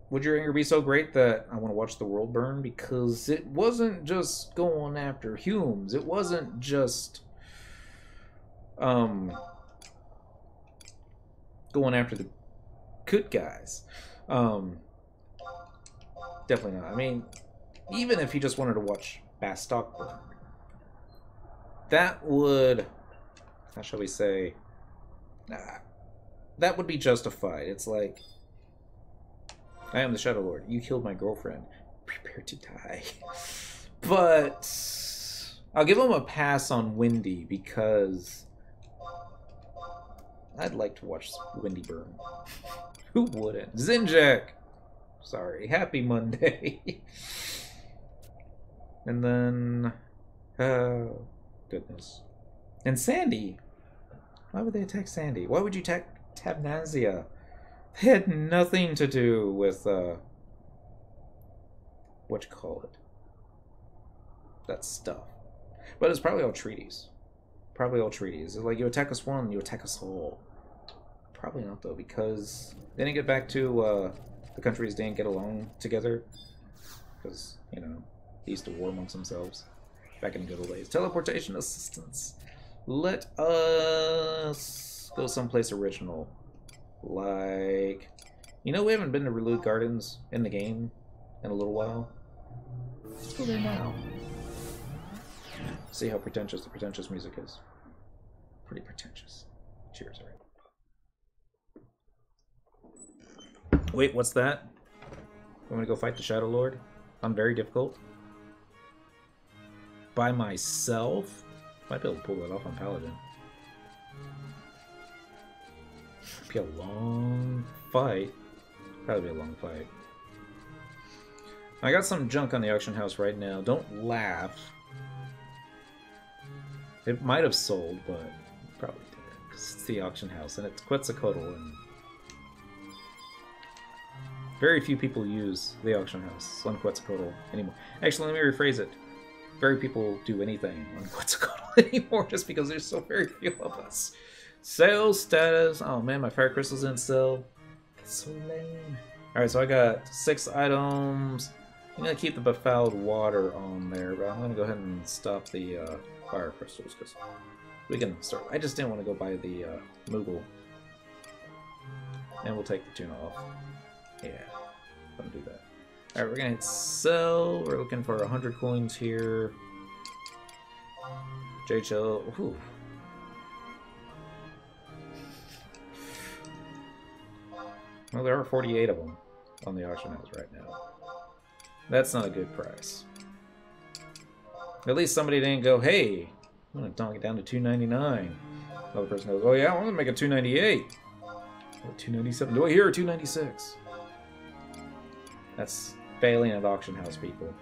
would your anger be so great that I want to watch the world burn? Because it wasn't just going after Humes. It wasn't just going after the good guys. Definitely not. I mean, even if he just wanted to watch Bastok burn, that would, how shall we say, that would be justified. It's like, I am the Shadow Lord. You killed my girlfriend. Prepare to die. But I'll give him a pass on Windy because I'd like to watch Windy burn. Who wouldn't? Zinjak! Sorry. Happy Monday. And then, oh, goodness. And Sandy. Why would they attack Sandy? Why would you attack Tabnazia? They had nothing to do with, what you call it? That stuff. But it's probably all treaties. Probably all treaties. It's like, you attack us one, you attack us all. Probably not, though, because they didn't get back to, the countries didn't get along together. Because, you know, they used to war amongst themselves. Back in the good old days. Teleportation assistance. Let us go someplace original. Like, you know, we haven't been to Relude Gardens in the game in a little while. Let's go there now. See how pretentious the pretentious music is. Pretty pretentious. Cheers, alright. Wait, what's that? I'm gonna go fight the Shadow Lord on very difficult. By myself? Might be able to pull that off on Paladin. Be a long fight. Probably be a long fight. I got some junk on the auction house right now. Don't laugh. It might have sold, but probably didn't. Because it's the auction house, and it's Quetzalcoatl, and very few people use the auction house on Quetzalcoatl anymore. Actually, let me rephrase it. Very people do anything on Quetzalcoatl anymore, just because there's so very few of us. Sales status. Oh man, my fire crystals didn't sell. That's so lame. Alright, so I got 6 items. I'm gonna keep the befouled water on there, but I'm gonna go ahead and stop the fire crystals because we can start. I just didn't want to go buy the Moogle. And we'll take the tuna off. Yeah, I'm gonna do that. Alright, we're gonna hit sell. We're looking for 100 coins here. JHL. Ooh. Well, there are 48 of them on the auction house right now. That's not a good price. At least somebody didn't go, hey, I'm going to donk it down to $2.99. Another person goes, oh yeah, I'm going to make it $2.98. Or $2.97. Do I hear $2.96? That's failing at auction house, people.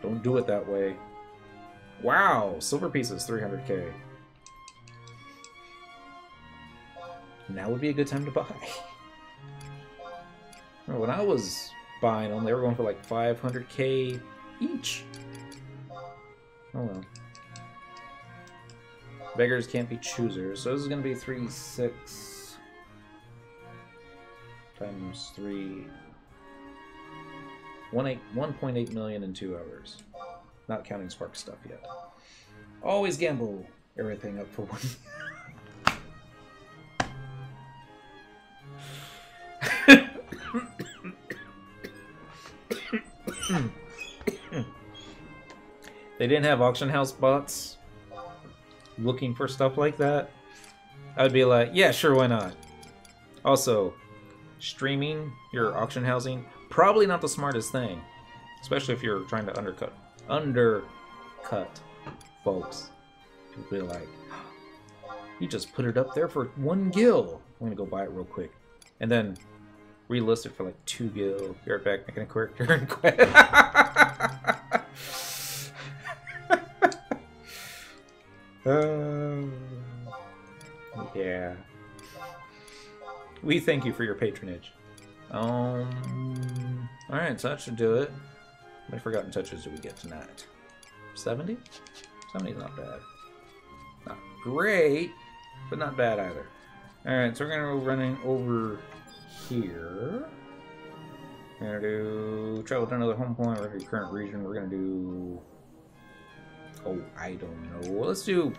Don't do it that way. Wow, silver pieces, 300k. Now would be a good time to buy. When I was buying them, they were going for like 500k each. Oh well. Beggars can't be choosers, so this is going to be 3,6 times 3. 1.8 million in 2 hours. Not counting Spark stuff yet. Always gamble everything up for one. They didn't have auction house bots looking for stuff like that, I'd be like, yeah, sure, why not? Also, streaming your auction housing, probably not the smartest thing. Especially if you're trying to undercut folks. People be like, you just put it up there for 1 gil. I'm gonna go buy it real quick. And then relist it for like 2 gil. You're back making a character and quit. Yeah. We thank you for your patronage. Alright, so that should do it. How many forgotten touches do we get tonight? 70? 70's not bad. Not great, but not bad either. Alright, so we're gonna go running over here. We're gonna do travel to another home point. We're gonna do current region. We're gonna do, oh, I don't know. Let's do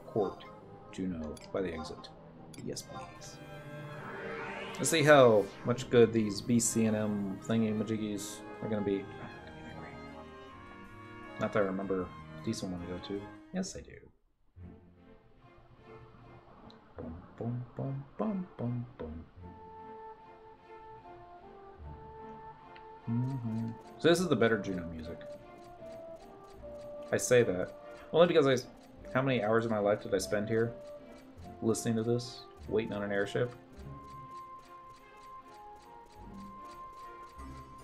Court Juno by the exit. Yes, please. Let's see how much good these BCNM thingy-majiggies are gonna be. Not that I remember a decent one to go to. Yes, I do. Boom, boom, boom, boom, boom, boom. So this is the better Juno music. I say that only because how many hours of my life did I spend here listening to this, waiting on an airship?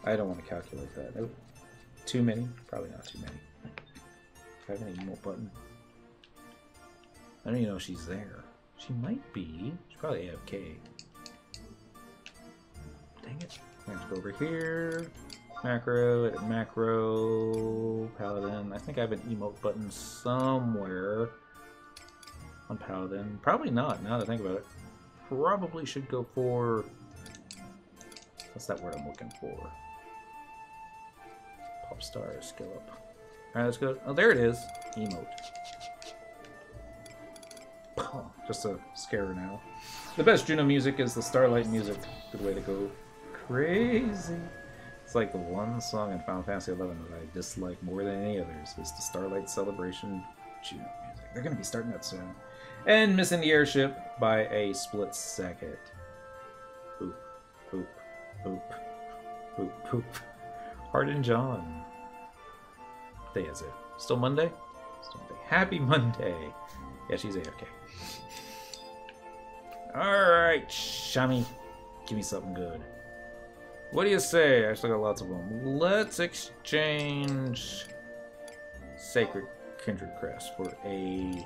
I don't want to calculate that. Nope. Too many? Probably not too many. Do I have an emote button? I don't even know if she's there. She might be. She's probably AFK. Dang it. I'm going to go over here. Macro, edit macro, Paladin. I think I have an emote button somewhere on Paladin. Probably not, now that I think about it. Probably should go for... What's that word I'm looking for? Popstar, skill up. Alright, let's go. Oh, there it is. Emote. Oh, just a scare her now. The best Juno music is the Starlight music. Good way to go. Crazy. It's like the one song in Final Fantasy XI that I dislike more than any others. It's the Starlight Celebration Juno music. They're going to be starting that soon. And missing the airship by a split second. Poop, poop, poop, poop, poop. Hardin John. What day is it? Still Monday? Still Monday. Happy Monday. Yeah, she's AFK. Alright, Shami. Give me something good. What do you say? I still got lots of them. Let's exchange Sacred Kindred Crest for a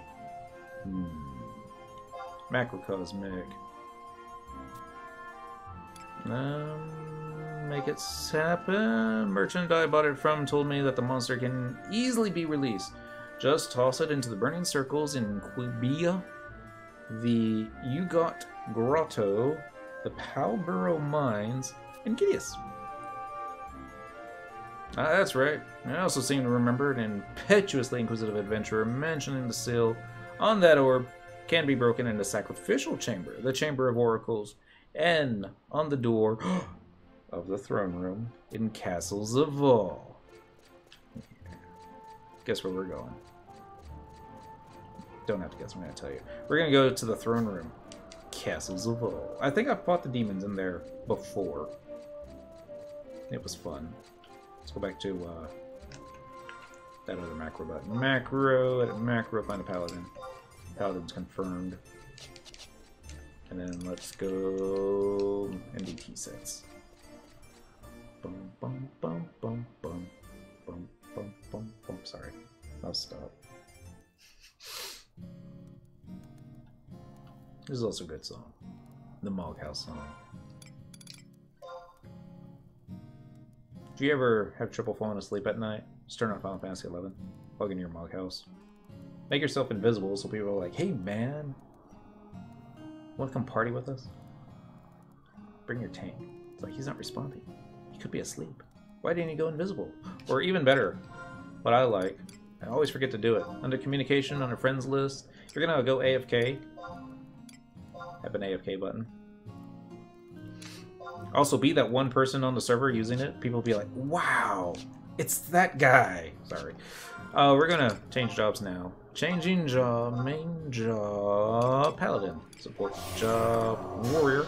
Macrocosmic. Make it happen. Merchant I bought it from told me that the monster can easily be released. Just toss it into the burning circles in Quibia, the Ugot Grotto, the Palborough Mines, and Gideus. That's right. I also seem to remember an impetuously inquisitive adventurer mentioning the seal on that orb can be broken in the sacrificial chamber, the Chamber of Oracles, and on the door of the throne room in Castle Zaval. Yeah. Guess where we're going. Don't have to guess, I'm going to tell you. We're going to go to the throne room. Castle Zaval. I think I've fought the demons in there before. It was fun. Let's go back to that other macro button. Macro, edit macro, find a paladin. Paladin's confirmed. And then let's go NDT sets. Bum bum bum bum bum bum bum bum bum. Sorry, I'll stop. This is also a good song. The Moghouse song. Do you ever have trouble falling asleep at night? Just turn on Final Fantasy XI. Plug in your Moghouse. Make yourself invisible so people are like, hey man, want to come party with us? Bring your tank. It's like, he's not responding. He could be asleep. Why didn't he go invisible? Or even better, what I like. I always forget to do it. Under communication, under friends list, you're gonna go AFK. Have an AFK button. Also, be that one person on the server using it. People be like, wow, it's that guy. Sorry. We're gonna change jobs now. Changing job, main job, paladin. Support job, warrior.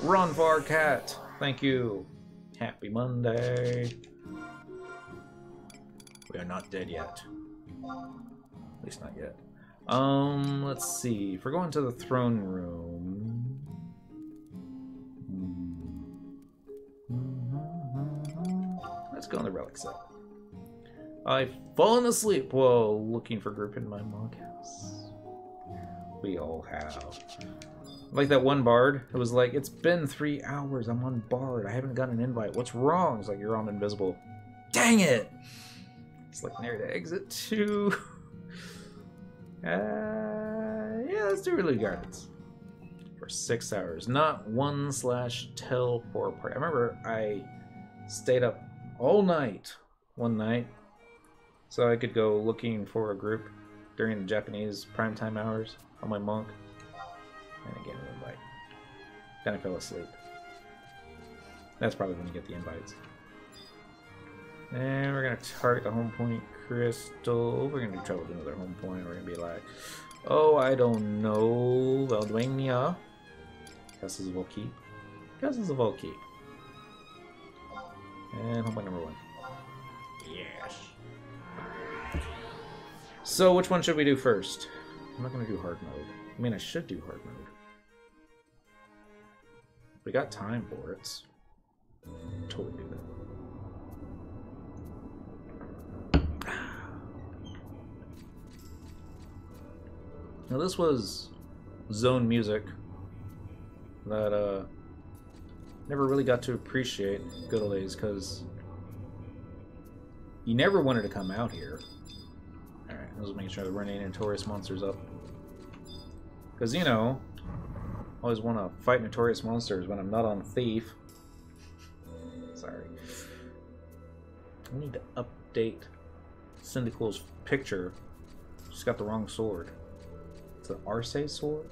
Run, far cat. Thank you. Happy Monday. We are not dead yet. At least not yet. Let's see. If we're going to the throne room. Let's go on the relic set. I've fallen asleep while looking for group in my moghouse. We all have. Like that one bard, it was like, it's been 3 hours, I'm on bard, I haven't got an invite, what's wrong? It's like, you're on invisible. Dang it! It's like near to exit 2. Yeah, let's do Relief Gardens. For 6 hours. Not 1/teleport party. I remember I stayed up all night, one night, so I could go looking for a group during the Japanese primetime hours on my monk. And again, an invite. Then I fell asleep. That's probably when you get the invites. And we're going to target the home point crystal. We're going to do trouble with another home point. We're going to be like, oh, I don't know. Veldwania. Castles of Volkeep. Castles of Volkeep. And home point number 1. Yes. So, which one should we do first? I'm not going to do hard mode. I mean, I should do hard mode. We got time for it. Totally do that. Now this was zone music that never really got to appreciate good old days because you never wanted to come out here. Alright, I was making sure there weren't any notorious monsters up. Because, you know, I always want to fight notorious monsters when I'm not on Thief. Sorry. I need to update Cyndaquil's picture. She's got the wrong sword. It's an Arce sword?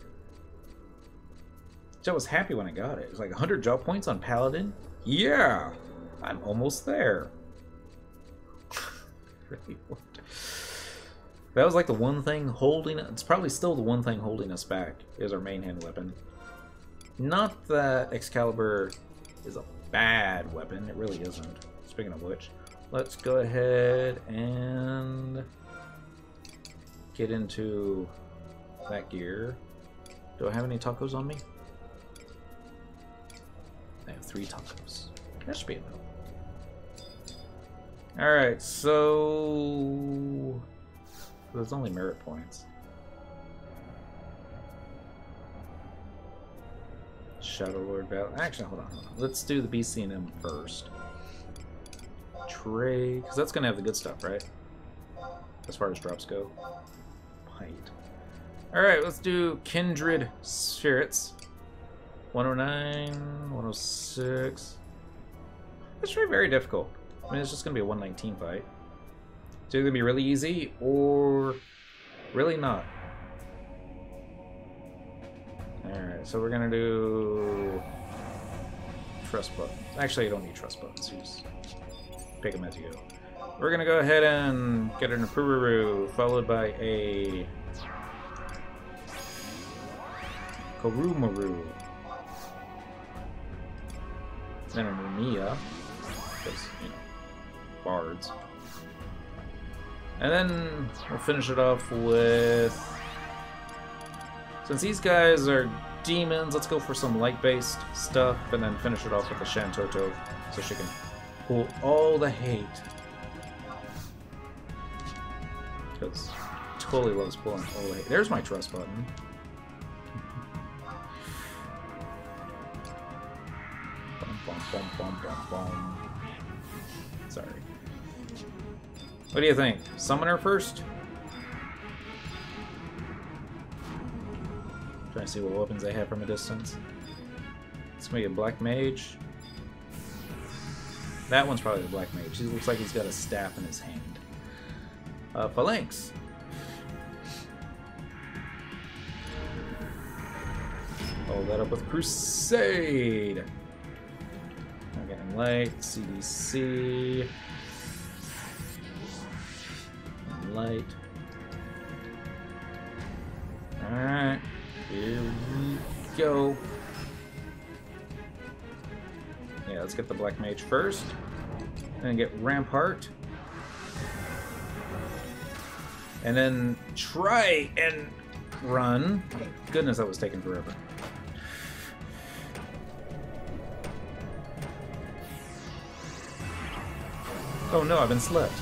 I was happy when I got it. It's like 100 job points on Paladin? Yeah! I'm almost there. Really want to. That was like the one thing holding... It's probably still the one thing holding us back, is our main hand weapon. Not that Excalibur is a bad weapon, it really isn't. Speaking of which, let's go ahead and get into that gear. Do I have any tacos on me? I have 3 tacos. That should be enough. Alright, so... There's only merit points. Shadow Lord Battle. Actually, hold on. Let's do the BC&M first. Trade, because that's going to have the good stuff, right? As far as drops go. Pite. Alright, let's do Kindred Spirits. 109, 106. That's very, very difficult. I mean, it's just going to be a 119 fight. It's either going to be really easy or really not. Alright, so we're going to do trust buttons. Actually, you don't need trust buttons. You just pick them as you go. We're going to go ahead and get an Apururu, followed by a Korumaru. Then a Mumia, because, you know, bards. And then we'll finish it off with... Since these guys are demons, let's go for some light-based stuff, and then finish it off with the Shantoto, so she can pull all the hate. Because totally loves pulling all the hate. There's my trust button. Bum, bum, bum, bum. Sorry. What do you think? Summoner first? Trying to see what weapons they have from a distance. It's gonna be a black mage. That one's probably the Black Mage. He looks like he's got a staff in his hand. Phalanx. Follow that up with Crusade. I'm getting light. CDC. Light. Alright. Here we go. Yeah, let's get the Black Mage first. Then get Rampart. And then try and run. Oh, goodness, that was taking forever. Oh no, I've been slept.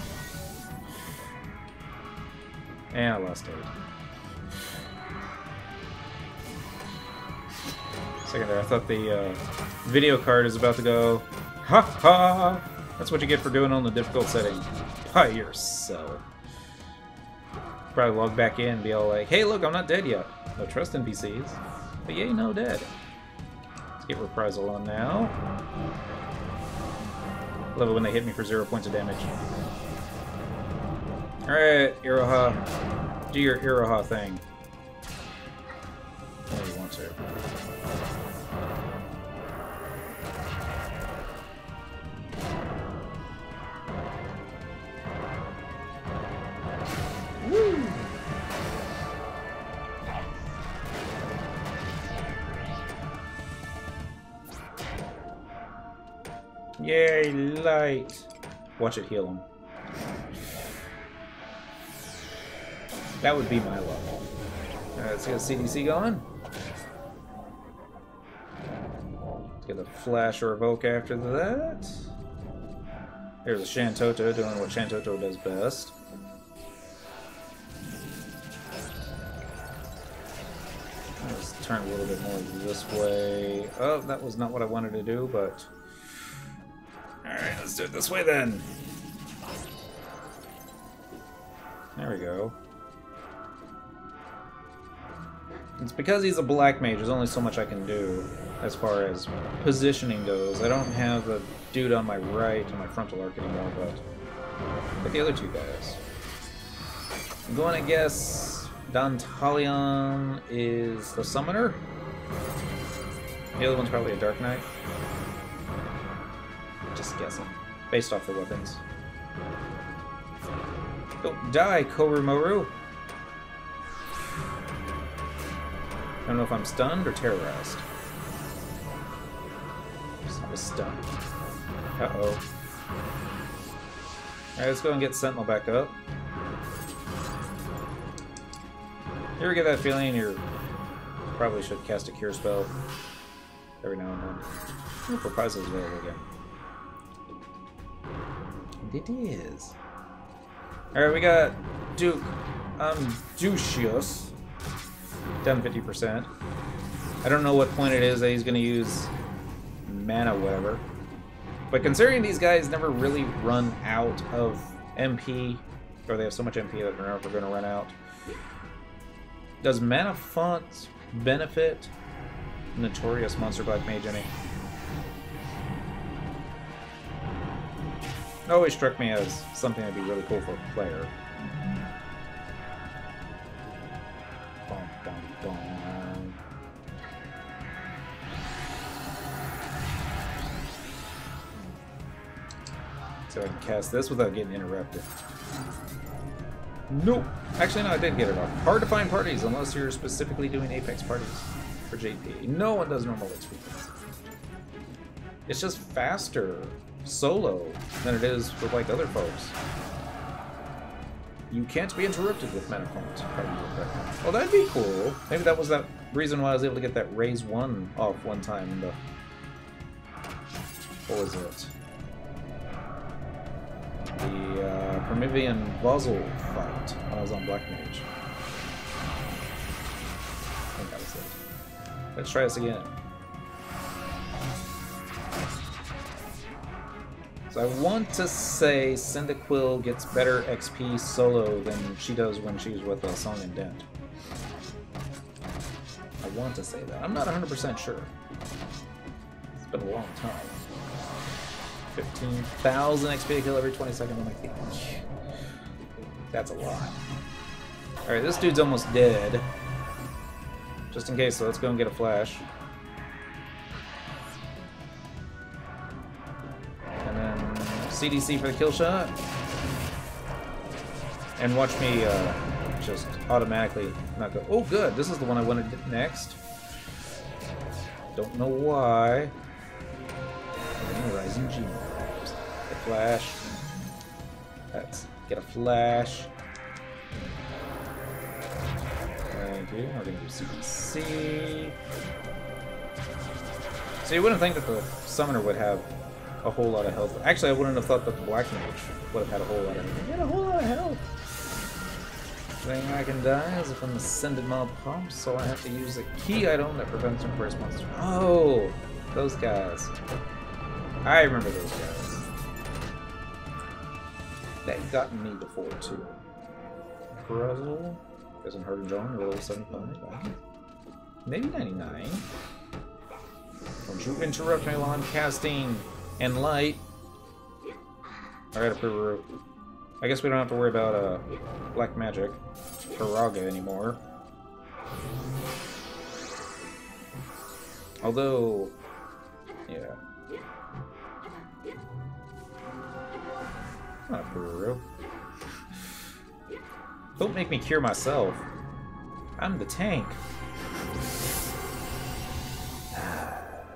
And I lost 8. Second there, I thought the video card is about to go, ha ha! That's what you get for doing on the difficult setting. By yourself. Probably log back in and be all like, hey look, I'm not dead yet. No trust NPCs. But yay, no dead. Let's get Reprisal on now. Love it when they hit me for 0 points of damage. Alright, Iroha. Do your Iroha thing. Oh, you want to. Woo! Yay, light! Watch it heal him. That would be my level. Alright, let's get a CDC going. Let's get a Flash or Evoke after that. Here's a Shantoto doing what Shantoto does best. Let's turn a little bit more this way. Oh, that was not what I wanted to do, but... Alright, let's do it this way then. There we go. It's because he's a Black Mage, there's only so much I can do as far as positioning goes. I don't have the dude on my right and my frontal arc anymore, but the other two guys. I'm going to guess Dantalion is the Summoner. The other one's probably a Dark Knight. Just guessing. Based off the weapons. Don't die, Korumoru! I don't know if I'm stunned or terrorized. I was stunned. Uh-oh. Alright, let's go and get Sentinel back up. You ever get that feeling you probably should cast a cure spell every now and then? Oh, Reprisal is available again. It is. Alright, we got Duke Ducius. Down 50%. I don't know what point it is that he's going to use mana, whatever. But considering these guys never really run out of MP, or they have so much MP that they're never going to run out, does Mana Font benefit Notorious Monster Black Mage any? It always struck me as something that'd be really cool for a player. Bum, bum, bum. So I can cast this without getting interrupted. Nope. Actually, no, I did get it off. Hard to find parties unless you're specifically doing Apex parties for JP. No one does normal XP. It's just faster solo than it is with like other folks. You can't be interrupted with mana font. Well, that'd be cool. Maybe that was that reason why I was able to get that raise 1 off one time in the... What was it? The Promethean Buzzle fight when I was on Black Mage. I think that was it. Let's try this again. So I want to say Cyndaquil gets better XP solo than she does when she's with a Song and Dent. I want to say that. I'm not 100% sure. It's been a long time. 15,000 XP to kill every 20 seconds on my feet. That's a lot. Alright, this dude's almost dead. Just in case, so let's go and get a flash. And then CDC for the kill shot. And watch me just automatically not go. Oh, good. This is the one I wanted to do next. Don't know why. Rising G. Get a flash. Let's get a flash. Thank you. We're gonna do CDC. So you wouldn't think that the summoner would have a whole lot of health. Actually, I wouldn't have thought that the black mage would have had a whole lot of health. He had a whole lot of health. The thing I can die is if I'm ascended mob pump, so I have to use a key item that prevents him from first monster. Oh, those guys. I remember those guys. They've gotten me before too. Puzzle doesn't hurt him wrong. Roll 75. Maybe 99. Don't you interrupt me while I'm casting and light. Alright, Apuru. I guess we don't have to worry about black magic Paraga anymore. Although, yeah. Not Apuru. Don't make me cure myself. I'm the tank.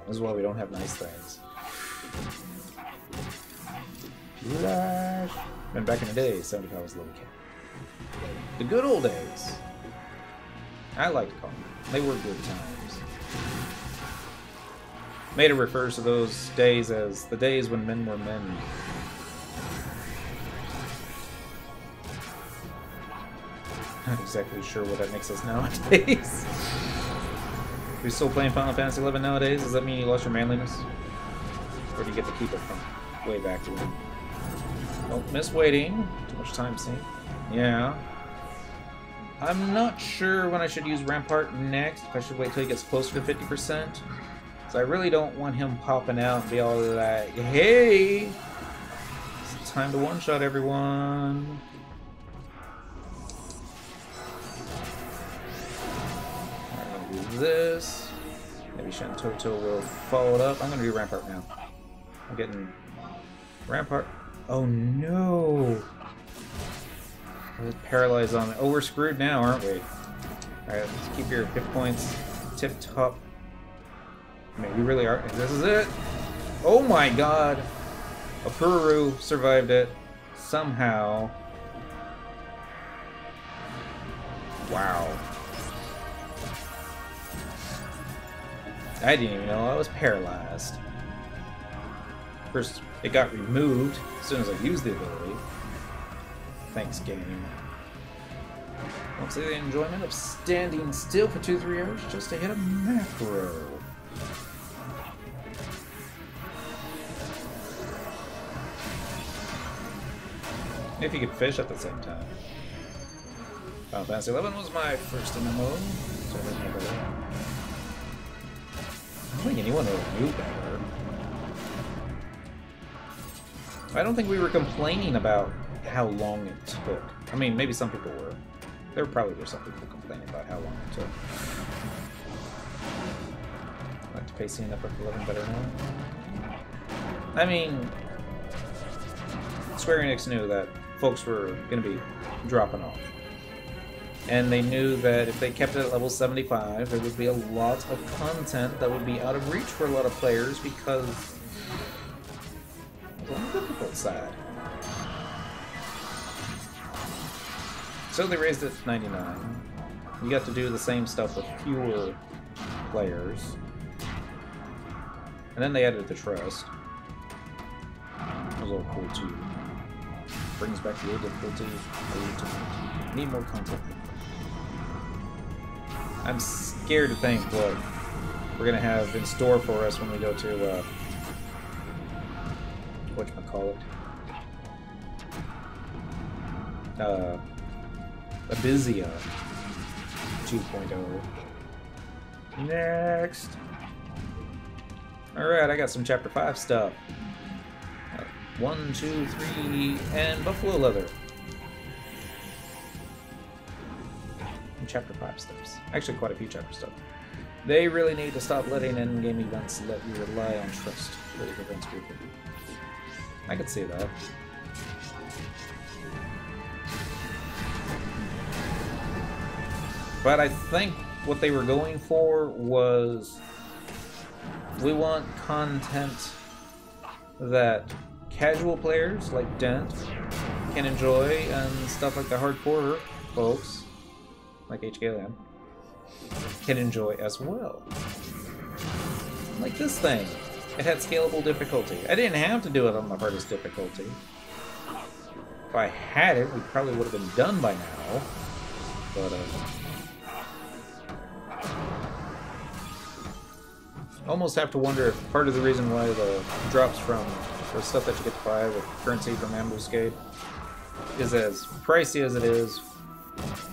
This is why we don't have nice things. Flash. And back in the day, 75 was level cap. The good old days. I like to call them. They were good times. Maida refers to those days as the days when men were men. Not exactly sure what that makes us nowadays. Are you still playing Final Fantasy XI nowadays? Does that mean you lost your manliness? Or do you get to keep it from way back to when? Don't miss waiting. Too much time seen. Yeah. I'm not sure when I should use Rampart next. If I should wait till he gets closer to 50%. So I really don't want him popping out and be all like, hey! It's time to one-shot everyone. I'm gonna do this. Maybe Shantoto will follow it up. I'm gonna do Rampart now. I'm getting Rampart. Oh no! It's paralyzed on me. Oh, we're screwed now, aren't we? Alright, let's keep your hit points tip top. I mean, we really are. This is it! Oh my god! Apuru survived it. Somehow. Wow. I didn't even know I was paralyzed. First, it got removed as soon as I used the ability. Thanks, game. Won't say the enjoyment of standing still for 2-3 hours just to hit a macro. If you could fish at the same time. Final Fantasy XI was my first MMO, so I didn't have that. I don't think anyone really knew better. I don't think we were complaining about how long it took. I mean, maybe some people were. There probably were some people complaining about how long it took. I like to pay scene up for 11 better now. I mean, Square Enix knew that folks were going to be dropping off. And they knew that if they kept it at level 75, there would be a lot of content that would be out of reach for a lot of players because it was on the difficult side. So they raised it to 99. You got to do the same stuff with fewer players. And then they added the trust. It was a little cool too. Brings back the old difficulty. Need more content. I'm scared to think what we're gonna have in store for us when we go to whatchamacallit? Abizia 2.0. Next. Alright, I got some Chapter 5 stuff. 1, 2, 3, and buffalo leather. And chapter 5 steps. Actually, quite a few chapter stuff. They really need to stop letting in-game events let you rely on trust for the events grouping. I could see that. But I think what they were going for was, we want content that casual players like Dent can enjoy, and stuff like the hardcore folks like HKLM can enjoy as well. Like this thing. It had scalable difficulty. I didn't have to do it on the hardest difficulty. If I had it, we probably would have been done by now. But, almost have to wonder if part of the reason why the drops from the stuff that you get to buy with currency from Ambuscade is as pricey as it is,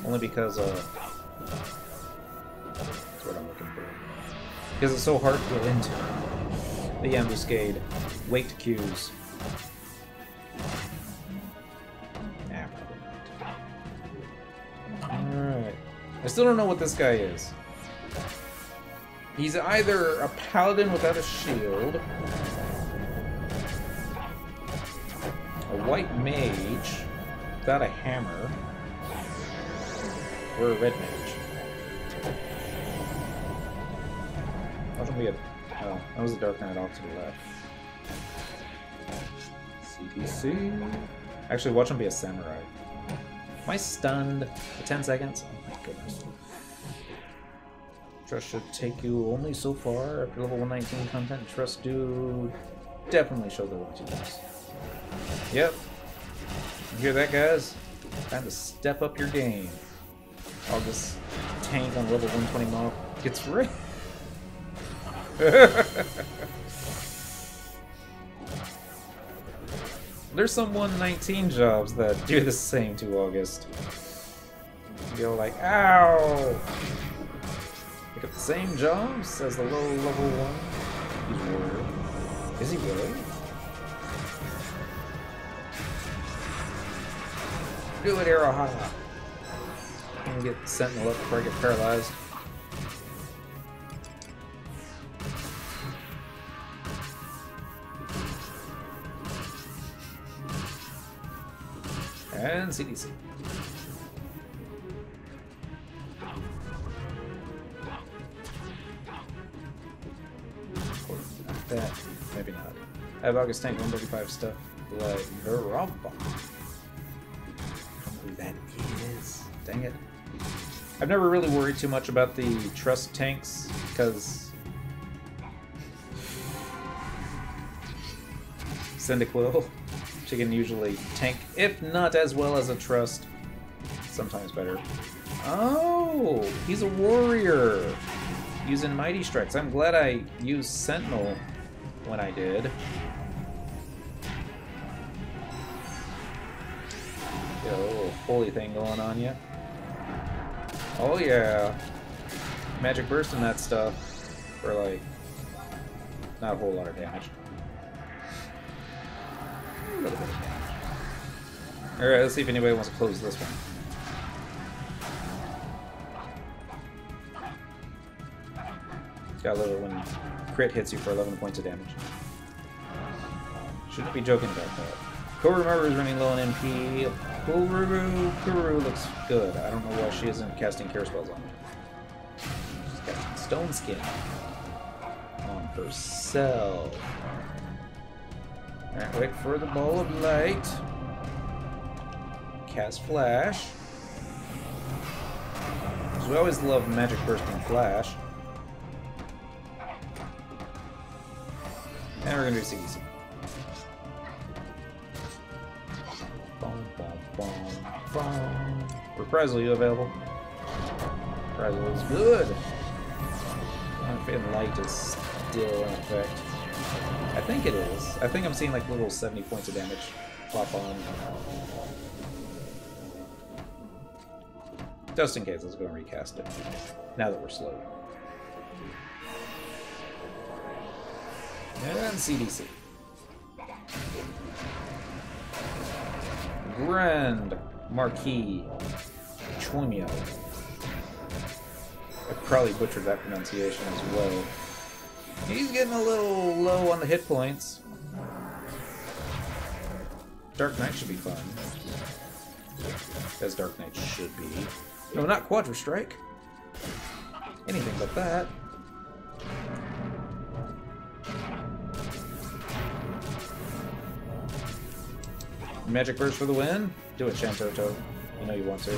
only because that's what I'm looking for. Because it's so hard to get into the Ambuscade wait queues. Nah, probably not. Alright. I still don't know what this guy is. He's either a paladin without a shield, a white mage without a hammer, or a red mage. Watch him be a... Oh, that was a Dark Knight off to the left. CTC. Actually, watch him be a samurai. Am I stunned for 10 seconds? Oh my goodness. Trust should take you only so far. After level 119 content, trust do definitely show their weaknesses. Yep. You hear that, guys? Time to step up your game. I'll just tank on level 120 mob gets ready. There's some 119 jobs that do the same to August. You're like, ow! Pick up the same jobs as the low level one. He's warrior. Is he really? Do it, Arrowhawk. I'm gonna get Sentinel up before I get paralyzed. And CDC. That, maybe not. I have August tank 135 stuff like Verava. I don't know who that is. Dang it. I've never really worried too much about the trust tanks because Cyndaquil, she can usually tank, if not as well as a trust, sometimes better. Oh, he's a warrior using Mighty Strikes. I'm glad I used Sentinel when I did. Got a little holy thing going on yet. Oh yeah. Magic Burst and that stuff for like not a whole lot of damage. A little bit of damage. Alright, let's see if anybody wants to close this one. Gotta love it when crit hits you for 11 points of damage. Shouldn't be joking about that. Korumaru is running low on MP. Kuru looks good. I don't know why she isn't casting Cure Spells on me. She's casting Stone Skin on herself. Alright, wait for the Ball of Light. Cast Flash. So we always love Magic Burst and Flash. And we're gonna do CDC. Boom, boom, boom, boom. Reprisal, you available? Reprisal is good. Unfading Light is still in effect. I think it is. I think I'm seeing like little 70 points of damage pop on. Just in case, let's go and recast it. Now that we're slow. And CDC. Grand Marquis Chomio. I probably butchered that pronunciation as well. He's getting a little low on the hit points. Dark Knight should be fun. As Dark Knight should be. No, not Quadra Strike. Anything but that. Magic Burst for the win. Do it, Shantoto. You know you want to.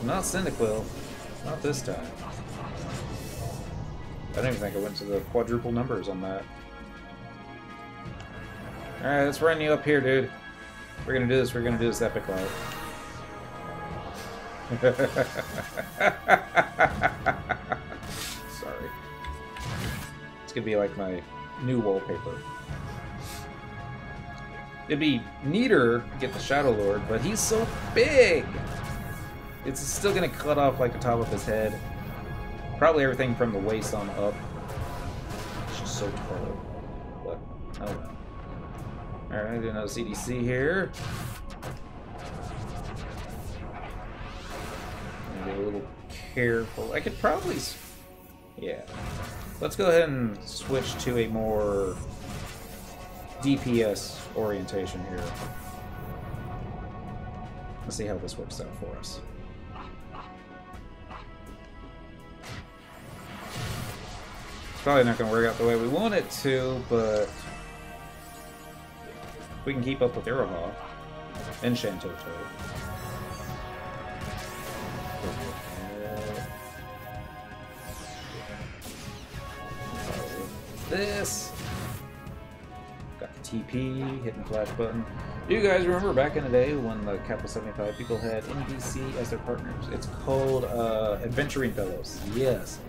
Not Cyndaquil. Not this time. I don't even think I went to the quadruple numbers on that. Alright, let's run you up here, dude. We're gonna do this. We're gonna do this epic life. Sorry. It's gonna be like my new wallpaper. It'd be neater to get the Shadow Lord, but he's so big! It's still gonna cut off like the top of his head. Probably everything from the waist on up. It's just so tall. But, oh well. Alright, do another CDC here. Be a little careful. I could probably... Yeah. Let's go ahead and switch to a more DPS orientation here. Let's see how this works out for us. It's probably not going to work out the way we want it to, but we can keep up with Iroha and Shantoto. This. Got the TP, hitting the flash button. Do you guys remember back in the day when the Kappa 75 people had NBC as their partners? It's called Adventuring Fellows. Yes.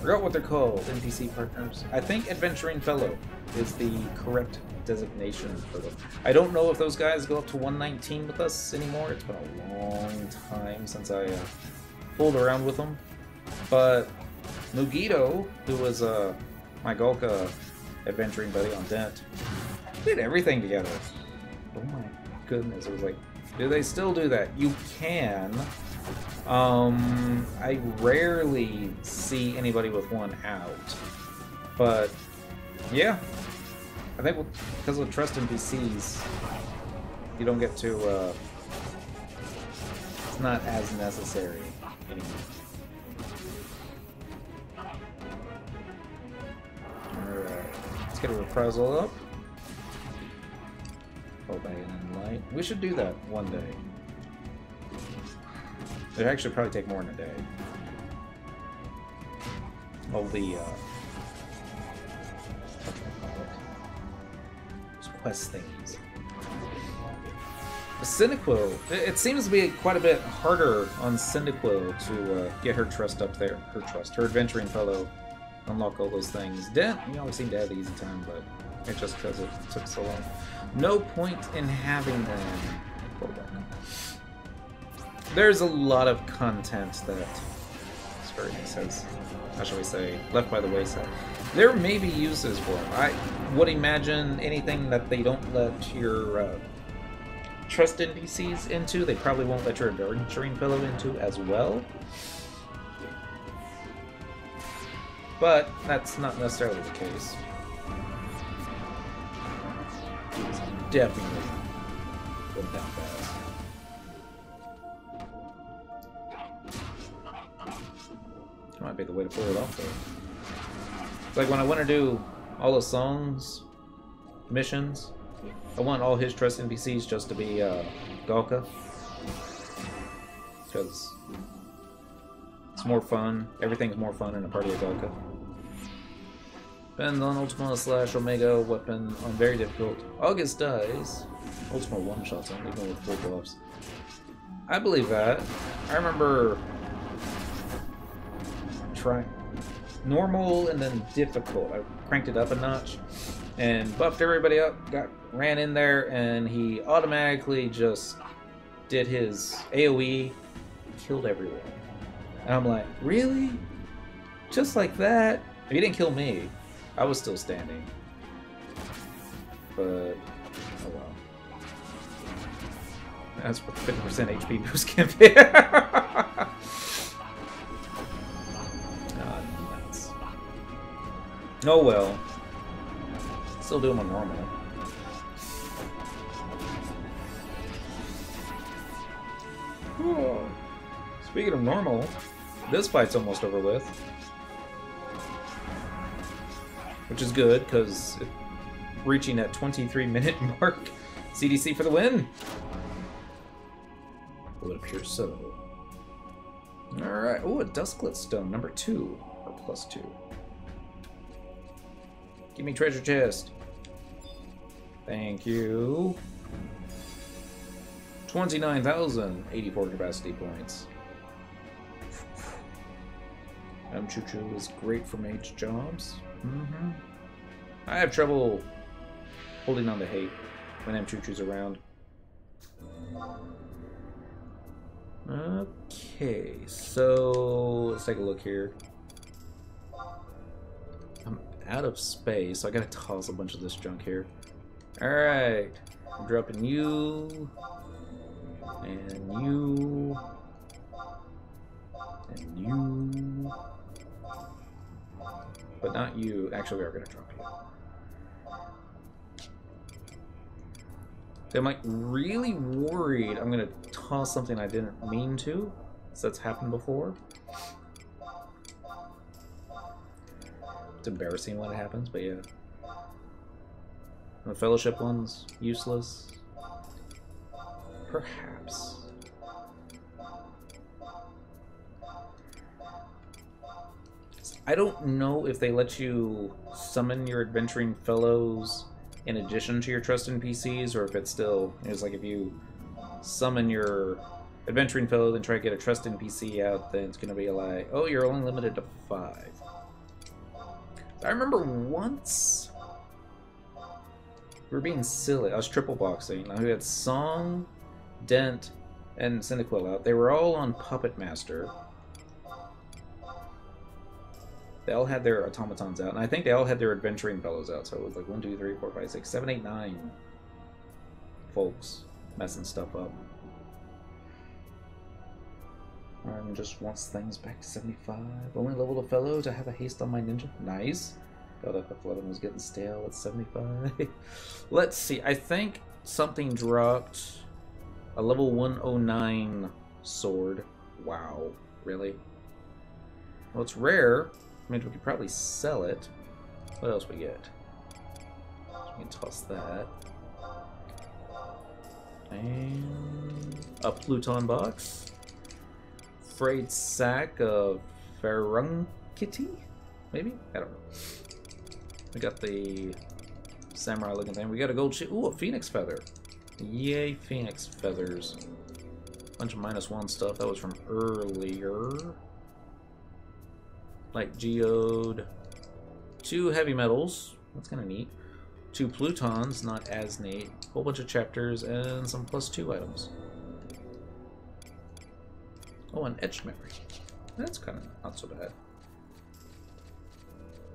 Forgot what they're called, NPC partners. I think Adventuring Fellow is the correct designation for them. I don't know if those guys go up to 119 with us anymore. It's been a long time since I fooled around with them. But Mugito, who was my Golka adventuring buddy on Dent, did everything together. Oh my goodness, it was like, do they still do that? You can. I rarely see anybody with one out. But, yeah. I think because of trust NPCs, you don't get to, it's not as necessary anymore. Alright, let's get a reprisal up. Oh, bang and light. We should do that one day. It'd actually probably take more than a day. All the, quest things. Cyndaquil, it seems to be quite a bit harder on Cyndaquil to get her trust up there. Her adventuring fellow, unlock all those things. Dent, you always seem to have the easy time, but it's just because it took so long. No point in having them. There's a lot of content that Square Enix has, how shall we say, left by the wayside. There may be uses for them. I would imagine anything that they don't let your trust NPCs into, they probably won't let your adventuring fellow into as well. But that's not necessarily the case. He's definitely going down fast. That might be the way to pull it off, though. It's like when I want to do all the songs, missions, I want all his trust NPCs just to be Golka. Because it's more fun. Everything's more fun in a party of Golka. Depends on Ultima / Omega weapon on very difficult. August dies. Ultima one-shots him, even with full buffs. I believe that. I remember trying normal and then difficult. I cranked it up a notch and buffed everybody up, ran in there, and he automatically just did his AoE, killed everyone. And I'm like, really? Just like that? He didn't kill me. I was still standing. But Oh well. That's what 50% HP boost can be. Nuts. Oh well. Still doing my normal. Oh. Speaking of normal, this fight's almost over with. Which is good, because reaching that 23-minute mark. CDC for the win! Well, it appears so. Alright, oh, a Dusklit Stone, number 2, or +2. Give me treasure chest. Thank you. 29,084 capacity points. Choo-choo is great for mage jobs. I have trouble holding on to hate when Choo-choo's around. Okay, so let's take a look here. I'm out of space, so I gotta toss a bunch of this junk here. Alright, I'm dropping you, and you, and you, but not you. Actually, we are gonna drop you. I'm like really worried I'm gonna toss something I didn't mean to, so that's happened before. It's embarrassing when it happens, but yeah. The fellowship one's useless. Perhaps. I don't know if they let you summon your adventuring fellows in addition to your trust NPCs, or if it's still, it's like if you summon your adventuring fellow then try to get a trust NPC out, then it's going to be like, oh, you're only limited to 5. I remember once we were being silly. I was triple boxing. We had Song, Dent, and Cyndaquil out. They were all on Puppet Master. They all had their automatons out, and I think they all had their adventuring fellows out, so it was like 1, 2, 3, 4, 5, 6, 7, 8, 9 folks messing stuff up. And just wants things back to 75. Only leveled a fellow to have a haste on my ninja. Nice. Got FF11 was getting stale at 75. Let's see, I think something dropped a level 109 sword. Wow, really? Well, it's rare. I mean, we could probably sell it. What else we get? We can toss that. And a Pluton box. Frayed sack of Ferunkity? Maybe? I don't know. We got the samurai looking thing. We got a gold shield. Ooh, a phoenix feather. Yay, phoenix feathers. Bunch of -1 stuff. That was from earlier. Like geode, 2 heavy metals, that's kind of neat, 2 plutons, not as neat, whole bunch of chapters, and some +2 items. Oh, an etched memory. That's kind of not so bad.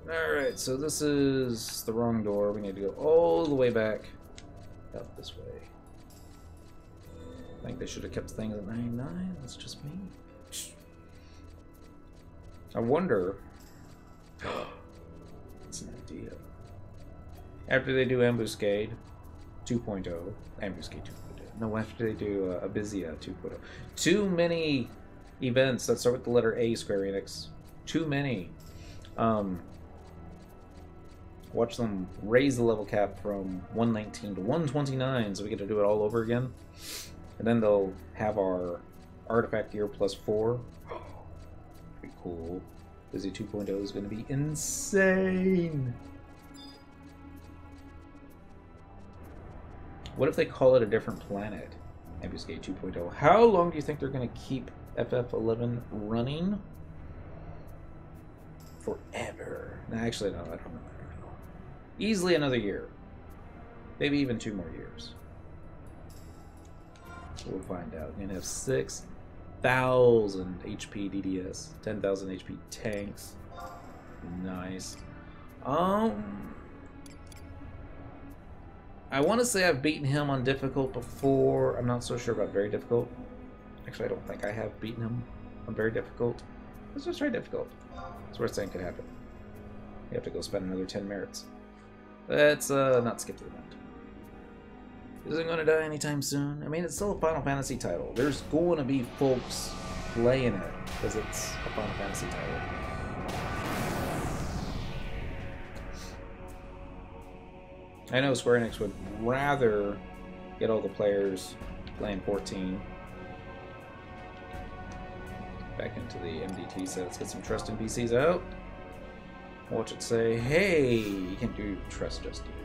Alright, so this is the wrong door. We need to go all the way back out this way. I think they should have kept things at 99. That's just me. I wonder. That's an idea. After they do Ambuscade 2.0, Ambuscade 2.0. No, after they do Abizia 2.0. Too many events that start with the letter A, Square Enix. Too many. Watch them raise the level cap from 119 to 129, so we get to do it all over again. And then they'll have our artifact gear +4. Pretty cool. Busy 2.0 is going to be insane. What if they call it a different planet? Ambuscade 2.0. How long do you think they're going to keep FF11 running? Forever. No, actually, no, I don't know. Easily another year. Maybe even 2 more years. We'll find out. We're going to have 6,000 HP DDS, 10,000 HP tanks. Nice. I want to say I've beaten him on difficult before. I'm not so sure about very difficult. Actually, I don't think I have beaten him on very difficult. Let's just try difficult. That's the worst thing could happen. You have to go spend another 10 merits. Let's not skip to the event. Isn't going to die anytime soon. I mean, it's still a Final Fantasy title. There's going to be folks playing it because it's a Final Fantasy title. I know Square Enix would rather get all the players playing 14. Back into the MDT set. Let's get some trust in PCs out. Watch it say, hey, you can do trust just yet.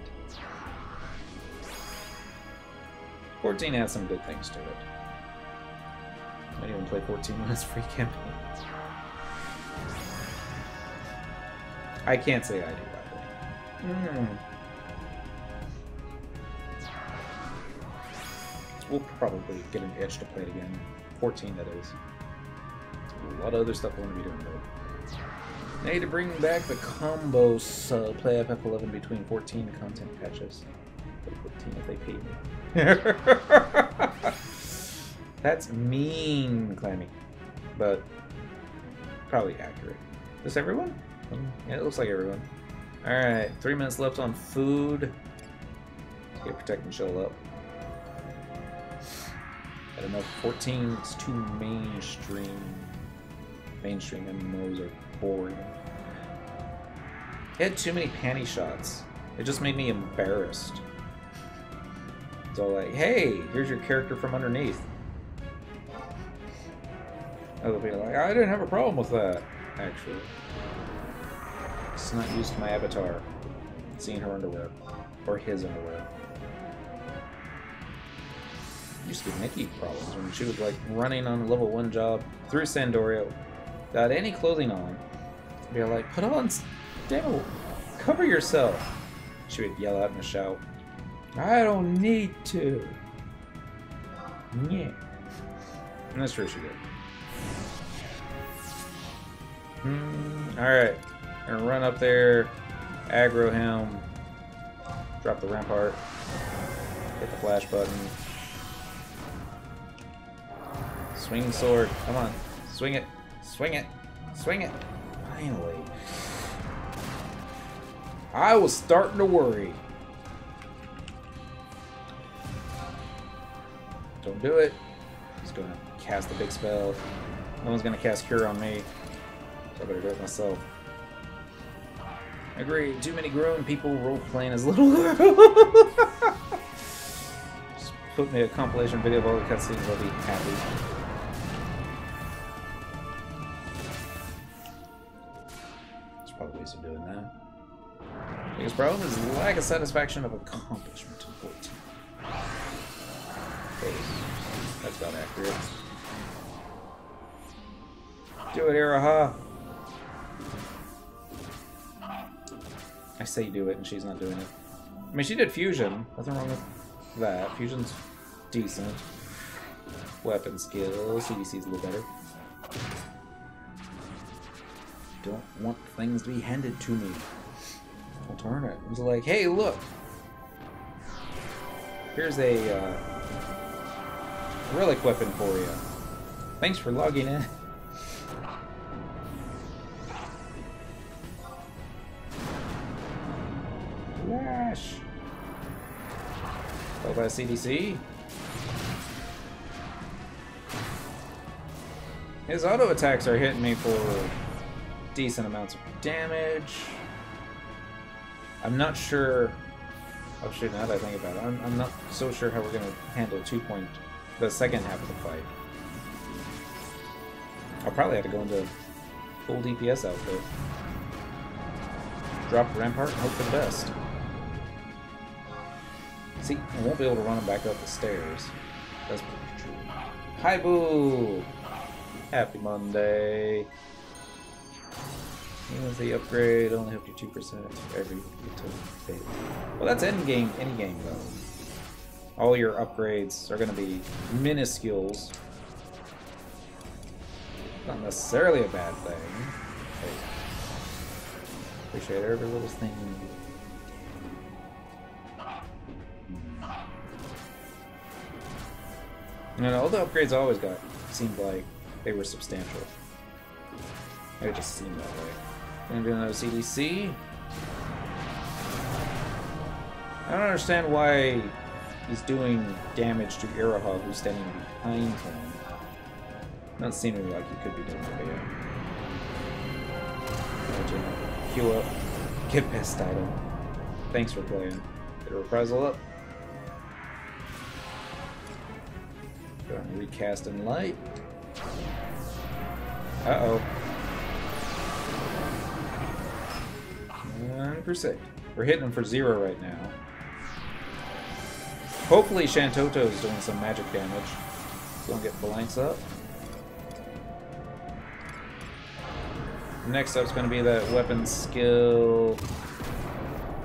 14 has some good things to it. Might even play 14 when it's free campaign. I can't say I do that. We'll probably get an itch to play it again. 14, that is. A lot of other stuff I want to be doing, though. I need to bring back the combos. Play FF11 between 14 content patches. Play 14 if they pay me. That's mean, Clammy. But probably accurate. Is this everyone? Yeah, it looks like everyone. Alright, 3 minutes left on food. Let's get Protect and Shuttle up. I don't know, 14 is too mainstream. Mainstream MMOs are boring. It had too many panty shots. It just made me embarrassed. It's all like, hey, here's your character from underneath. Other people are like, I didn't have a problem with that, actually. It's not used to my avatar. Seeing her underwear. Or his underwear. Used to be Nikki problems when she was like running on a level 1 job through Sandoria without any clothing on. Be like, put on, damn, cover yourself. She would yell out in a shout, I don't need to. Yeah. And that's true, she did. Alright. Gonna run up there, aggro him, drop the rampart, hit the flash button. Swinging sword. Come on. Swing it. Swing it. Swing it. Finally. I was starting to worry. Don't do it. He's going to cast a big spell. No one's going to cast Cure on me. So I better do it myself. Agreed. Too many grown people role-playing as little girls. Just put me a compilation video of all the cutscenes. I'll be happy. Probably ways of doing that. Biggest problem is lack of satisfaction of accomplishment in 14. Okay, that's about accurate. Do it, Iraha! I say do it and she's not doing it. I mean, she did fusion. Nothing wrong with that. Fusion's decent. Weapon skill. CDC's a little better. Don't want things to be handed to me. I'll turn it. It's like, hey, look. Here's a relic weapon for you. Thanks for logging in. Flash. Oh, by CDC. His auto attacks are hitting me for decent amounts of damage. I'm not sure. Oh shit! Now that I think about it, I'm not so sure how we're gonna handle the second half of the fight. I'll probably have to go into full DPS outfit, drop the rampart, and hope for the best. See, I won't be able to run him back up the stairs. That's pretty true. Hi, boo! Happy Monday. Even with the upgrade, only helped you 2% every phase. Well, that's endgame, endgame though. All your upgrades are going to be minuscules. Not necessarily a bad thing. Hey, appreciate every little thing. And all the upgrades I always got seemed like they were substantial. It just seemed that way. Gonna do another CDC. I don't understand why he's doing damage to Iroha, who's standing behind him. Doesn't seem to me like he could be doing it, but yeah. Queue up. Get best item. Thanks for playing. Get a reprisal up. Go and recast in light. Uh-oh. 1%. We're hitting him for 0 right now. Hopefully Shantoto is doing some magic damage. Don't get blanks up. Next up is going to be that weapon skill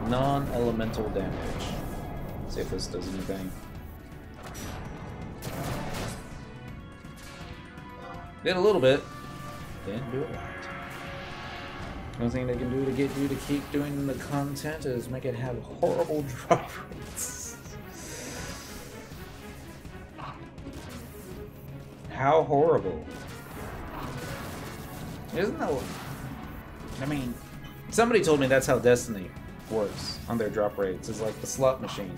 non-elemental damage. Let's see if this does anything. Did a little bit. Didn't do it right. The only thing they can do to get you to keep doing the content is make it have horrible drop rates. How horrible. Isn't that... I mean, somebody told me that's how Destiny works on their drop rates. It's like the slot machine.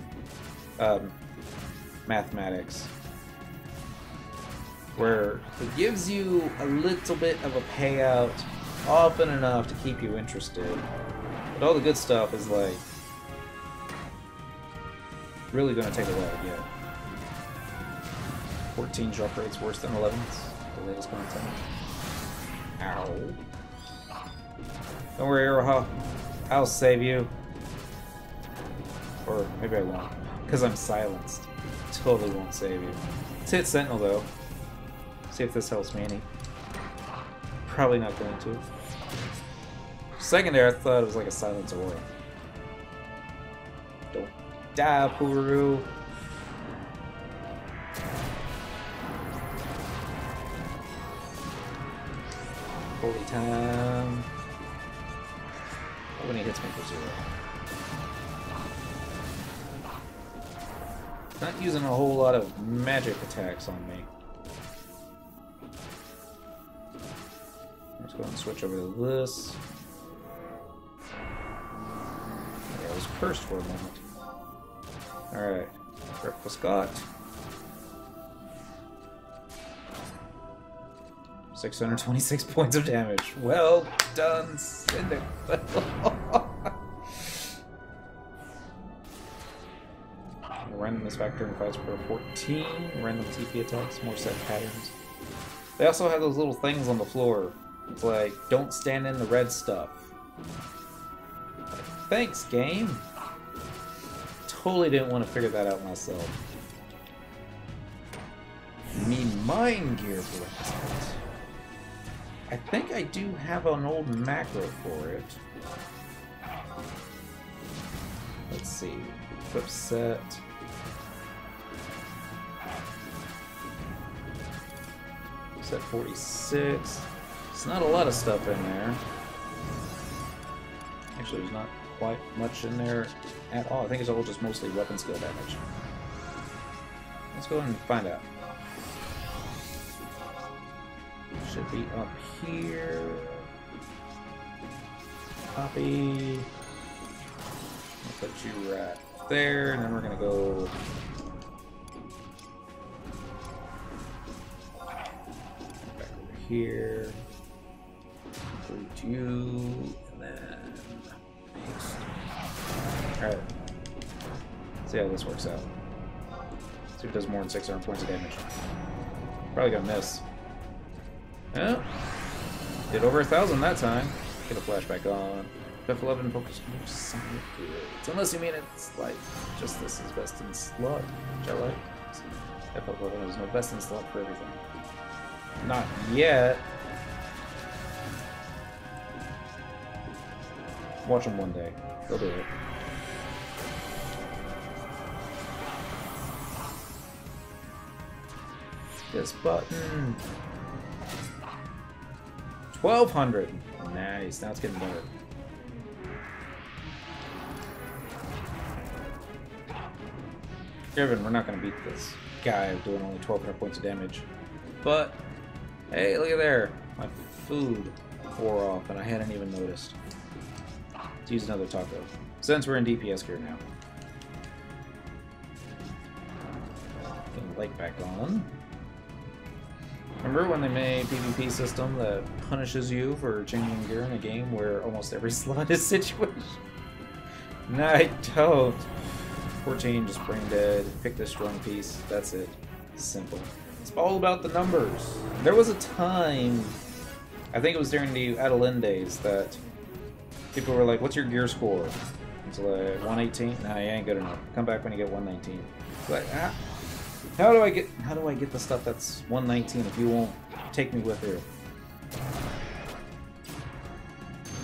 Mathematics. Where it gives you a little bit of a payout often enough to keep you interested. But all the good stuff is like really gonna take a while to get. 14 drop rates worse than 11s. The latest content. Ow. Don't worry, Iroha. I'll save you. Or maybe I won't. Because I'm silenced. Totally won't save you. Let's hit Sentinel though. See if this helps me any. Probably not going to. Second there, I thought it was like a silence aura. Don't die, Puru. Holy time. When he hits me for 0. Not using a whole lot of magic attacks on me. Let's go ahead and switch over to this. Okay, I was cursed for a moment. Alright. Breakfast got 626 points of damage. Well done, Cinder. Randomness factor in fights per 14. Random TP attacks, more set patterns. They also have those little things on the floor. It's like, don't stand in the red stuff. Thanks, game. Totally didn't want to figure that out myself. Me mind gear blast. I think I do have an old macro for it. Let's see. Equip set. Set 46. It's not a lot of stuff in there. Actually, there's not quite much in there at all. I think it's all just mostly weapon skill damage. Let's go ahead and find out. Should be up here. Copy. I'll put you right there, and then we're gonna go back over here. Complete you, and then paste. Alright. See how this works out. See if it does more than 600 points of damage. Probably gonna miss. Yeah. Did over 1,000 that time. Get a flashback on. FF11 focus more solid goods. Unless you mean it's like just this is best in slot, which I like. FF11 has no best in slot for everything. Not yet. Watch them one day. They'll do it. This button. 1,200. Nice. Now it's getting better. Given we're not going to beat this guy doing only 1,200 points of damage. But, hey, look at there. My food wore off and I hadn't even noticed. Let's use another taco. Since we're in DPS gear now. Getting the light back on. Remember when they made PvP system that punishes you for changing gear in a game where almost every slot is situation? No, I don't. 14, just brain dead. Pick the strong piece. That's it. Simple. It's all about the numbers. There was a time, I think it was during the Adeline days, that people were like, "What's your gear score?" It's like 118. Nah, you ain't good enough. Come back when you get 119. It's like, how do I get the stuff that's 119 if you won't take me with you?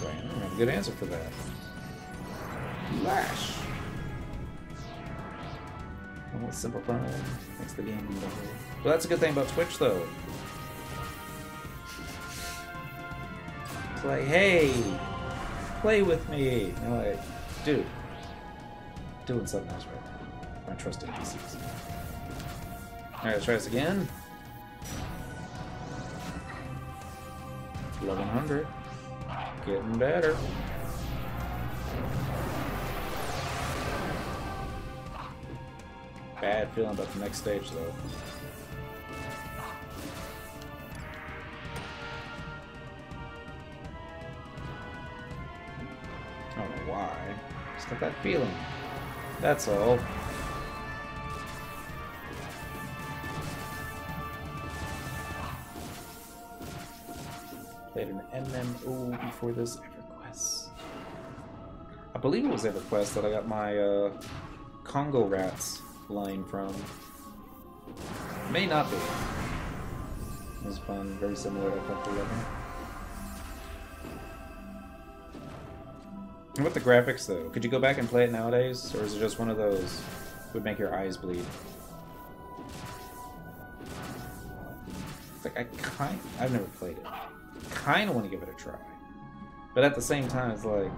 I don't have a good answer for that. Lash. Well, simplify. That's the game. But that's a good thing about Twitch, though. It's like, hey, play with me. And I'm like, dude, doing something else right now. My trusted PCs. Alright, let's try this again. 1100. Getting better. Bad feeling about the next stage, though. I don't know why. Just got that feeling. That's all. Played an MMO before this EverQuest. I believe it was EverQuest that I got my Congo Rats line from. May not be. It was fun, very similar to FF11. And with the graphics though, could you go back and play it nowadays? Or is it just one of those would make your eyes bleed? It's like I've never played it. Kinda want to give it a try. But at the same time it's like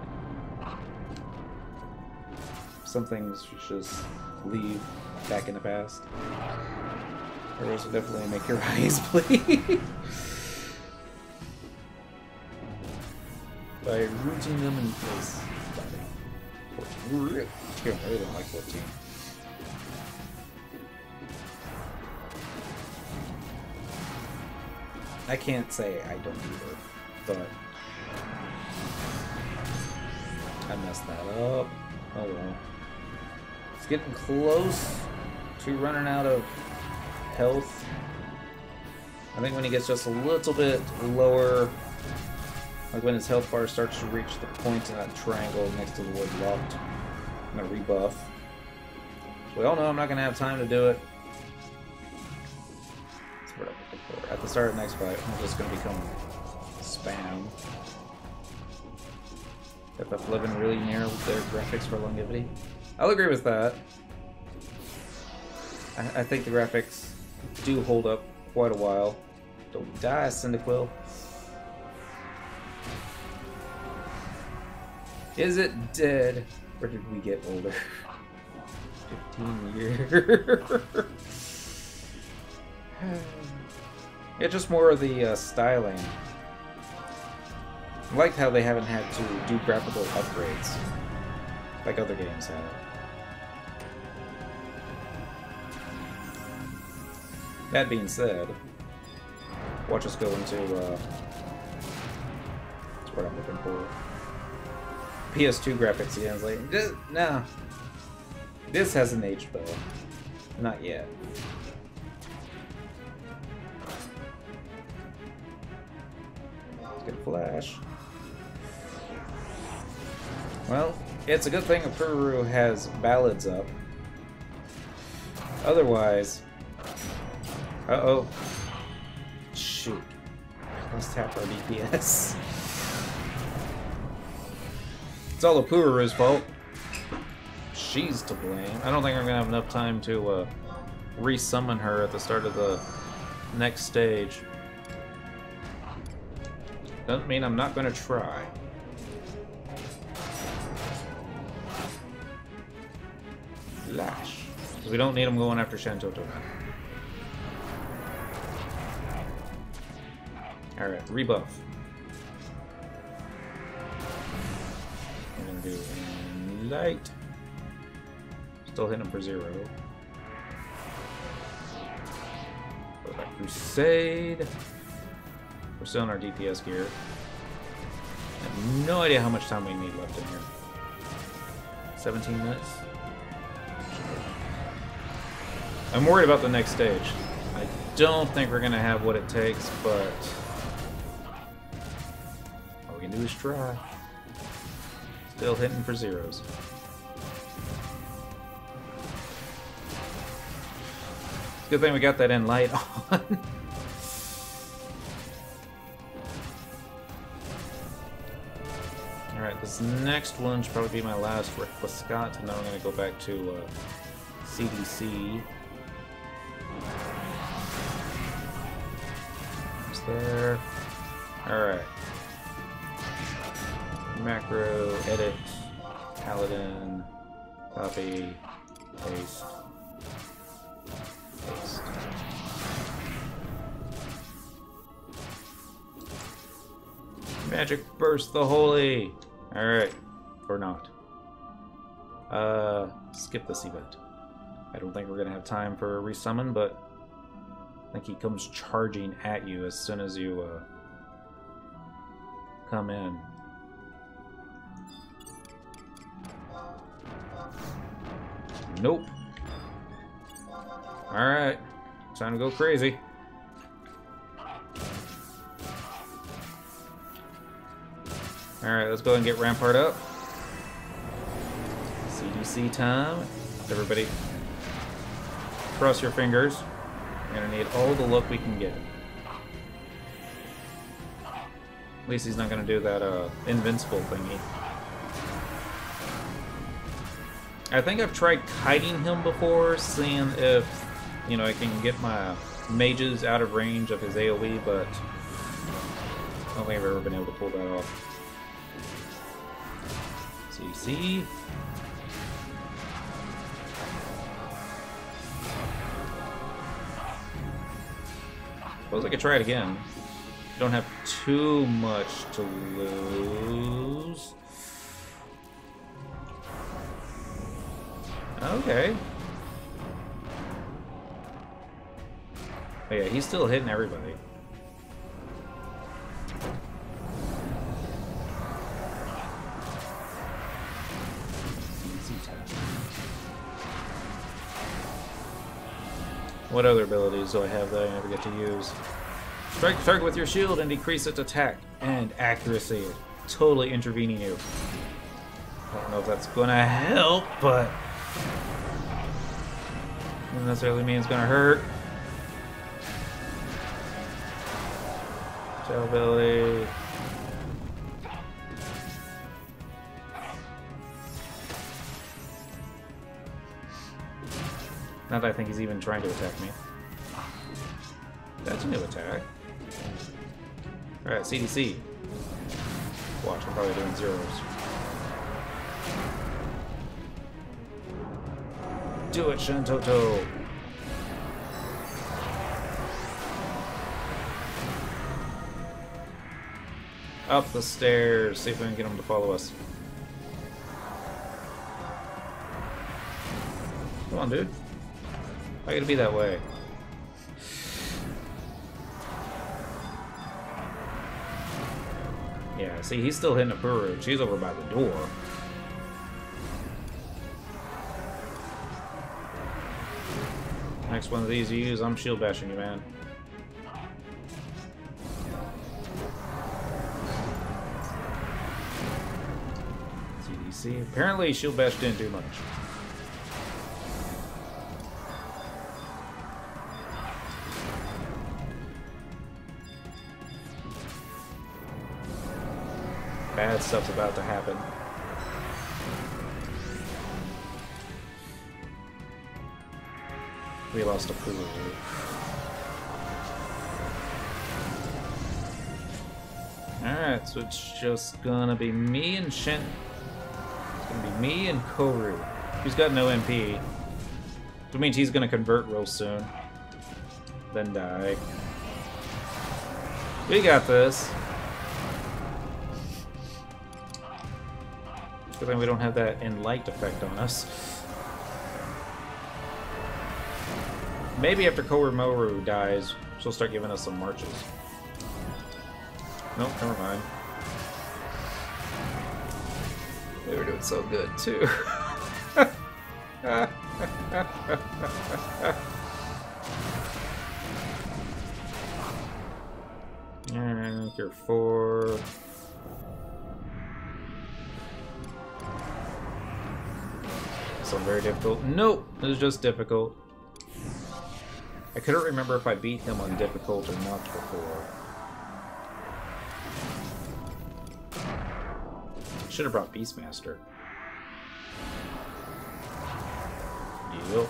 some things just leave back in the past. Or else will definitely make your eyes bleed. By rooting them in place. 14. I really don't like 14. I can't say I don't either, but I messed that up. Oh well. It's getting close to running out of health. I think when he gets just a little bit lower, like when his health bar starts to reach the point in that triangle next to the word locked, I'm gonna rebuff. So we all know I'm not gonna have time to do it. That's what I'm looking for. At the start of the next fight, I'm just gonna become spam. FF11 really narrowed their graphics for longevity. I'll agree with that. I think the graphics do hold up quite a while. Don't die, Cyndaquil. Is it dead? Or did we get older? 15 years. Yeah, just more of the styling. I like how they haven't had to do graphical upgrades like other games have. That being said, watch us go into that's what I'm looking for. PS2 graphics again. It's like, nah. This hasn't aged well. Not yet. Let's get a flash. Well, it's a good thing Apuru has ballads up. Otherwise... Uh-oh. Shoot. Let's tap our DPS. It's all Apuru's fault. She's to blame. I don't think I'm gonna have enough time to re-summon her at the start of the next stage. Doesn't mean I'm not gonna try. Lash. Because we don't need him going after Shantoto. Alright, rebuff. We're gonna do light. Still hitting him for 0. Go back Crusade. We're still in our DPS gear. I have no idea how much time we need left in here. 17 minutes? I'm worried about the next stage. I don't think we're gonna have what it takes, but all we can do is try. Still hitting for 0s. Good thing we got that in light on. Alright, this next one should probably be my last for Scott, and then I'm going to go back to CDC. It's there. Alright. Macro, edit, Paladin, copy, paste. Magic burst the holy. Alright. Or not. Skip this event. I don't think we're gonna have time for a resummon, but I think he comes charging at you as soon as you come in. Nope. Alright. Time to go crazy. Alright, let's go ahead and get Rampart up. CDC time. Everybody, cross your fingers. We're gonna need all the luck we can get. At least he's not gonna do that invincible thingy. I think I've tried kiting him before, seeing if, you know, I can get my mages out of range of his AoE, but I don't think I've ever been able to pull that off. CC. Suppose I could try it again. Don't have too much to lose. Okay. Oh yeah, he's still hitting everybody. What other abilities do I have that I never get to use? Strike the target with your shield and decrease its attack and accuracy. Totally intervening you. I don't know if that's gonna help, but doesn't necessarily mean it's gonna hurt. Shell ability. Not that I think he's even trying to attack me. That's a new attack. Alright, CDC. Watch, I'm probably doing 0s. Do it, Shantoto! Up the stairs. See if we can get him to follow us. Come on, dude. Why gotta be that way? Yeah, see, he's still hitting a Buru. She's over by the door. Next one of these you use, I'm shield bashing you, man. CDC. Apparently, shield bash didn't do much. Bad stuff's about to happen. We lost a pool. Alright, so it's just gonna be me and Shen. It's gonna be me and Koru. Who's got no MP. Which means he's gonna convert real soon. Then die. We got this. Good thing we don't have that Enlight effect on us. Maybe after Koromoru dies, she'll start giving us some marches. Nope, never mind. They were doing so good, too. And you're 4. So very difficult. Nope, it was just difficult. I couldn't remember if I beat him on difficult or not before. Should have brought Beastmaster. Yep.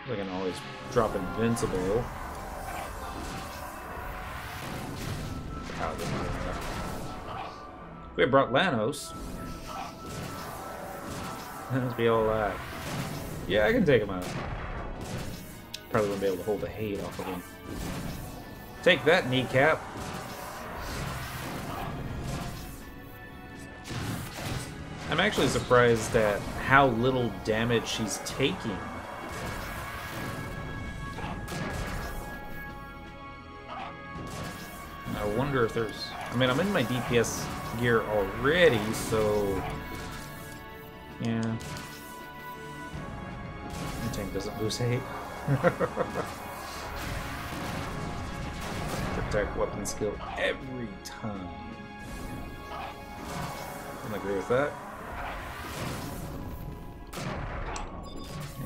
I can always drop Invincible. We brought Lanos. Let's be all that. Yeah, I can take him out. Probably wouldn't be able to hold the hate off of him. Take that, Kneecap. I'm actually surprised at how little damage she's taking. I wonder if there's... I mean, I'm in my DPS gear already, so... Yeah. My tank doesn't lose hate. Protect weapon skill every time. I agree with that.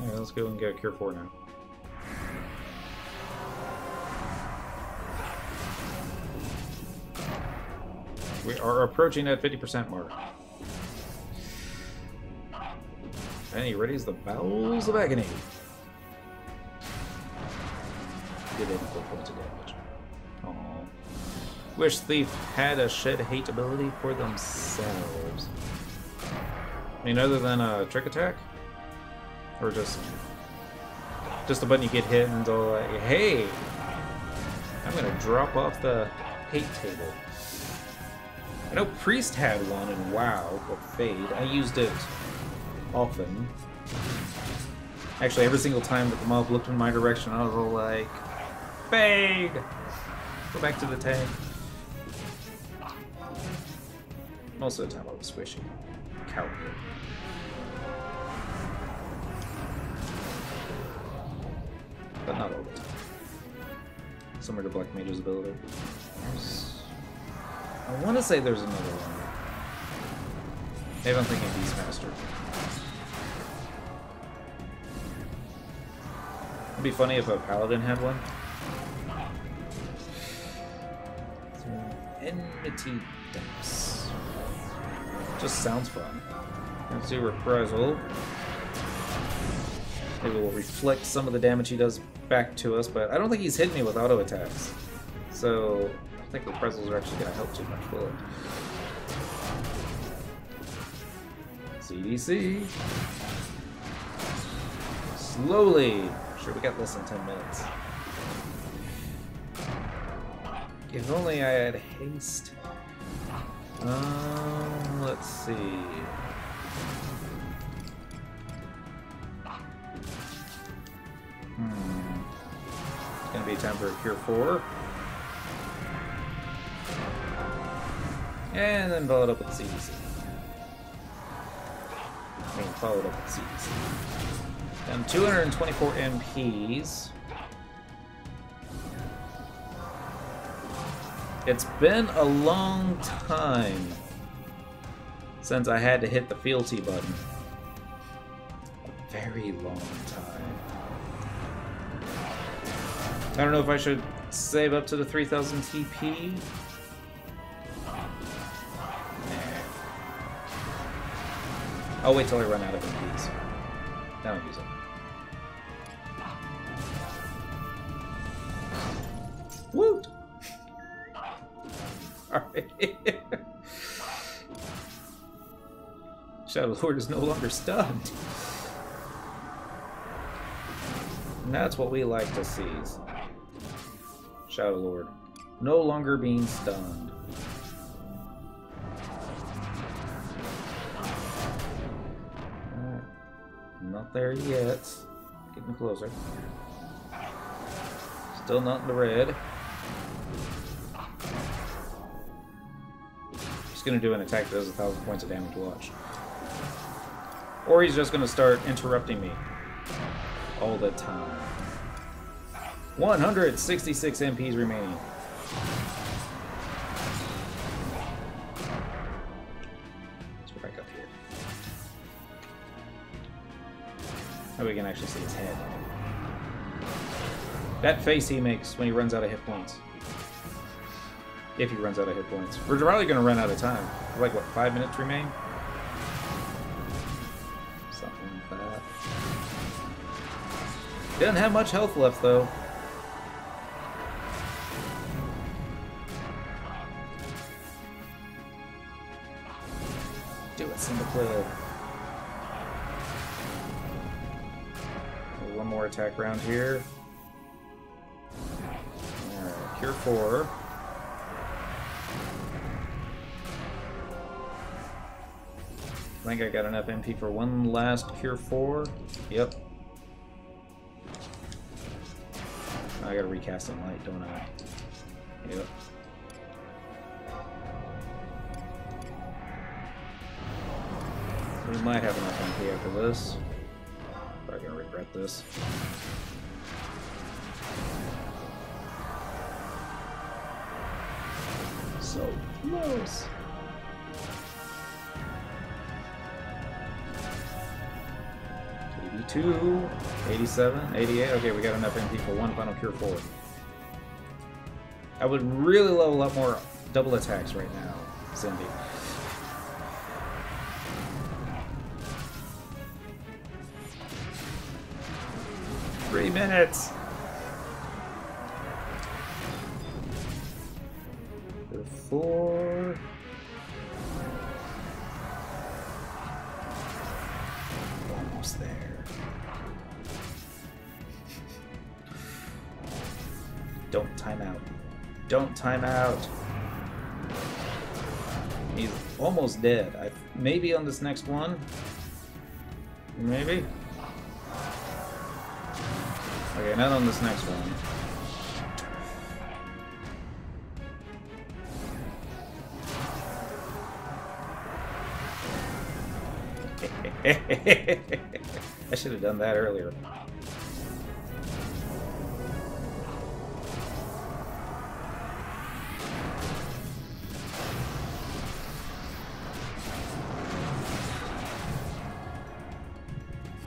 Yeah, let's go and get a Cure 4 now. We are approaching that 50% mark. And he readies the bowels of agony. Did 84 points of damage. Aww. Wish Thief had a shed hate ability for themselves. I mean, other than a trick attack? Or just a button you get hit and go like, hey, I'm gonna drop off the hate table. I know Priest had one in WoW with Fade. I used it often. Actually, every single time that the mob looked in my direction, I was all like, Fade! Go back to the tank. Most of the time I was squishy. Cowardly. But not all the time. Similar to Black Mage's ability. I want to say there's another one. Maybe I'm thinking Beastmaster. It'd be funny if a Paladin had one. Enmity Dynamis. Just sounds fun. Let's do Reprisal. Maybe we'll reflect some of the damage he does back to us, but I don't think he's hitting me with auto attacks. So I think Reprisals are actually going to help too much, will it? CDC. Slowly. Sure, we got less than 10 minutes. If only I had haste. Let's see. It's gonna be time for a Cure 4. And then follow it up with CDC. I mean, follow it up with CDC. And 224 MPs. It's been a long time since I had to hit the fealty button. A very long time. I don't know if I should save up to the 3000 TP. I'll wait till I run out of MPs. Then I'll use them. Woot! Alright. Shadow Lord is no longer stunned. And that's what we like to see. Shadow Lord no longer being stunned. Alright. Not there yet. Getting closer. Still not in the red. He's going to do an attack that does 1,000 points of damage. Watch. Or he's just going to start interrupting me all the time. 166 MPs remaining. Let's go back up here. Now we can actually see his head. That face he makes when he runs out of hit points. If he runs out of hit points. We're probably going to run out of time. Like, what, 5 minutes remain? Something like that. Doesn't have much health left, though. Do it, Cyndaquil. One more attack round here. Alright, Cure 4. I think I got enough MP for one last Cure 4. Yep. I gotta recast in light, don't I? Yep. We might have enough MP after this. Probably gonna regret this. So close. 82, 87, 88. Okay, we got enough MP for one final Cure 4. I would really love a lot more double attacks right now, Cindy. Three minutes. 4. Almost there. Don't time out. Don't time out. He's almost dead. Maybe on this next one. Maybe. Okay, not on this next one. I should have done that earlier.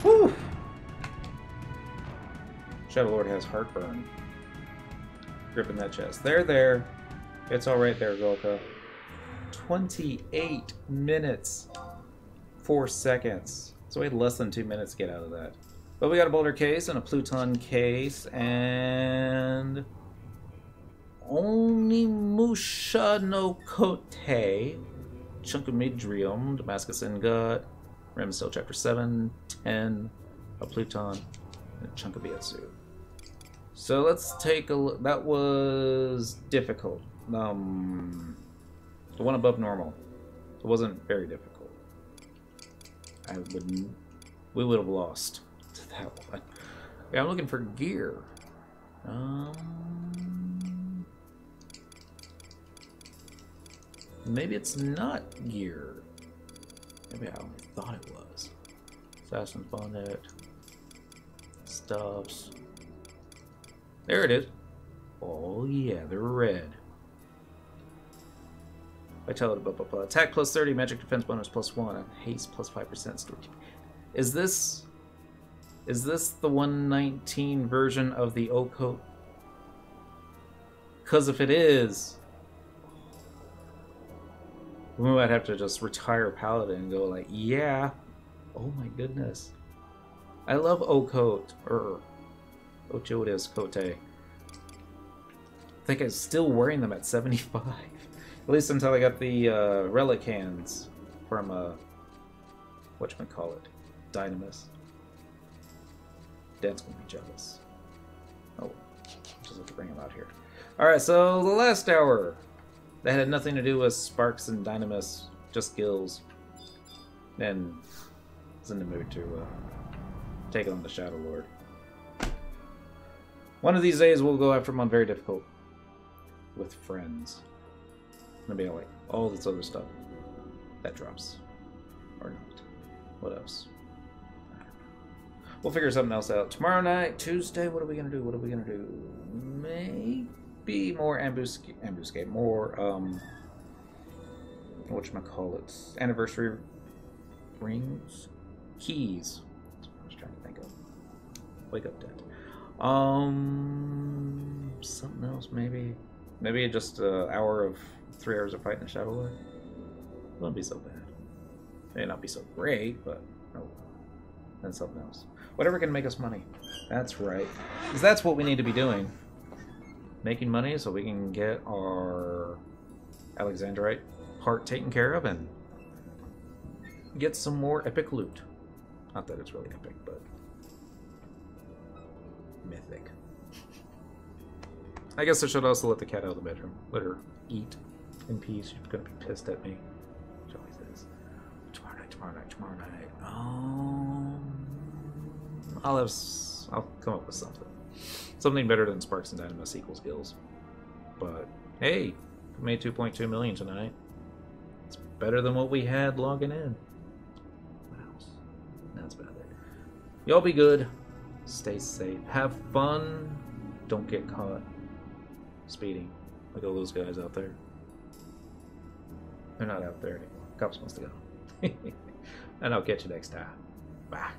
Whew. Shadow Lord has heartburn. Gripping that chest. There. It's alright there, Golka. 28 minutes. 4 seconds. So we had less than 2 minutes to get out of that. But we got a Boulder case and a Pluton case and Onimusha no Kote, Chunk of Midrium, Damascus Ingot, Remstil Chapter 7, 10, a Pluton, and a Chunk of Biatsu. So let's take a look. That was difficult. The one above normal. It wasn't very difficult. We would have lost to that one. Yeah, I'm looking for gear. Maybe it's not gear. Maybe I only thought it was. Assassin's Bonnet. Stuffs. There it is. Oh yeah, they're red. Vitality, blah, blah, blah. Attack plus 30, magic defense bonus plus 1, and haste plus 5%. Is this the 119 version of the O-Coat? Because if it is, we might have to just retire Paladin and go like, yeah. Oh my goodness. I love O-Coat, or Ochodes Cote. I think I'm still wearing them at 75. At least until I got the relic hands from whatchamacallit, Dynamis. Dad's gonna be jealous. Oh, just have to bring him out here. Alright, so the last hour. That had nothing to do with Sparks and Dynamis, just Gilz. And was in the mood to take on the Shadow Lord. One of these days we'll go after him on very difficult with friends. Maybe like all this other stuff that drops. Or not. What else? I don't know. We'll figure something else out. Tomorrow night, Tuesday, what are we gonna do? What are we gonna do? Maybe more ambuscade, more whatchamacallit, anniversary rings? Keys. That's what I was trying to think of. Wake up, Dad. Something else maybe. Maybe just an hour of 3 hours of fighting the Shadow Lord. It wouldn't be so bad. May not be so great, but oh, then something else. Whatever can make us money. That's right. Because that's what we need to be doing. Making money so we can get our Alexandrite part taken care of and get some more epic loot. Not that it's really epic, but mythic. I guess I should also let the cat out of the bedroom. Let her eat in peace. She's gonna be pissed at me. She always is. Tomorrow night, tomorrow night, tomorrow night. I'll come up with something. Something better than Sparks and Dynamis equals Gilz. But hey, we made 2.2 million tonight. It's better than what we had logging in. What else? That's about it. Y'all be good. Stay safe. Have fun. Don't get caught speeding like all those guys out there. They're not out there anymore. Cops must have gone. And I'll catch you next time. Bye.